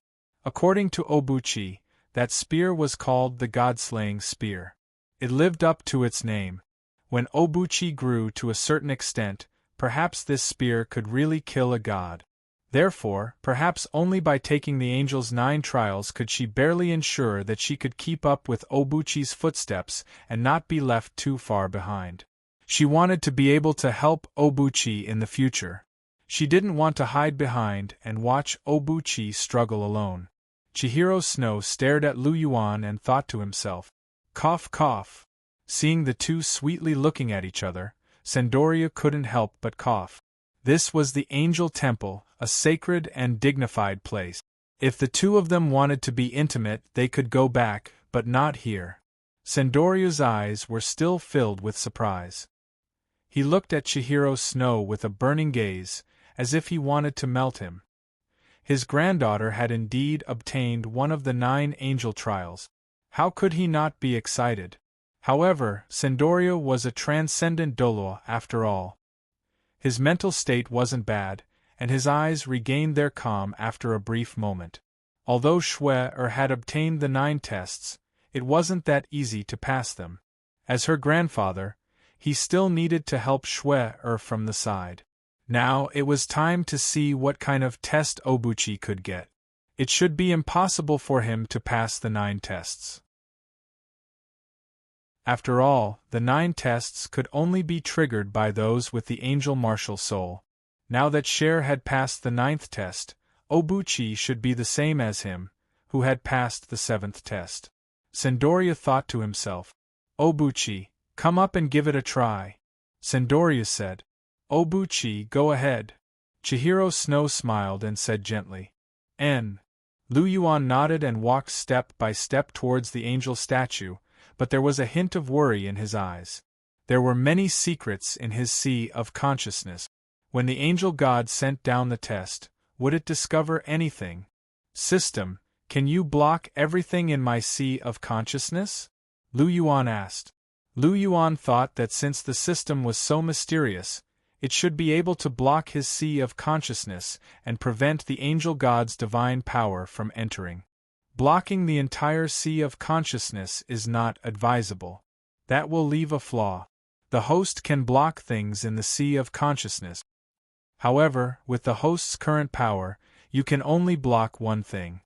According to Obuchi, that spear was called the God-slaying spear. It lived up to its name. When Obuchi grew to a certain extent, perhaps this spear could really kill a god. Therefore, perhaps only by taking the angel's 9 trials could she barely ensure that she could keep up with Obuchi's footsteps and not be left too far behind. She wanted to be able to help Obuchi in the future. She didn't want to hide behind and watch Obuchi struggle alone. Chihiro Snow stared at Lu Yuan and thought to himself, "Cough, cough." Seeing the two sweetly looking at each other, Sandoria couldn't help but cough. This was the Angel Temple, a sacred and dignified place. If the two of them wanted to be intimate, they could go back, but not here. Sandoria's eyes were still filled with surprise. He looked at Chihiro Snow with a burning gaze, as if he wanted to melt him. His granddaughter had indeed obtained one of the 9 angel trials. How could he not be excited? However, Sandoria was a transcendent Douluo after all. His mental state wasn't bad, and his eyes regained their calm after a brief moment. Although Xue had obtained the 9 tests, it wasn't that easy to pass them. As her grandfather, he still needed to help Xue from the side. Now it was time to see what kind of test Obuchi could get. It should be impossible for him to pass the 9 tests. After all, the 9 tests could only be triggered by those with the angel martial soul. Now that Cher had passed the 9th test, Obuchi should be the same as him, who had passed the 7th test. Sandoria thought to himself, "Obuchi, come up and give it a try." Sandoria said, "Obuchi, go ahead." Chihiro Snow smiled and said gently, "N." Lu Yuan nodded and walked step by step towards the angel statue, but there was a hint of worry in his eyes. There were many secrets in his sea of consciousness. When the angel god sent down the test, would it discover anything? "System, can you block everything in my sea of consciousness?" Lu Yuan asked. Lu Yuan thought that since the system was so mysterious, it should be able to block his sea of consciousness and prevent the angel god's divine power from entering. Blocking the entire sea of consciousness is not advisable. That will leave a flaw. The host can block things in the sea of consciousness. However, with the host's current power, you can only block one thing.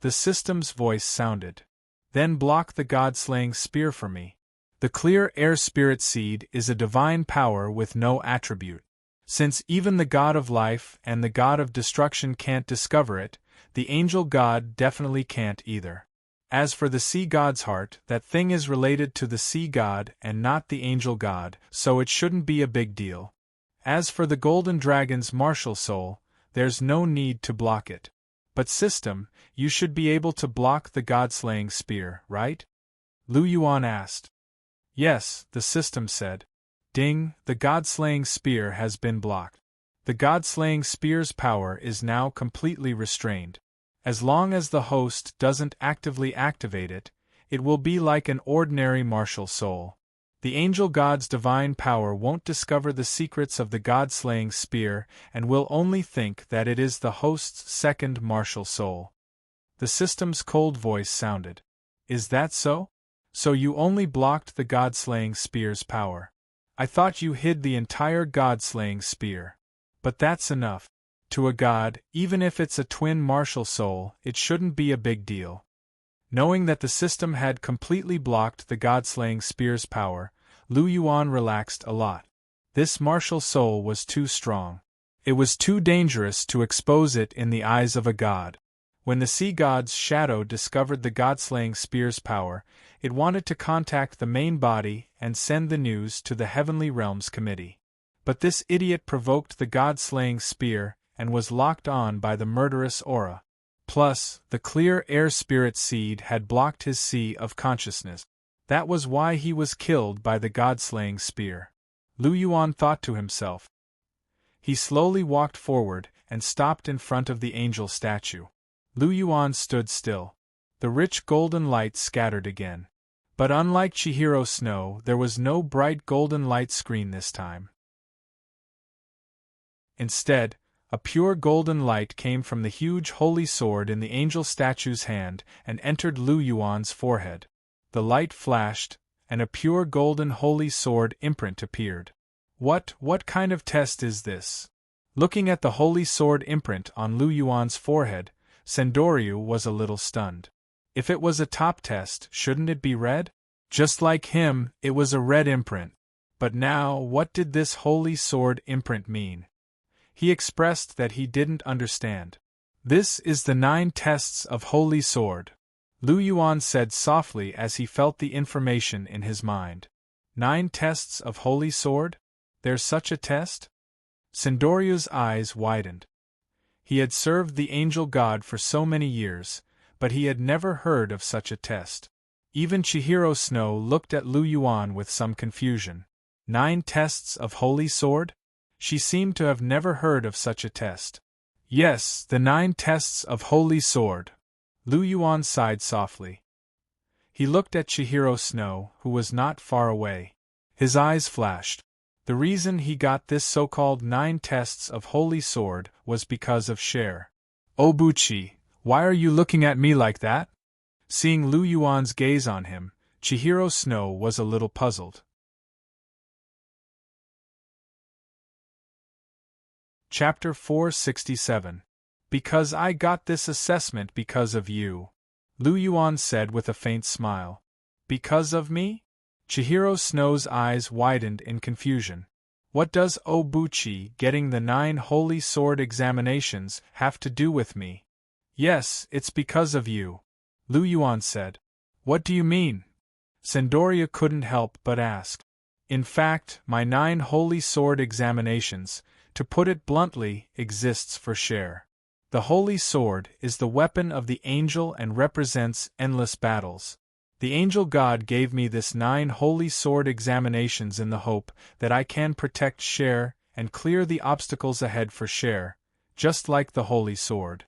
The system's voice sounded. "Then block the god-slaying spear for me." The clear air spirit seed is a divine power with no attribute. Since even the god of life and the god of destruction can't discover it, the angel god definitely can't either. As for the sea god's heart, that thing is related to the sea god and not the angel god, so it shouldn't be a big deal. As for the golden dragon's martial soul, there's no need to block it. But system, you should be able to block the god-slaying spear, right? Lu Yuan asked. "Yes," the system said. "Ding, the god-slaying spear has been blocked. The god-slaying spear's power is now completely restrained. As long as the host doesn't actively activate it, it will be like an ordinary martial soul. The angel god's divine power won't discover the secrets of the god-slaying spear and will only think that it is the host's second martial soul." The system's cold voice sounded. "Is that so? So you only blocked the god-slaying spear's power. I thought you hid the entire god-slaying spear. But that's enough. To a god, even if it's a twin martial soul, it shouldn't be a big deal." Knowing that the system had completely blocked the god-slaying spear's power, Lu Yuan relaxed a lot. This martial soul was too strong. It was too dangerous to expose it in the eyes of a god. When the sea god's shadow discovered the god-slaying spear's power, it wanted to contact the main body and send the news to the Heavenly Realms Committee. But this idiot provoked the god-slaying spear and was locked on by the murderous aura. Plus, the clear air spirit seed had blocked his sea of consciousness. That was why he was killed by the god-slaying spear. Lu Yuan thought to himself. He slowly walked forward and stopped in front of the angel statue. Lu Yuan stood still. The rich golden light scattered again. But unlike Chihiro Snow, there was no bright golden light screen this time. Instead, a pure golden light came from the huge holy sword in the angel statue's hand and entered Lu Yuan's forehead. The light flashed, and a pure golden holy sword imprint appeared. What kind of test is this? Looking at the holy sword imprint on Lu Yuan's forehead, Sendoryu was a little stunned. If it was a top test, shouldn't it be red? Just like him, it was a red imprint. But now, what did this holy sword imprint mean? He expressed that he didn't understand. This is the 9 tests of holy sword. Lu Yuan said softly as he felt the information in his mind. 9 tests of holy sword? There's such a test? Sendoryu's eyes widened. He had served the angel god for so many years, but he had never heard of such a test. Even Chihiro Snow looked at Lu Yuan with some confusion. 9 tests of holy sword? She seemed to have never heard of such a test. Yes, the 9 tests of holy sword. Lu Yuan sighed softly. He looked at Chihiro Snow, who was not far away. His eyes flashed. The reason he got this so-called 9 tests of holy sword was because of Cher. Obuchi, why are you looking at me like that? Seeing Lu Yuan's gaze on him, Chihiro Snow was a little puzzled. Chapter 467. Because I got this assessment because of you. Lu Yuan said with a faint smile. Because of me? Chihiro Snow's eyes widened in confusion. What does Obuchi getting the 9 holy sword examinations have to do with me? Yes, it's because of you. Lu Yuan said. What do you mean? Sendoryu couldn't help but ask. In fact, my 9 holy sword examinations, to put it bluntly, exists for Cher. The holy sword is the weapon of the angel and represents endless battles. The angel god gave me this 9 holy sword examinations in the hope that I can protect Cher and clear the obstacles ahead for Cher, just like the holy sword.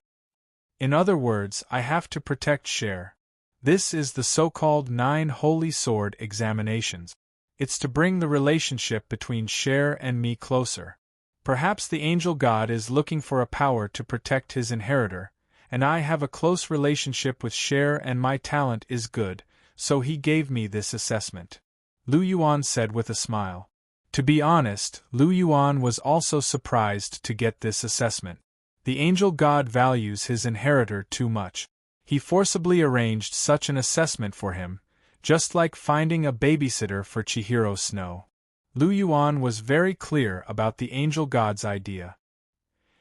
In other words, I have to protect Cher. This is the so-called 9 holy sword examinations. It's to bring the relationship between Cher and me closer. Perhaps the angel god is looking for a power to protect his inheritor, and I have a close relationship with Cher and my talent is good, so he gave me this assessment. Lu Yuan said with a smile. To be honest, Lu Yuan was also surprised to get this assessment. The angel god values his inheritor too much. He forcibly arranged such an assessment for him, just like finding a babysitter for Chihiro Snow. Lu Yuan was very clear about the angel god's idea.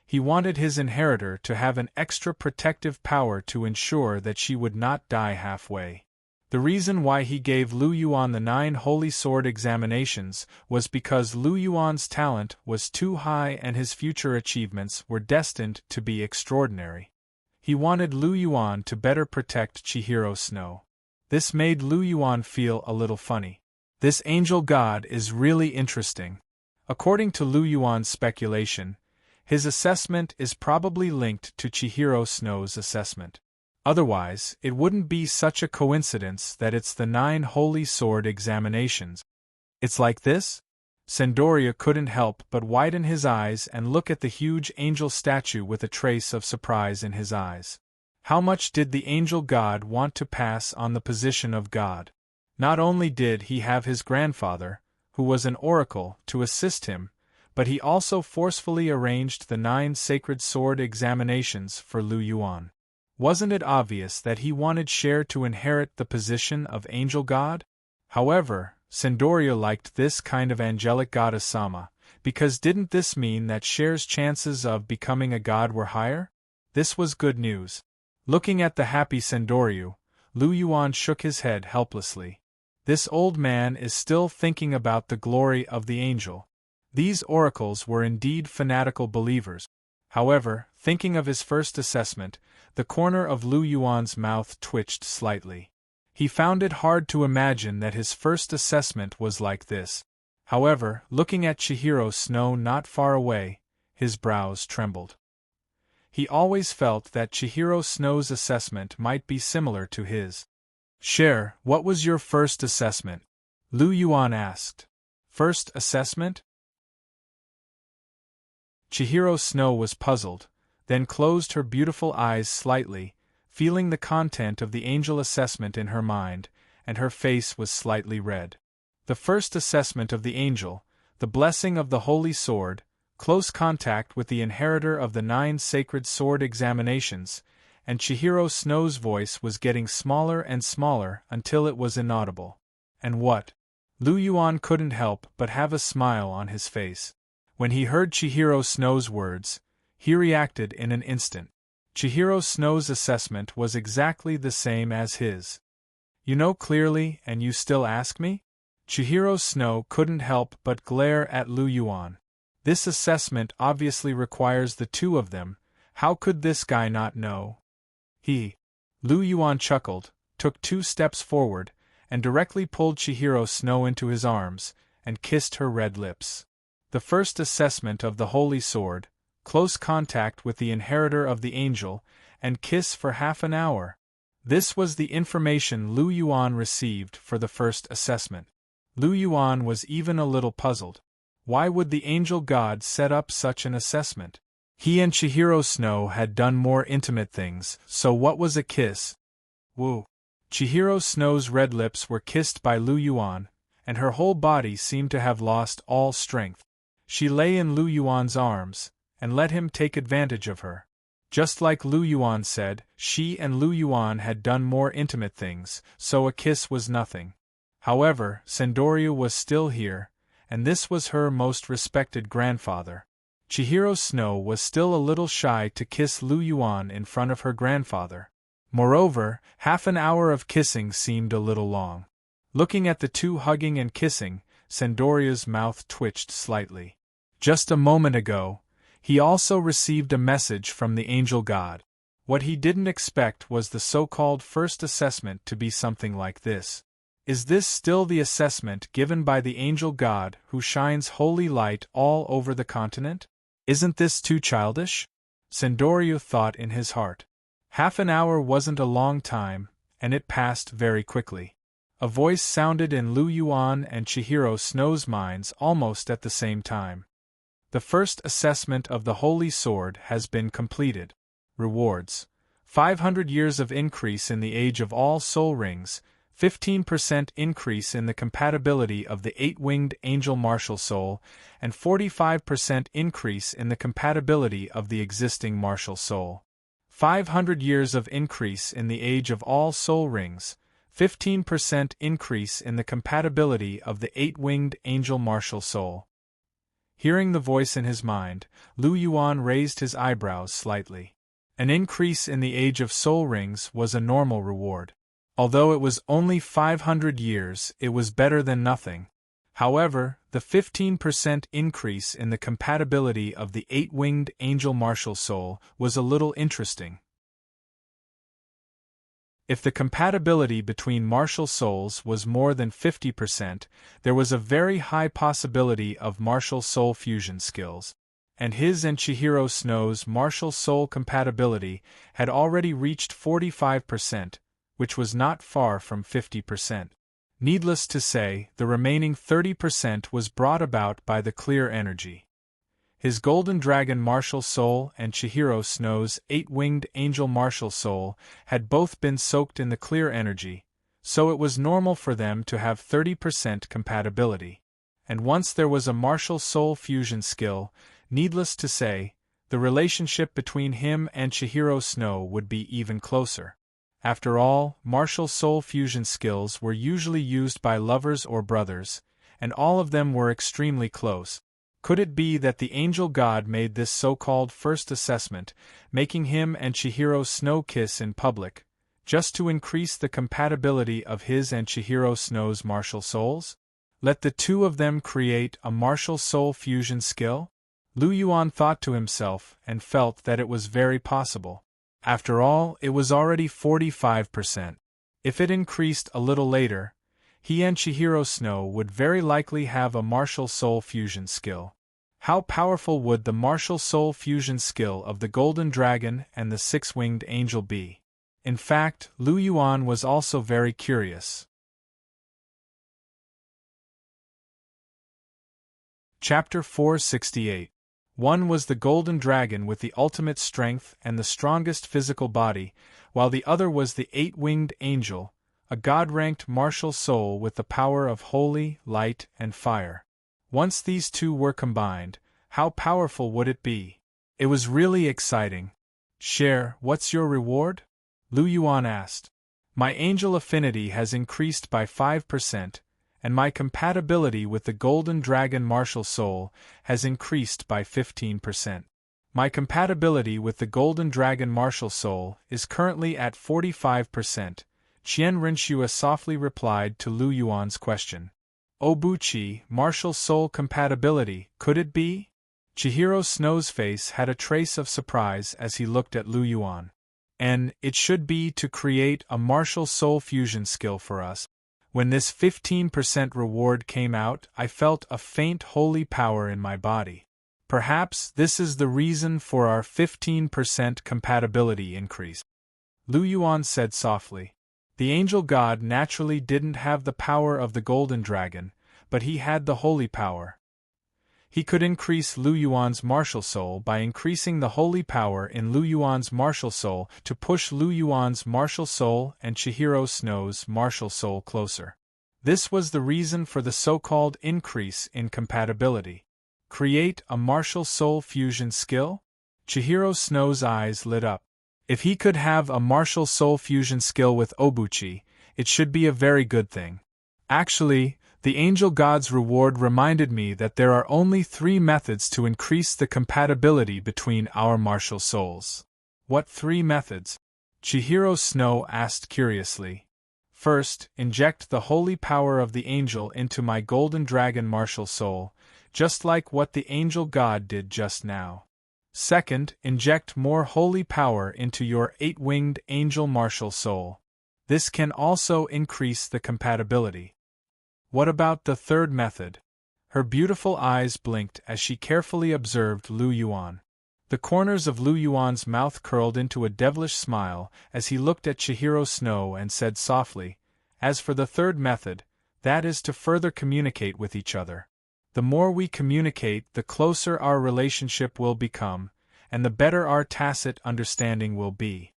He wanted his inheritor to have an extra protective power to ensure that she would not die halfway. The reason why he gave Lu Yuan the 9 holy sword examinations was because Lu Yuan's talent was too high and his future achievements were destined to be extraordinary. He wanted Lu Yuan to better protect Chihiro Snow. This made Lu Yuan feel a little funny. This angel god is really interesting. According to Lu Yuan's speculation, his assessment is probably linked to Chihiro Snow's assessment. Otherwise, it wouldn't be such a coincidence that it's the 9 holy sword examinations. It's like this? Sendoryu couldn't help but widen his eyes and look at the huge angel statue with a trace of surprise in his eyes. How much did the angel god want to pass on the position of god? Not only did he have his grandfather, who was an oracle, to assist him, but he also forcefully arranged the 9 sacred sword examinations for Lu Yuan. Wasn't it obvious that he wanted Cher to inherit the position of angel god? However, Sendoryu liked this kind of angelic goddess Sama, because didn't this mean that Cher's chances of becoming a god were higher? This was good news. Looking at the happy Sendoryu, Lu Yuan shook his head helplessly. This old man is still thinking about the glory of the angel. These oracles were indeed fanatical believers. However, thinking of his first assessment, the corner of Lu Yuan's mouth twitched slightly. He found it hard to imagine that his first assessment was like this. However, looking at Chihiro Snow not far away, his brows trembled. He always felt that Chihiro Snow's assessment might be similar to his. Cher, what was your first assessment? Lu Yuan asked. First assessment? Chihiro Snow was puzzled, then closed her beautiful eyes slightly, feeling the content of the angel assessment in her mind, and her face was slightly red. The first assessment of the angel, the blessing of the holy sword, close contact with the inheritor of the 9 sacred sword examinations, and Chihiro Snow's voice was getting smaller and smaller until it was inaudible. And what? Lu Yuan couldn't help but have a smile on his face. When he heard Chihiro Snow's words, he reacted in an instant. Chihiro Snow's assessment was exactly the same as his. You know clearly and you still ask me? Chihiro Snow couldn't help but glare at Lu Yuan. This assessment obviously requires the two of them, how could this guy not know? Lu Yuan chuckled, took 2 steps forward, and directly pulled Chihiro Snow into his arms, and kissed her red lips. The first assessment of the holy sword, close contact with the inheritor of the angel, and kiss for half an hour. This was the information Lu Yuan received for the first assessment. Lu Yuan was even a little puzzled. Why would the angel god set up such an assessment? He and Chihiro Snow had done more intimate things, so what was a kiss? Woo! Chihiro Snow's red lips were kissed by Lu Yuan, and her whole body seemed to have lost all strength. She lay in Lu Yuan's arms, and let him take advantage of her. Just like Lu Yuan said, she and Lu Yuan had done more intimate things, so a kiss was nothing. However, Sendoryu was still here, and this was her most respected grandfather. Chihiro Snow was still a little shy to kiss Lu Yuan in front of her grandfather. Moreover, half an hour of kissing seemed a little long. Looking at the two hugging and kissing, Sendoryu's mouth twitched slightly. Just a moment ago, he also received a message from the angel god. What he didn't expect was the so-called first assessment to be something like this. Is this still the assessment given by the angel god who shines holy light all over the continent? Isn't this too childish? Sendoryu thought in his heart. Half an hour wasn't a long time, and it passed very quickly. A voice sounded in Lu Yuan and Chihiro Snow's minds almost at the same time. The first assessment of the Holy Sword has been completed. Rewards: 500 years of increase in the age of all soul rings, 15% increase in the compatibility of the 8-winged angel martial soul, and 45% increase in the compatibility of the existing martial soul. 500 years of increase in the age of all soul rings, 15% increase in the compatibility of the 8-winged angel martial soul. Hearing the voice in his mind, Lu Yuan raised his eyebrows slightly. An increase in the age of soul rings was a normal reward. Although it was only 500 years, it was better than nothing. However, the 15% increase in the compatibility of the 8-winged angel martial soul was a little interesting. If the compatibility between martial souls was more than 50%, there was a very high possibility of martial soul fusion skills. And his and Chihiro Snow's martial soul compatibility had already reached 45%, which was not far from 50%. Needless to say, the remaining 30% was brought about by the clear energy. His Golden Dragon martial soul and Chihiro Snow's 8-winged angel martial soul had both been soaked in the clear energy, so it was normal for them to have 30% compatibility. And once there was a martial soul fusion skill, needless to say, the relationship between him and Chihiro Snow would be even closer. After all, martial soul fusion skills were usually used by lovers or brothers, and all of them were extremely close. Could it be that the angel god made this so-called first assessment, making him and Chihiro Snow kiss in public, just to increase the compatibility of his and Chihiro Snow's martial souls? Let the two of them create a martial soul fusion skill? Lu Yuan thought to himself and felt that it was very possible. After all, it was already 45%. If it increased a little later, he and Chihiro Snow would very likely have a martial soul fusion skill. How powerful would the martial soul fusion skill of the Golden Dragon and the Six-Winged Angel be? In fact, Lu Yuan was also very curious. Chapter 468. One was the Golden Dragon with the ultimate strength and the strongest physical body, while the other was the Eight-Winged Angel, a god-ranked martial soul with the power of holy, light, and fire. Once these two were combined, how powerful would it be? It was really exciting. Share, what's your reward? Lu Yuan asked. My angel affinity has increased by 5%, and my compatibility with the Golden Dragon martial soul has increased by 15%. My compatibility with the Golden Dragon martial soul is currently at 45%, Qian Rinxua softly replied to Lu Yuan's question. Obuchi, martial soul compatibility, could it be? Chihiro Snow's face had a trace of surprise as he looked at Lu Yuan. And it should be to create a martial soul fusion skill for us. When this 15% reward came out, I felt a faint holy power in my body. Perhaps this is the reason for our 15% compatibility increase. Lu Yuan said softly. The angel god naturally didn't have the power of the Golden Dragon, but he had the holy power. He could increase Lu Yuan's martial soul by increasing the holy power in Lu Yuan's martial soul to push Lu Yuan's martial soul and Chihiro Snow's martial soul closer. This was the reason for the so-called increase in compatibility. Create a martial soul fusion skill? Chihiro Snow's eyes lit up. If he could have a martial soul fusion skill with Obuchi, it should be a very good thing. Actually, the angel god's reward reminded me that there are only 3 methods to increase the compatibility between our martial souls. What 3 methods? Chihiro Snow asked curiously. First, inject the holy power of the angel into my Golden Dragon martial soul, just like what the angel god did just now. Second, inject more holy power into your Eight-Winged Angel martial soul. This can also increase the compatibility. What about the third method? Her beautiful eyes blinked as she carefully observed Lu Yuan. The corners of Lu Yuan's mouth curled into a devilish smile as he looked at Chihiro Snow and said softly, As for the third method, that is to further communicate with each other. The more we communicate, the closer our relationship will become, and the better our tacit understanding will be.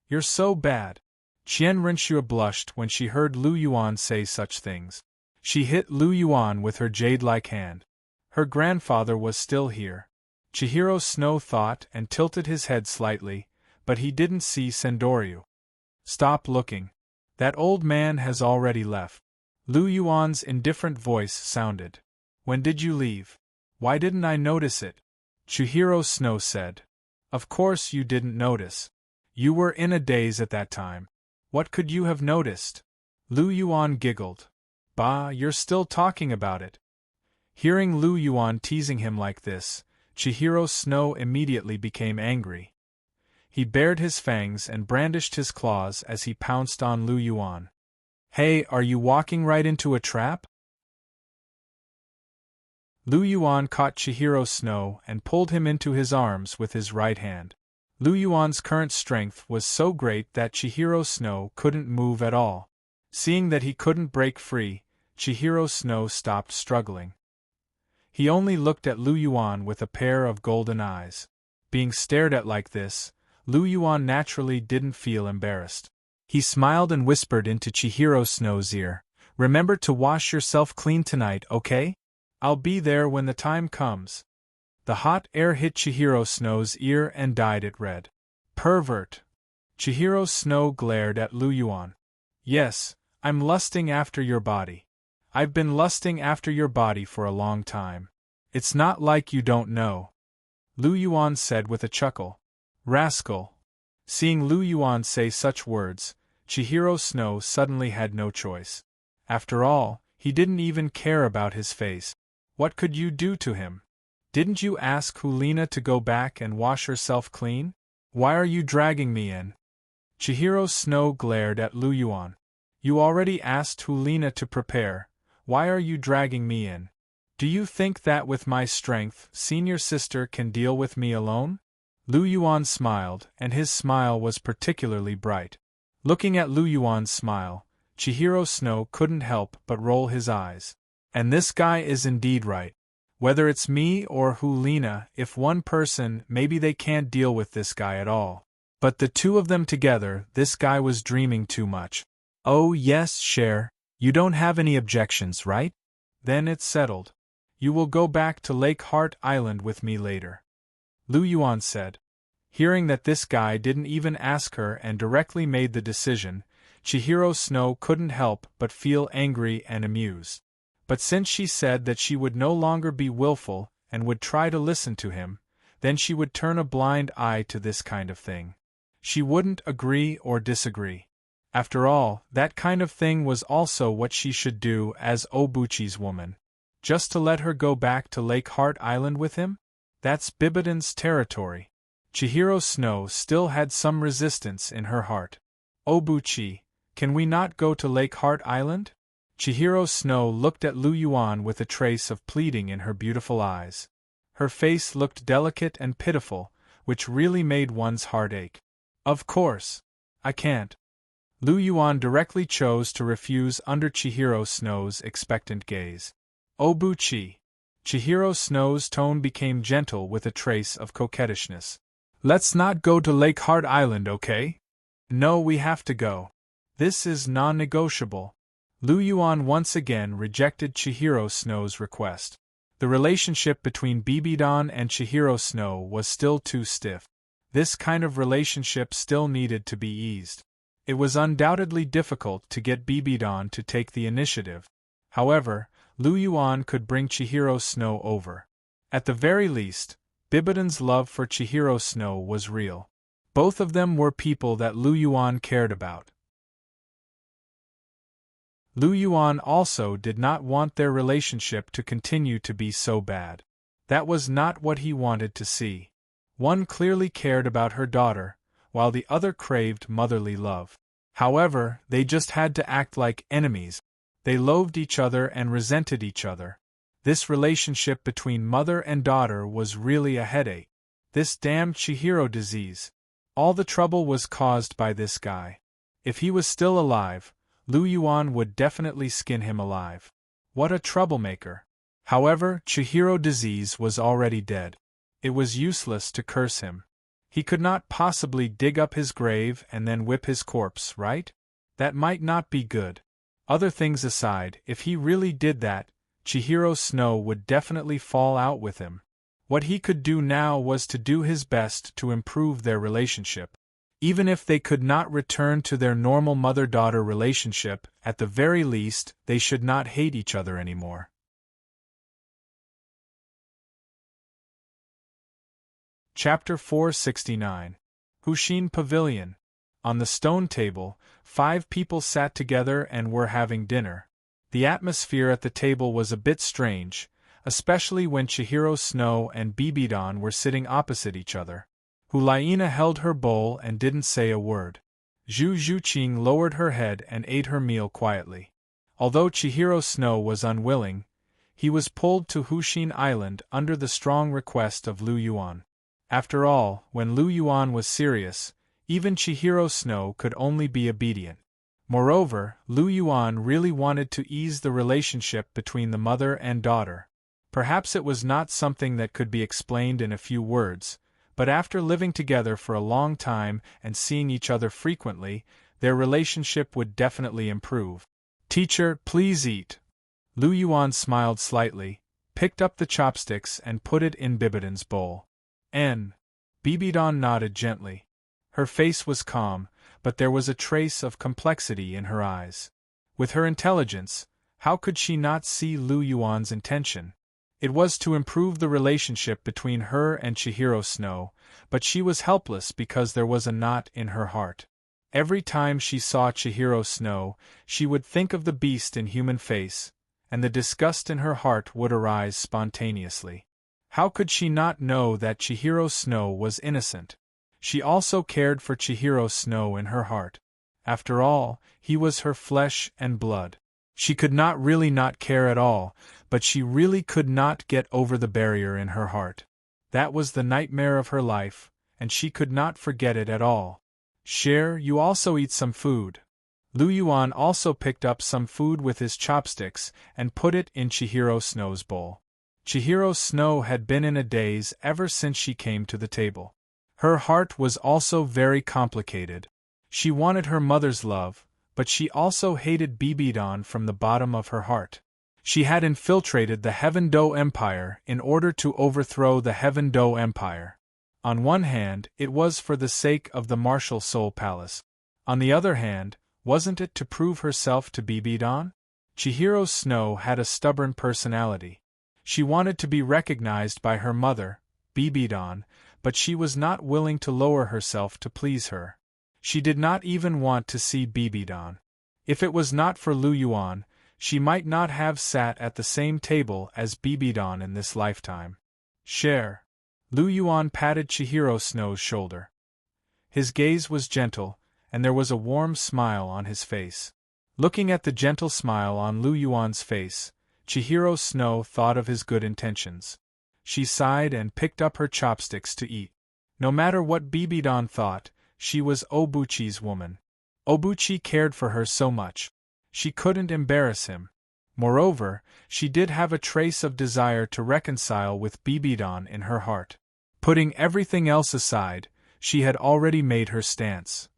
You're so bad. Qian Rinxua blushed when she heard Lu Yuan say such things. She hit Lu Yuan with her jade-like hand. Her grandfather was still here. Chihiro Snow thought and tilted his head slightly, but he didn't see Sendoryu. Stop looking. That old man has already left. Lu Yuan's indifferent voice sounded. When did you leave? Why didn't I notice it? Chihiro Snow said. Of course you didn't notice. You were in a daze at that time. What could you have noticed? Lu Yuan giggled. Bah, you're still talking about it. Hearing Lu Yuan teasing him like this, Chihiro Snow immediately became angry. He bared his fangs and brandished his claws as he pounced on Lu Yuan. Hey, are you walking right into a trap? Lu Yuan caught Chihiro Snow and pulled him into his arms with his right hand. Lu Yuan's current strength was so great that Chihiro Snow couldn't move at all. Seeing that he couldn't break free, Chihiro Snow stopped struggling. He only looked at Lu Yuan with a pair of golden eyes. Being stared at like this, Lu Yuan naturally didn't feel embarrassed. He smiled and whispered into Chihiro Snow's ear, Remember to wash yourself clean tonight, okay? I'll be there when the time comes. The hot air hit Chihiro Snow's ear and dyed it red. Pervert! Chihiro Snow glared at Lu Yuan. Yes, I'm lusting after your body. I've been lusting after your body for a long time. It's not like you don't know, Lu Yuan said with a chuckle. Rascal. Seeing Lu Yuan say such words, Chihiro Snow suddenly had no choice. After all, he didn't even care about his face. What could you do to him? Didn't you ask Hulina to go back and wash herself clean? Why are you dragging me in? Chihiro Snow glared at Lu Yuan. You already asked Hulina to prepare. Why are you dragging me in? Do you think that with my strength, senior sister can deal with me alone? Lu Yuan smiled, and his smile was particularly bright. Looking at Lu Yuan's smile, Chihiro Snow couldn't help but roll his eyes. And this guy is indeed right. Whether it's me or Hulina, if one person, maybe they can't deal with this guy at all. But the two of them together, this guy was dreaming too much. Oh yes, Cher, you don't have any objections, right? Then it's settled. You will go back to Lake Heart Island with me later, Lu Yuan said. Hearing that this guy didn't even ask her and directly made the decision, Chihiro Snow couldn't help but feel angry and amused. But since she said that she would no longer be willful and would try to listen to him, then she would turn a blind eye to this kind of thing. She wouldn't agree or disagree. After all, that kind of thing was also what she should do as Obuchi's woman. Just to let her go back to Lake Heart Island with him? That's Bibidan's territory. Chihiro Snow still had some resistance in her heart. Obuchi, can we not go to Lake Heart Island? Chihiro Snow looked at Lu Yuan with a trace of pleading in her beautiful eyes. Her face looked delicate and pitiful, which really made one's heart ache. Of course. I can't. Lu Yuan directly chose to refuse under Chihiro Snow's expectant gaze. Obuchi. Chihiro Snow's tone became gentle with a trace of coquettishness. Let's not go to Lake Heart Island, okay? No, we have to go. This is non-negotiable. Lu Yuan once again rejected Chihiro Snow's request. The relationship between Bibidan and Chihiro Snow was still too stiff. This kind of relationship still needed to be eased. It was undoubtedly difficult to get Bibidan to take the initiative. However, Lu Yuan could bring Chihiro Snow over. At the very least, Bibidan's love for Chihiro Snow was real. Both of them were people that Lu Yuan cared about. Lu Yuan also did not want their relationship to continue to be so bad. That was not what he wanted to see. One clearly cared about her daughter, while the other craved motherly love. However, they just had to act like enemies. They loathed each other and resented each other. This relationship between mother and daughter was really a headache. This damned Chihiro disease. All the trouble was caused by this guy. If he was still alive, Lu Yuan would definitely skin him alive. What a troublemaker. However, Chihiro disease was already dead. It was useless to curse him. He could not possibly dig up his grave and then whip his corpse, right? That might not be good. Other things aside, if he really did that, Chihiro Snow would definitely fall out with him. What he could do now was to do his best to improve their relationship. Even if they could not return to their normal mother-daughter relationship, at the very least, they should not hate each other anymore. Chapter 469. Hushin Pavilion. On the stone table, 5 people sat together and were having dinner. The atmosphere at the table was a bit strange, especially when Chihiro Snow and Bibidan were sitting opposite each other. Hulina held her bowl and didn't say a word. Zhu Zhuqing lowered her head and ate her meal quietly. Although Chihiro Snow was unwilling, he was pulled to Hushin Island under the strong request of Lu Yuan. After all, when Lu Yuan was serious, even Chihiro Snow could only be obedient. Moreover, Lu Yuan really wanted to ease the relationship between the mother and daughter. Perhaps it was not something that could be explained in a few words, but after living together for a long time and seeing each other frequently, their relationship would definitely improve. "Teacher, please eat." Lu Yuan smiled slightly, picked up the chopsticks and put it in Bibidan's bowl. Bibidan nodded gently. Her face was calm, but there was a trace of complexity in her eyes. With her intelligence, how could she not see Lu Yuan's intention? It was to improve the relationship between her and Chihiro Snow, but she was helpless because there was a knot in her heart. Every time she saw Chihiro Snow, she would think of the beast in human face, and the disgust in her heart would arise spontaneously. How could she not know that Chihiro Snow was innocent? She also cared for Chihiro Snow in her heart. After all, he was her flesh and blood. She could not really not care at all, but she really could not get over the barrier in her heart. That was the nightmare of her life, and she could not forget it at all. Share, you also eat some food. Lu Yuan also picked up some food with his chopsticks and put it in Chihiro Snow's bowl. Chihiro Snow had been in a daze ever since she came to the table. Her heart was also very complicated. She wanted her mother's love, but she also hated Bibidon from the bottom of her heart. She had infiltrated the Heaven Do Empire in order to overthrow the Heaven Do Empire. On one hand, it was for the sake of the Martial Soul Palace. On the other hand, wasn't it to prove herself to Bibidon? Chihiro Snow had a stubborn personality. She wanted to be recognized by her mother, Bibidon, but she was not willing to lower herself to please her. She did not even want to see Bibidon. If it was not for Lu Yuan, she might not have sat at the same table as Bibidon in this lifetime. Share. Lu Yuan patted Chihiro Snow's shoulder. His gaze was gentle, and there was a warm smile on his face. Looking at the gentle smile on Lu Yuan's face, Chihiro Snow thought of his good intentions. She sighed and picked up her chopsticks to eat. No matter what Bibidon thought, she was Obuchi's woman. Obuchi cared for her so much. She couldn't embarrass him. Moreover, she did have a trace of desire to reconcile with Bibidon in her heart. Putting everything else aside, she had already made her stance.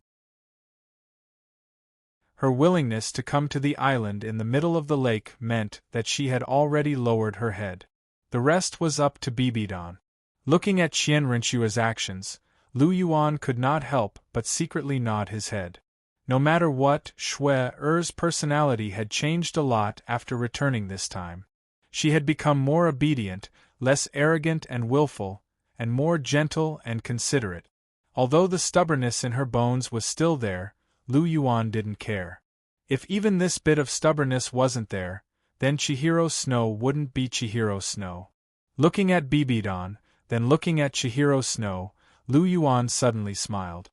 Her willingness to come to the island in the middle of the lake meant that she had already lowered her head. The rest was up to Bibidon. Looking at Qian Renshua's actions, Lu Yuan could not help but secretly nod his head. No matter what, Shui-er's personality had changed a lot after returning this time. She had become more obedient, less arrogant and willful, and more gentle and considerate. Although the stubbornness in her bones was still there, Lu Yuan didn't care. If even this bit of stubbornness wasn't there, then Chihiro Snow wouldn't be Chihiro Snow. Looking at Bibidon, then looking at Chihiro Snow, Lu Yuan suddenly smiled.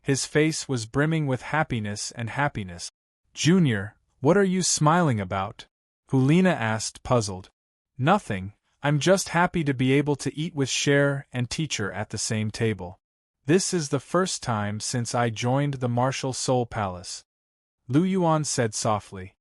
His face was brimming with happiness and happiness. Junior, what are you smiling about? Hulina asked, puzzled. Nothing, I'm just happy to be able to eat with Cher and Teacher at the same table. This is the first time since I joined the Martial Soul Palace. Lu Yuan said softly.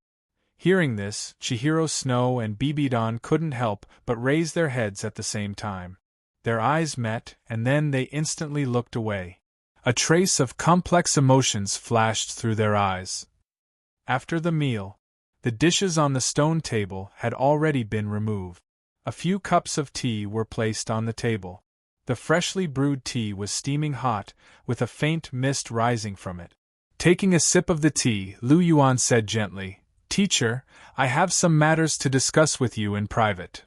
Hearing this, Chihiro Snow and Bibidon couldn't help but raise their heads at the same time. Their eyes met, and then they instantly looked away. A trace of complex emotions flashed through their eyes. After the meal, the dishes on the stone table had already been removed. A few cups of tea were placed on the table. The freshly brewed tea was steaming hot, with a faint mist rising from it. Taking a sip of the tea, Lu Yuan said gently, Teacher, I have some matters to discuss with you in private.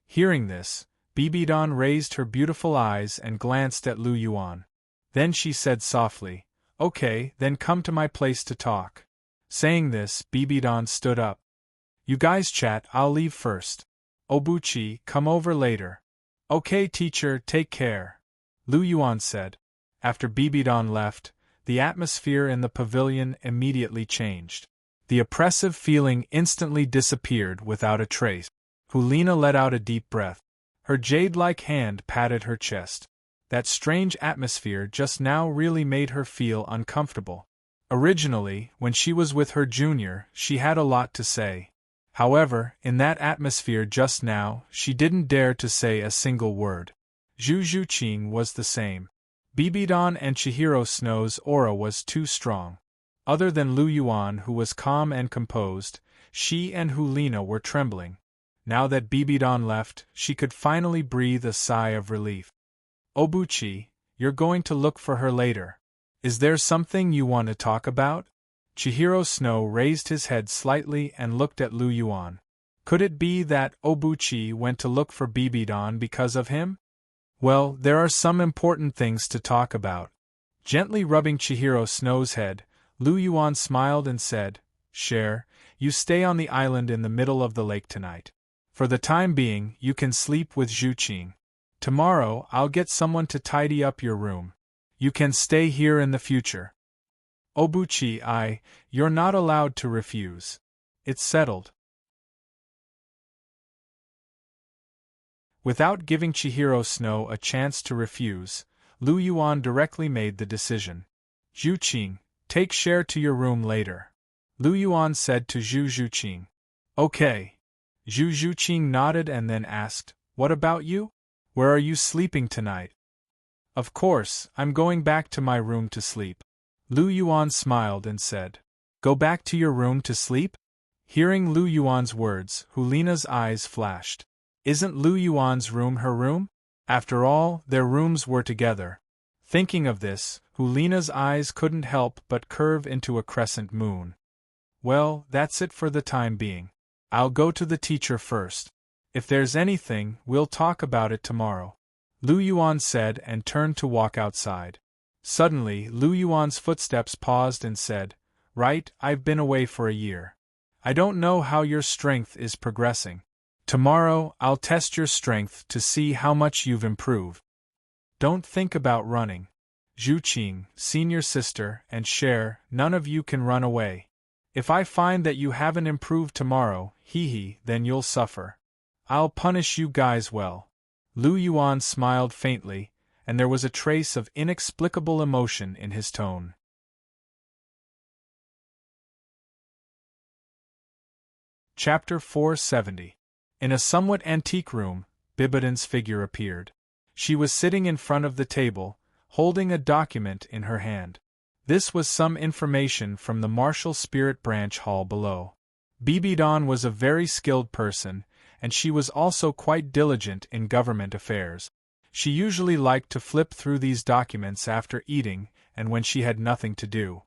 Hearing this, Bibidon raised her beautiful eyes and glanced at Lu Yuan. Then she said softly, Okay, then come to my place to talk. Saying this, Bibidon stood up. You guys chat, I'll leave first. Obuchi, come over later. Okay, teacher, take care. Lu Yuan said. After Bibidon left, the atmosphere in the pavilion immediately changed. The oppressive feeling instantly disappeared without a trace. Hulina let out a deep breath. Her jade-like hand patted her chest. That strange atmosphere just now really made her feel uncomfortable. Originally, when she was with her junior, she had a lot to say. However, in that atmosphere just now, she didn't dare to say a single word. Zhu Zhuqing was the same. Bibidon and Chihiro Snow's aura was too strong. Other than Lu Yuan, who was calm and composed, she and Hulina were trembling. Now that Bibidon left, she could finally breathe a sigh of relief. Obuchi, you're going to look for her later. Is there something you want to talk about? Chihiro Snow raised his head slightly and looked at Lu Yuan. Could it be that Obuchi went to look for Bibidan because of him? Well, there are some important things to talk about. Gently rubbing Chihiro Snow's head, Lu Yuan smiled and said, "Cher, you stay on the island in the middle of the lake tonight. For the time being, you can sleep with Zhu Qing. Tomorrow, I'll get someone to tidy up your room. You can stay here in the future." Obuchi, you're not allowed to refuse. It's settled. Without giving Chihiro Snow a chance to refuse, Lu Yuan directly made the decision. "Zhu Qing, take Cher to your room later," Lu Yuan said to Zhu Qing. "Okay." Zhu Qing nodded and then asked, "What about you? Where are you sleeping tonight?" "Of course, I'm going back to my room to sleep." Lu Yuan smiled and said, "Go back to your room to sleep?" Hearing Lu Yuan's words, Hulina's eyes flashed. Isn't Lu Yuan's room her room? After all, their rooms were together. Thinking of this, Hulina's eyes couldn't help but curve into a crescent moon. "Well, that's it for the time being. I'll go to the teacher first. If there's anything, we'll talk about it tomorrow," Lu Yuan said and turned to walk outside. Suddenly, Lu Yuan's footsteps paused and said, "Right, I've been away for a year. I don't know how your strength is progressing. Tomorrow, I'll test your strength to see how much you've improved. Don't think about running. Zhu Qing, senior sister, and Cher, none of you can run away. If I find that you haven't improved tomorrow, then you'll suffer. I'll punish you guys well." Lu Yuan smiled faintly, and there was a trace of inexplicable emotion in his tone. Chapter 470. In a somewhat antique room, Bibidan's figure appeared. She was sitting in front of the table, holding a document in her hand. This was some information from the Martial Spirit Branch Hall below. Bibidan was a very skilled person, and she was also quite diligent in government affairs. She usually liked to flip through these documents after eating and when she had nothing to do.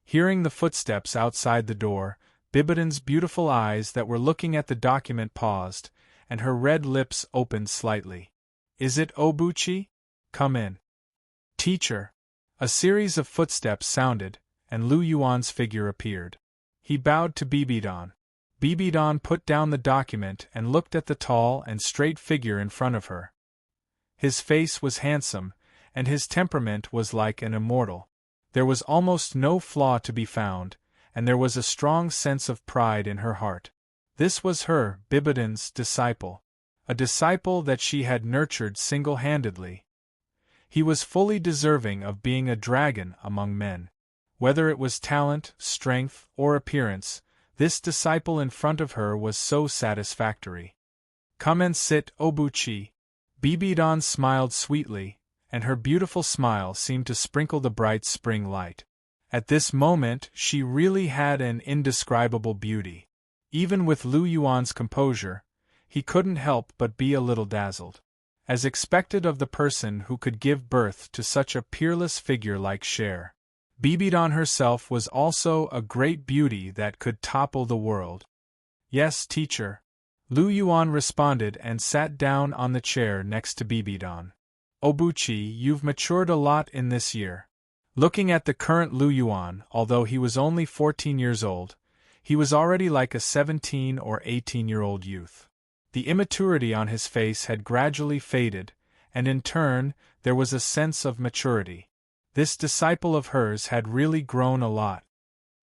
Hearing the footsteps outside the door, Bibidan's beautiful eyes that were looking at the document paused, and her red lips opened slightly. "Is it Obuchi? Come in." "Teacher." A series of footsteps sounded, and Lu Yuan's figure appeared. He bowed to Bibidan. Bibidan put down the document and looked at the tall and straight figure in front of her. His face was handsome, and his temperament was like an immortal. There was almost no flaw to be found, and there was a strong sense of pride in her heart. This was her, Bibidan's, disciple. A disciple that she had nurtured single-handedly. He was fully deserving of being a dragon among men. Whether it was talent, strength, or appearance, this disciple in front of her was so satisfactory. "Come and sit, Obuchi." Bibidan smiled sweetly, and her beautiful smile seemed to sprinkle the bright spring light. At this moment, she really had an indescribable beauty. Even with Lu Yuan's composure, he couldn't help but be a little dazzled. As expected of the person who could give birth to such a peerless figure like Cher. Bibidan herself was also a great beauty that could topple the world. "Yes, teacher." Lu Yuan responded and sat down on the chair next to Bibidan. "Obuchi, you've matured a lot in this year." Looking at the current Lu Yuan, although he was only 14 years old, he was already like a 17 or 18-year-old youth. The immaturity on his face had gradually faded, and in turn, there was a sense of maturity. This disciple of hers had really grown a lot.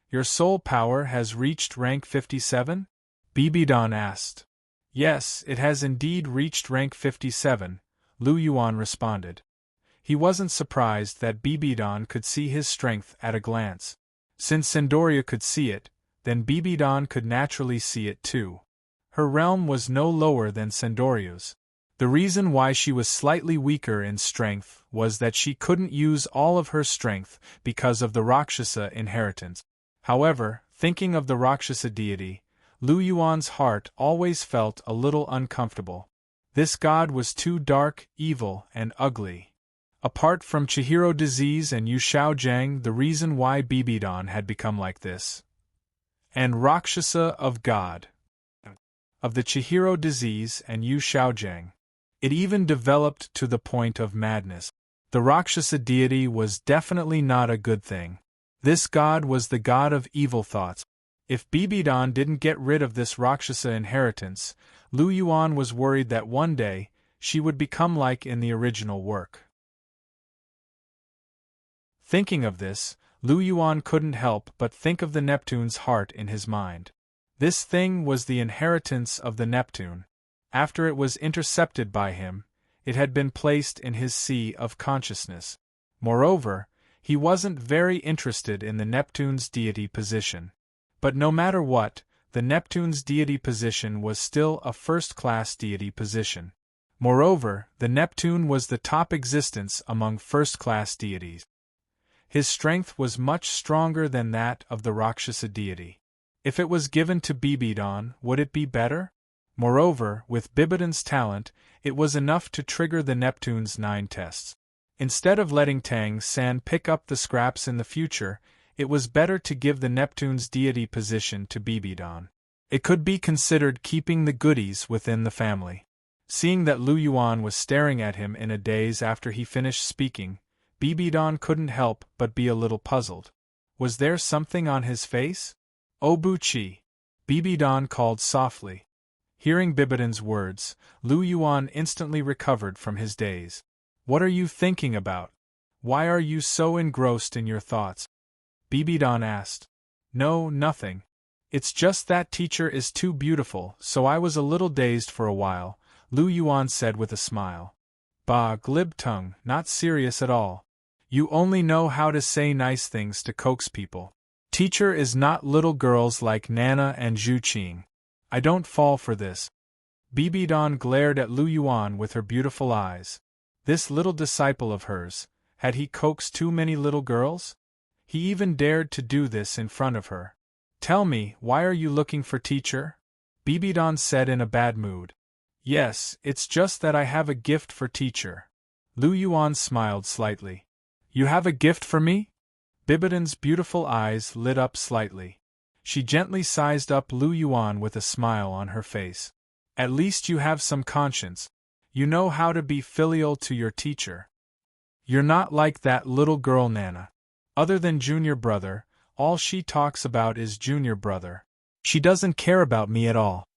"Your soul power has reached rank 57? Bibidan asked. "Yes, it has indeed reached rank 57, Lu Yuan responded. He wasn't surprised that Bibidan could see his strength at a glance. Since Sendoria could see it, then Bibidan could naturally see it too. Her realm was no lower than Sendoria's. The reason why she was slightly weaker in strength was that she couldn't use all of her strength because of the Rakshasa inheritance. However, thinking of the Rakshasa deity, Lu Yuan's heart always felt a little uncomfortable. This god was too dark, evil, and ugly. Apart from Chihiro disease and Yu Shaojiang, the reason why Bibidan had become like this. And Rakshasa of God. of the Chihiro disease and Yu Shaojiang. It even developed to the point of madness. The Rakshasa deity was definitely not a good thing. This god was the god of evil thoughts. If Bibidan didn't get rid of this Rakshasa inheritance, Lu Yuan was worried that one day, she would become like in the original work. Thinking of this, Lu Yuan couldn't help but think of the Neptune's heart in his mind. This thing was the inheritance of the Neptune. After it was intercepted by him, it had been placed in his sea of consciousness. Moreover, he wasn't very interested in the Neptune's deity position. But no matter what, the Neptune's deity position was still a first-class deity position. Moreover, the Neptune was the top existence among first-class deities. His strength was much stronger than that of the Rakshasa deity. If it was given to Bibidan, would it be better? Moreover, with Bibidan's talent, it was enough to trigger the Neptune's 9 tests. Instead of letting Tang San pick up the scraps in the future, it was better to give the Neptune's deity position to Bibidan. It could be considered keeping the goodies within the family. Seeing that Lu Yuan was staring at him in a daze after he finished speaking, Bibidan couldn't help but be a little puzzled. Was there something on his face? Obuchi! Bibidan called softly. Hearing Bibidan's words, Lu Yuan instantly recovered from his daze. What are you thinking about? Why are you so engrossed in your thoughts? Bibidan asked. No, nothing. It's just that teacher is too beautiful, so I was a little dazed for a while, Lu Yuan said with a smile. Bah, glib tongue, not serious at all. You only know how to say nice things to coax people. Teacher is not little girls like Nana and Zhu Qing. I don't fall for this. Bibidan glared at Lu Yuan with her beautiful eyes. This little disciple of hers, had he coaxed too many little girls? He even dared to do this in front of her. Tell me, why are you looking for teacher? Bibidan said in a bad mood. Yes, it's just that I have a gift for teacher. Lu Yuan smiled slightly. You have a gift for me? Bibidan's beautiful eyes lit up slightly. She gently sized up Lu Yuan with a smile on her face. At least you have some conscience. You know how to be filial to your teacher. You're not like that little girl Nana. Other than junior brother, all she talks about is junior brother. She doesn't care about me at all.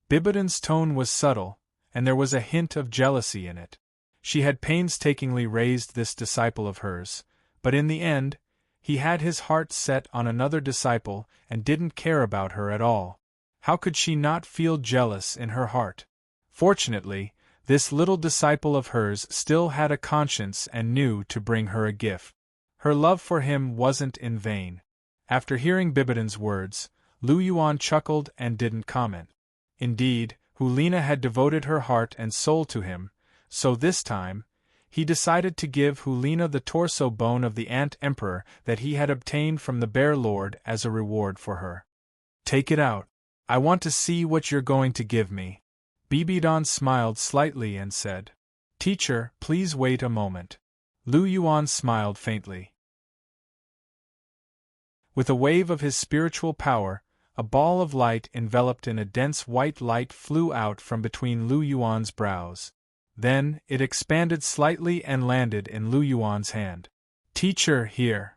Bibidan's tone was subtle, and there was a hint of jealousy in it. She had painstakingly raised this disciple of hers, but in the end, he had his heart set on another disciple and didn't care about her at all. How could she not feel jealous in her heart? Fortunately, this little disciple of hers still had a conscience and knew to bring her a gift. Her love for him wasn't in vain. After hearing Bibidan's words, Lu Yuan chuckled and didn't comment. Indeed, Hulina had devoted her heart and soul to him, so this time, he decided to give Hulina the torso bone of the Ant Emperor that he had obtained from the Bear Lord as a reward for her. Take it out. I want to see what you're going to give me. Bibidan smiled slightly and said. Teacher, please wait a moment. Lu Yuan smiled faintly. With a wave of his spiritual power, a ball of light enveloped in a dense white light flew out from between Lu Yuan's brows. Then, it expanded slightly and landed in Lu Yuan's hand. Teacher, here.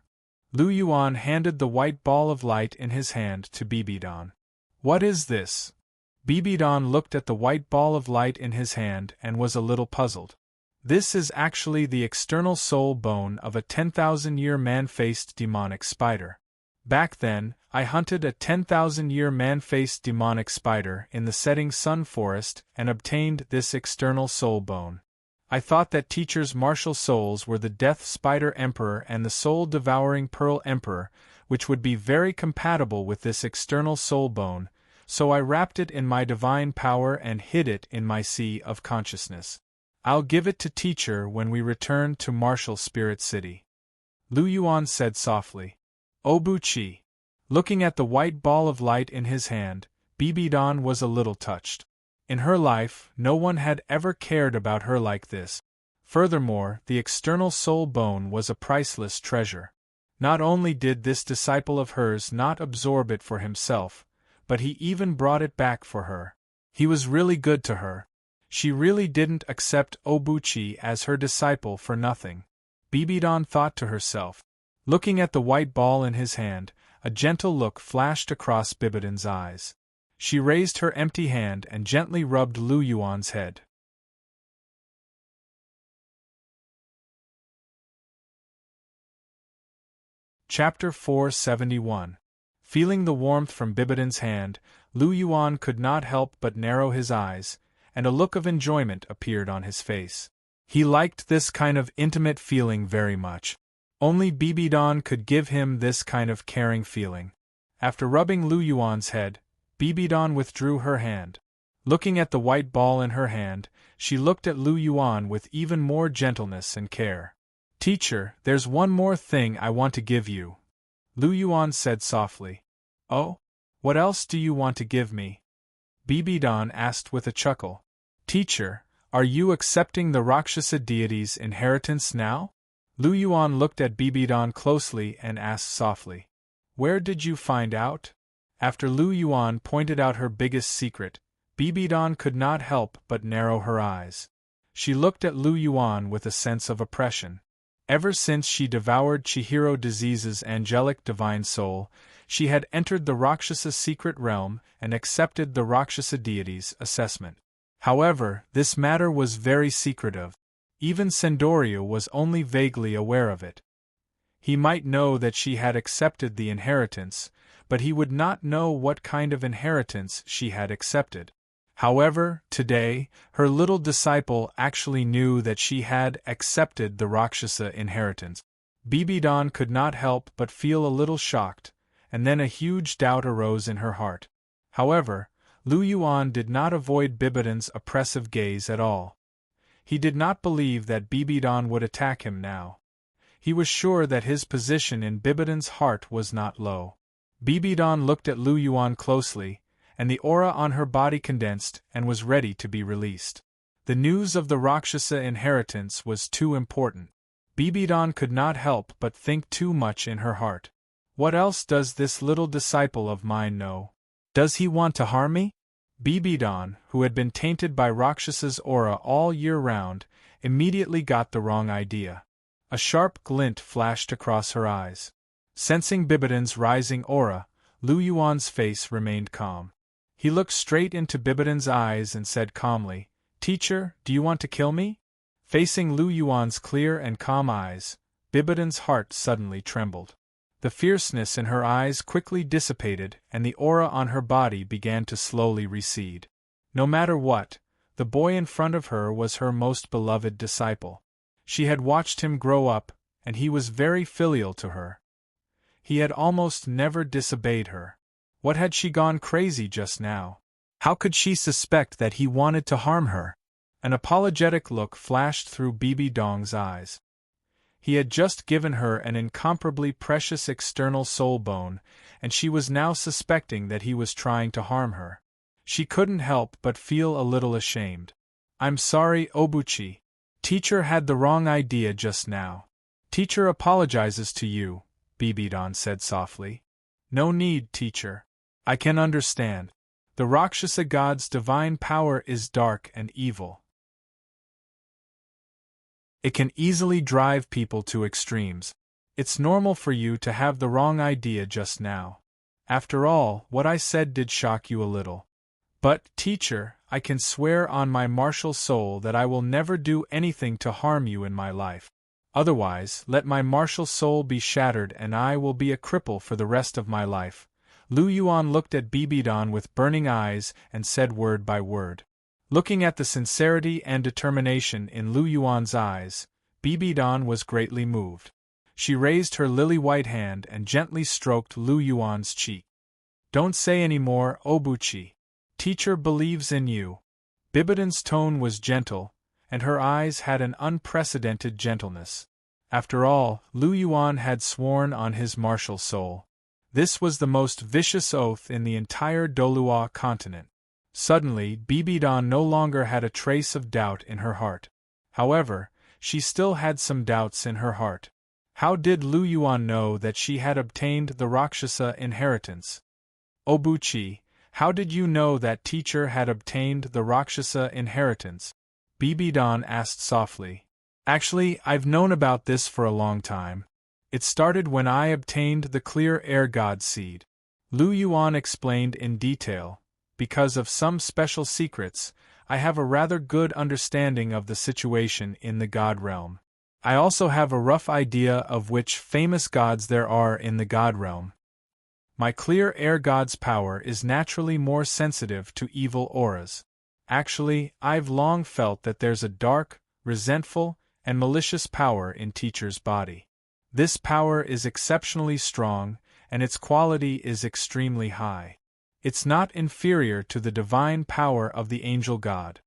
Lu Yuan handed the white ball of light in his hand to Bibidan. What is this? Bibidan looked at the white ball of light in his hand and was a little puzzled. This is actually the external soul bone of a 10,000-year man-faced demonic spider. Back then, I hunted a 10,000-year man-faced demonic spider in the setting sun forest and obtained this external soul bone. I thought that teacher's martial souls were the Death Spider Emperor and the Soul-Devouring Pearl Emperor, which would be very compatible with this external soul bone, so I wrapped it in my divine power and hid it in my sea of consciousness. I'll give it to teacher when we return to Martial Spirit City. Lu Yuan said softly. Obuchi. Looking at the white ball of light in his hand, Bibidan was a little touched. In her life, no one had ever cared about her like this. Furthermore, the external soul bone was a priceless treasure. Not only did this disciple of hers not absorb it for himself, but he even brought it back for her. He was really good to her. She really didn't accept Obuchi as her disciple for nothing. Bibidon thought to herself. Looking at the white ball in his hand, a gentle look flashed across Bibidon's eyes. She raised her empty hand and gently rubbed Lu Yuan's head. Chapter 471. Feeling the warmth from Bibidon's hand, Lu Yuan could not help but narrow his eyes, and a look of enjoyment appeared on his face. He liked this kind of intimate feeling very much. Only Bibidon could give him this kind of caring feeling. After rubbing Lu Yuan's head, Bibidon withdrew her hand. Looking at the white ball in her hand, she looked at Lu Yuan with even more gentleness and care. "Teacher, there's one more thing I want to give you," Lu Yuan said softly. "Oh? What else do you want to give me?" Bibidon asked with a chuckle. "Teacher, are you accepting the Rakshasa deity's inheritance now?" Lu Yuan looked at Bibidon closely and asked softly. "Where did you find out?" After Lu Yuan pointed out her biggest secret, Bibidon could not help but narrow her eyes. She looked at Lu Yuan with a sense of oppression. Ever since she devoured Chihiro Disease's angelic divine soul, she had entered the Rakshasa secret realm and accepted the Rakshasa deity's assessment. However, this matter was very secretive. Even Sendoryu was only vaguely aware of it. He might know that she had accepted the inheritance, but he would not know what kind of inheritance she had accepted. However, today, her little disciple actually knew that she had accepted the Rakshasa inheritance. Bibidon could not help but feel a little shocked, and then a huge doubt arose in her heart. However, Lu Yuan did not avoid Bibidon's oppressive gaze at all. He did not believe that Bibidon would attack him now. He was sure that his position in Bibidon's heart was not low. Bibidon looked at Lu Yuan closely, and the aura on her body condensed and was ready to be released. The news of the Rakshasa inheritance was too important. Bibidon could not help but think too much in her heart. What else does this little disciple of mine know? Does he want to harm me? Bibidon, who had been tainted by Rakshas's aura all year round, immediately got the wrong idea. A sharp glint flashed across her eyes. Sensing Bibidon's rising aura, Lu Yuan's face remained calm. He looked straight into Bibidon's eyes and said calmly, "Teacher, do you want to kill me?" Facing Lu Yuan's clear and calm eyes, Bibidon's heart suddenly trembled. The fierceness in her eyes quickly dissipated and the aura on her body began to slowly recede. No matter what, the boy in front of her was her most beloved disciple. She had watched him grow up, and he was very filial to her. He had almost never disobeyed her. What had she gone crazy just now? How could she suspect that he wanted to harm her? An apologetic look flashed through Bibidon's eyes. He had just given her an incomparably precious external soul bone, and she was now suspecting that he was trying to harm her. She couldn't help but feel a little ashamed. "I'm sorry, Obuchi. Teacher had the wrong idea just now. Teacher apologizes to you," Bibidon said softly. "No need, teacher. I can understand. The Rakshasa god's divine power is dark and evil. It can easily drive people to extremes. It's normal for you to have the wrong idea just now. After all, what I said did shock you a little. But, teacher, I can swear on my martial soul that I will never do anything to harm you in my life. Otherwise, let my martial soul be shattered and I will be a cripple for the rest of my life." Lu Yuan looked at Bibidon with burning eyes and said word by word. Looking at the sincerity and determination in Lu Yuan's eyes, Bibidon was greatly moved. She raised her lily-white hand and gently stroked Lu Yuan's cheek. "Don't say any more, Obuchi. Teacher believes in you." Bibidon's tone was gentle, and her eyes had an unprecedented gentleness. After all, Lu Yuan had sworn on his martial soul. This was the most vicious oath in the entire Douluo continent. Suddenly, Bibidon no longer had a trace of doubt in her heart. However, she still had some doubts in her heart. How did Lu Yuan know that she had obtained the Rakshasa inheritance? "Obuchi, How did you know that teacher had obtained the Rakshasa inheritance? Bibidan asked softly. Actually, I've known about this for a long time. It started when I obtained the clear air god seed. Lu Yuan explained in detail. Because of some special secrets, I have a rather good understanding of the situation in the god realm. I also have a rough idea of which famous gods there are in the god realm. My clear air god's power is naturally more sensitive to evil auras. Actually, I've long felt that there's a dark, resentful, and malicious power in teacher's body. This power is exceptionally strong, and its quality is extremely high. It's not inferior to the divine power of the angel god.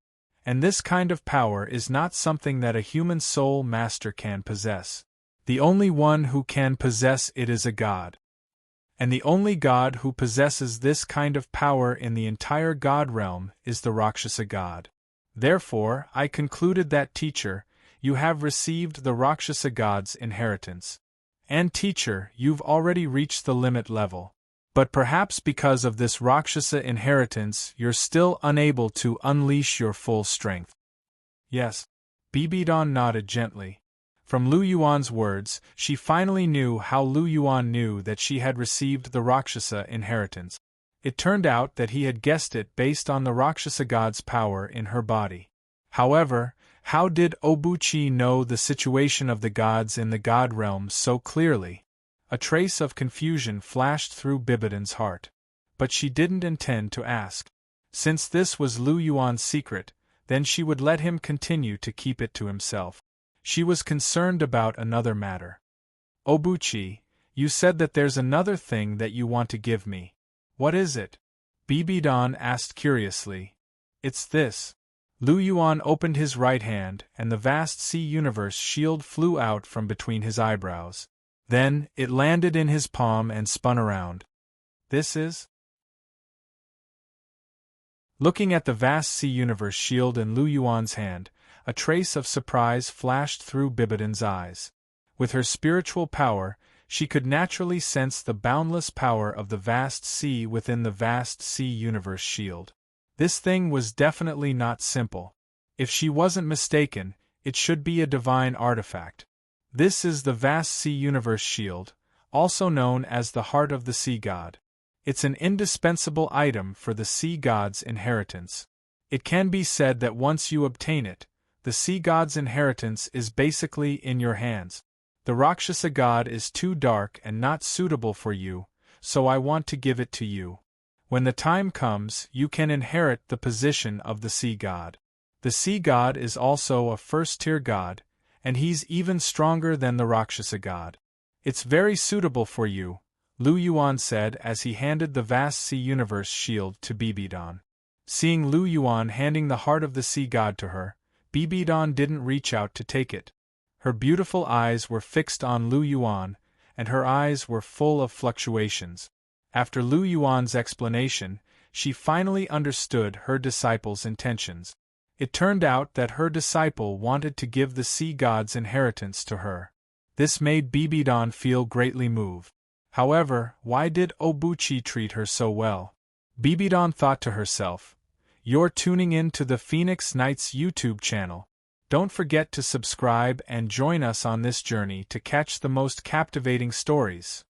And this kind of power is not something that a human soul master can possess. The only one who can possess it is a god. And the only god who possesses this kind of power in the entire god realm is the Rakshasa god. Therefore, I concluded that teacher, you have received the Rakshasa god's inheritance. And teacher, you've already reached the limit level. But perhaps because of this Rakshasa inheritance you're still unable to unleash your full strength. Yes. Bibidan nodded gently. From Lu Yuan's words, she finally knew how Lu Yuan knew that she had received the Rakshasa inheritance. It turned out that he had guessed it based on the Rakshasa god's power in her body. However, how did Obuchi know the situation of the gods in the god realm so clearly? A trace of confusion flashed through Bibidan's heart. But she didn't intend to ask. Since this was Lu Yuan's secret, then she would let him continue to keep it to himself. She was concerned about another matter. Obuchi, you said that there's another thing that you want to give me. What is it? Bibidan asked curiously. It's this. Lu Yuan opened his right hand, and the vast sea universe shield flew out from between his eyebrows. Then, it landed in his palm and spun around. This is? Looking at the vast sea universe shield in Lu Yuan's hand, a trace of surprise flashed through Bibidan's eyes. With her spiritual power, she could naturally sense the boundless power of the vast sea within the vast sea universe shield. This thing was definitely not simple. If she wasn't mistaken, it should be a divine artifact. This is the vast sea universe shield, also known as the heart of the sea god. It's an indispensable item for the sea god's inheritance. It can be said that once you obtain it, the sea god's inheritance is basically in your hands. The Rakshasa god is too dark and not suitable for you, so I want to give it to you. When the time comes, you can inherit the position of the sea god. The sea god is also a first-tier god, and he's even stronger than the Rakshasa god. It's very suitable for you, Lu Yuan said as he handed the vast sea universe shield to Bibidan. Seeing Lu Yuan handing the heart of the sea god to her, Bibidan didn't reach out to take it. Her beautiful eyes were fixed on Lu Yuan, and her eyes were full of fluctuations. After Lu Yuan's explanation, she finally understood her disciple's intentions. It turned out that her disciple wanted to give the sea god's inheritance to her. This made Bibidan feel greatly moved. However, why did Obuchi treat her so well? Bibidan thought to herself. You're tuning in to the Phoenix Knights YouTube channel. Don't forget to subscribe and join us on this journey to catch the most captivating stories.